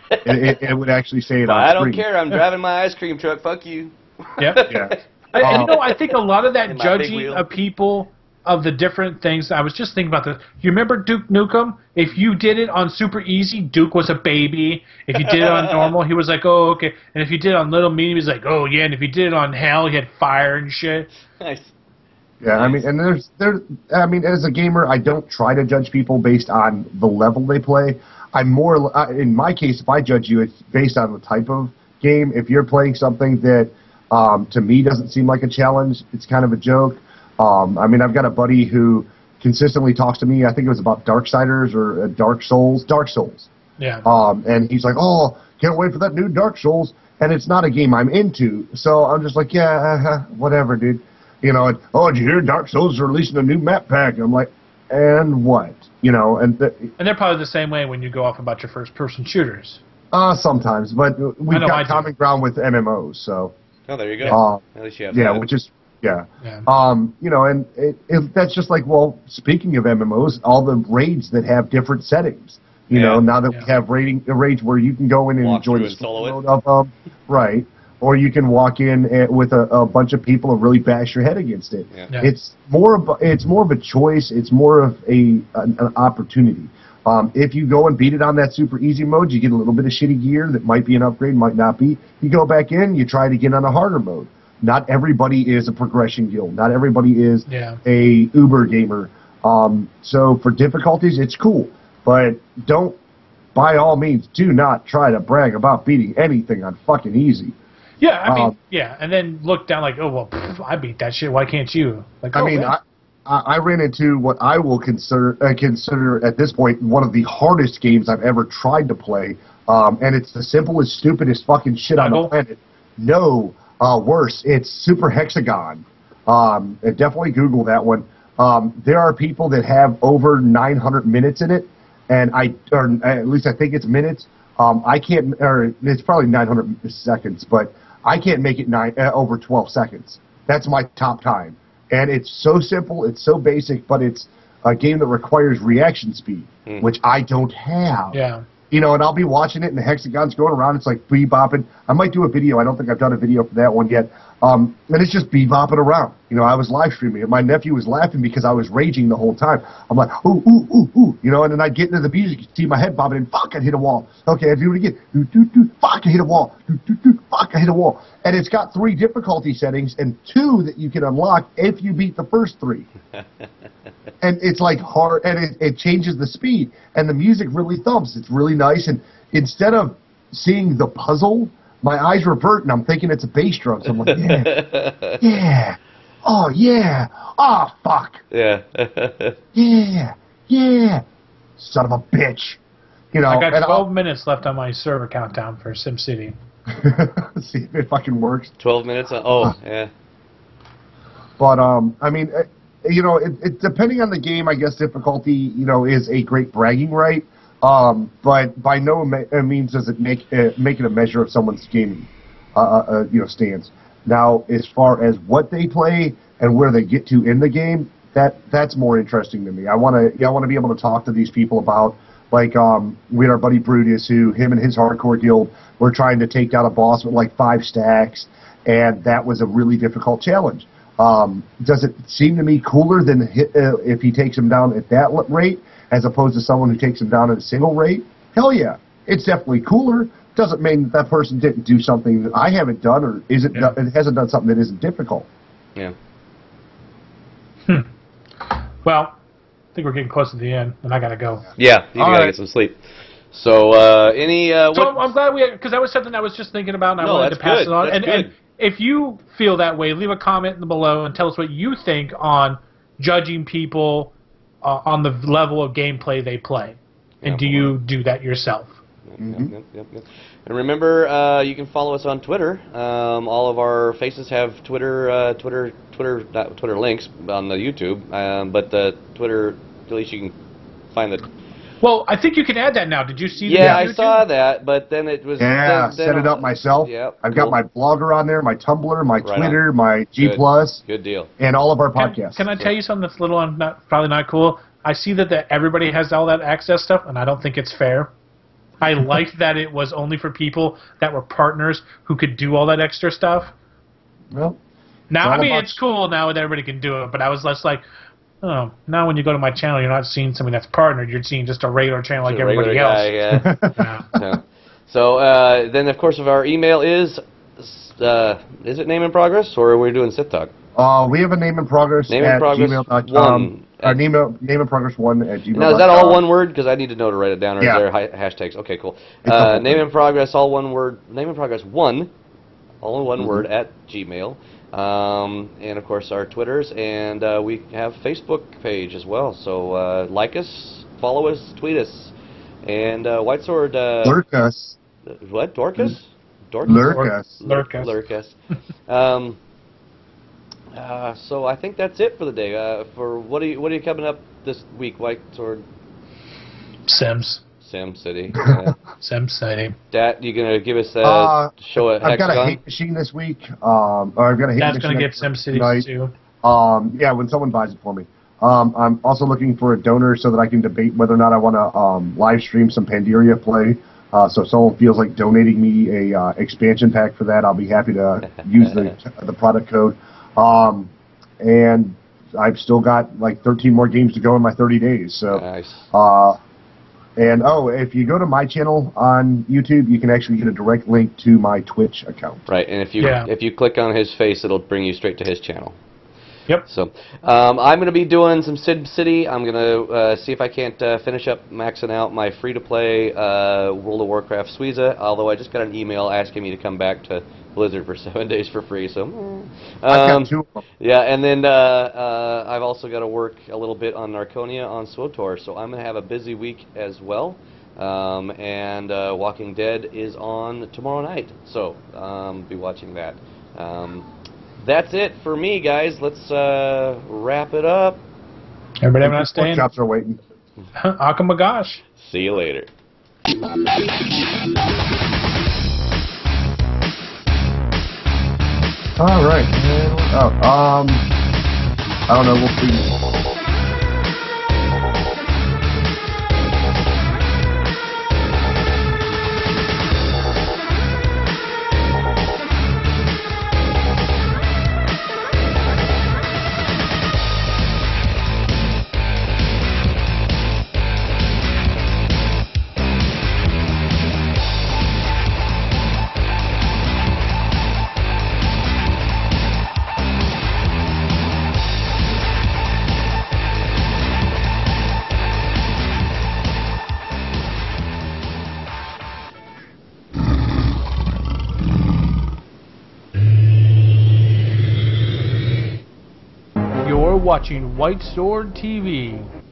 it would actually say it on I screen. don't care. I'm driving my ice cream truck. Fuck you. Yep. Yeah. I think a lot of that judging of people of the different things. I was just thinking about this. You remember Duke Nukem? If you did it on super easy, Duke was a baby. If you did it on normal, he was like, oh, okay. And if you did it on little medium, he was like, oh, yeah. And if you did it on hell, he had fire and shit. Nice. Yeah, I mean, and as a gamer, I don't try to judge people based on the level they play. I'm more, in my case, if I judge you, it's based on the type of game. If you're playing something that, to me, doesn't seem like a challenge, it's kind of a joke. I mean, I've got a buddy who consistently talks to me. I think it was about Darksiders or Dark Souls. Yeah. And he's like, "Oh, can't wait for that new Dark Souls." And it's not a game I'm into, so I'm just like, "Yeah, whatever, dude." Oh, did you hear Dark Souls is releasing a new map pack? I'm like, and what? And they're probably the same way when you go off about your first-person shooters. Sometimes, but we've got common ground with MMOs, so. Oh, there you go. At least you have that. Which is. Yeah. And that's just like, well, speaking of MMOs, all the raids that have different settings. Now that we have raids where you can go in and enjoy the story mode of them, right? Or you can walk in with a bunch of people and really bash your head against it. Yeah. It's more of a choice. It's more of an opportunity. If you go and beat it on that super easy mode, you get a little bit of shitty gear that might be an upgrade, might not be. You go back in, you try it again on a harder mode. Not everybody is a progression guild. Not everybody is a Uber gamer. So for difficulties, it's cool. But don't by all means, do not try to brag about beating anything on fucking easy. Yeah, I mean, yeah, and then look down like, oh, well, I beat that shit. Why can't you? Like, I mean, I ran into what I will consider at this point one of the hardest games I've ever tried to play, and it's the simplest, stupidest fucking shit on the planet. No, worse. It's Super Hexagon. Definitely Google that one. There are people that have over 900 minutes in it, and or at least I think it's minutes. I can't, or it's probably 900 seconds, but I can't make it over 12 seconds. That's my top time. And it's so simple, it's so basic, but it's a game that requires reaction speed, which I don't have. Yeah. You know, and I'll be watching it, and the hexagon's going around. It's like bebopping. I might do a video. I don't think I've done a video for that one yet. And it's just bebopping around. You know, I was live streaming it. My nephew was laughing because I was raging the whole time. I'm like, ooh, ooh, ooh, ooh. You know, and then I'd get into the music. You'd see my head bobbing, and fuck, I'd hit a wall. Okay, I'd do it again. Do, do, do, fuck, I hit a wall. Do, do, do, fuck, I hit a wall. And it's got 3 difficulty settings and 2 that you can unlock if you beat the first 3. And it's like hard, and it changes the speed, and the music really thumps. It's really nice, and instead of seeing the puzzle, my eyes revert, and I'm thinking it's a bass drum. So I'm like, yeah, yeah, oh yeah, oh fuck, yeah, yeah, yeah, son of a bitch. You know, I got 12 minutes left on my server countdown for SimCity. See if it fucking works. 12 minutes. Oh, yeah. But I mean. You know, it depending on the game, I guess difficulty, you know, is a great bragging right. But by no means does it make it a measure of someone's gaming, you know, stance. Now, as far as what they play and where they get to in the game, that's more interesting to me. I want to be able to talk to these people about, like, we had our buddy Brutus, who him and his hardcore guild were trying to take down a boss with like 5 stacks, and that was a really difficult challenge. Does it seem to me cooler than if he takes him down at that rate as opposed to someone who takes him down at a single rate? Hell yeah. It's definitely cooler. Doesn't mean that person didn't do something that I haven't done or it hasn't done something that isn't difficult. Yeah. Well, I think we're getting close to the end, and I got to go. Yeah, you got to get some sleep. So, So I'm glad because that was something I was just thinking about, and I wanted to pass it on. And if you feel that way, leave a comment below and tell us what you think on judging people on the level of gameplay they play. And do you do that yourself? Yep. And remember, you can follow us on Twitter. All of our faces have Twitter links on the YouTube, but the Twitter, at least you can find the. Well, I think you can add that now. Did you see that? Yeah, I saw that, but then it was... Yeah, set it up myself. Yep, I've got my Blogger on there, my Tumblr, my Twitter, my G+. Good deal. And all of our podcasts. Can I tell you something that's probably not cool? I see that everybody has all that access stuff, and I don't think it's fair. I liked that it was only for people that were partners who could do all that extra stuff. Well, now, I mean, it's cool now that everybody can do it, but I was less like... Oh, now when you go to my channel, you're not seeing somebody that's partnered. You're seeing just a regular channel like everybody else. Guy, yeah. So then, of course, our email is it Name in Progress, or are we doing Sith Talk? We have a Name in Progress at gmail.com. Our name in Progress 1 at gmail.com. Now, is that all one word? Because I need to know to write it down, or is there hashtags? Okay, cool. Name in Progress, all one word. Name in Progress 1, all one word at Gmail. And of course our Twitters, and we have Facebook page as well. So like us, follow us, tweet us, and Whitesword. Lurk us. What? Dorcas? Lurk us. Lurk us. So I think that's it for the day. For what are you coming up this week, Whitesword? Sims. SimCity. SimCity. Dat, you gonna give us a show a Hexagon? I've got a hate machine this week. Or I've got a hate Dad's machine. That's gonna get SimCity too. Yeah, when someone buys it for me. I'm also looking for a donor so that I can debate whether or not I want to live stream some Pandaria play. So if someone feels like donating me a expansion pack for that, I'll be happy to use the product code. And I've still got like 13 more games to go in my 30 days. So. Nice. And if you go to my channel on YouTube, you can actually get a direct link to my Twitch account. Right, and if you click on his face, it'll bring you straight to his channel. Yep. So I'm going to be doing some SimCity. I'm going to see if I can't finish up maxing out my free-to-play World of Warcraft Suiza, although I just got an email asking me to come back to Blizzard for 7 days for free. So I've got 2 of them. yeah, and then I've also got to work a little bit on Narconia on SWTOR, so I'm going to have a busy week as well. And Walking Dead is on tomorrow night, so be watching that. That's it for me, guys. Let's wrap it up. Everybody have a nice day. Chops are waiting. Akamagash. See you later. All right. I don't know. We'll see. You're watching White Sword TV.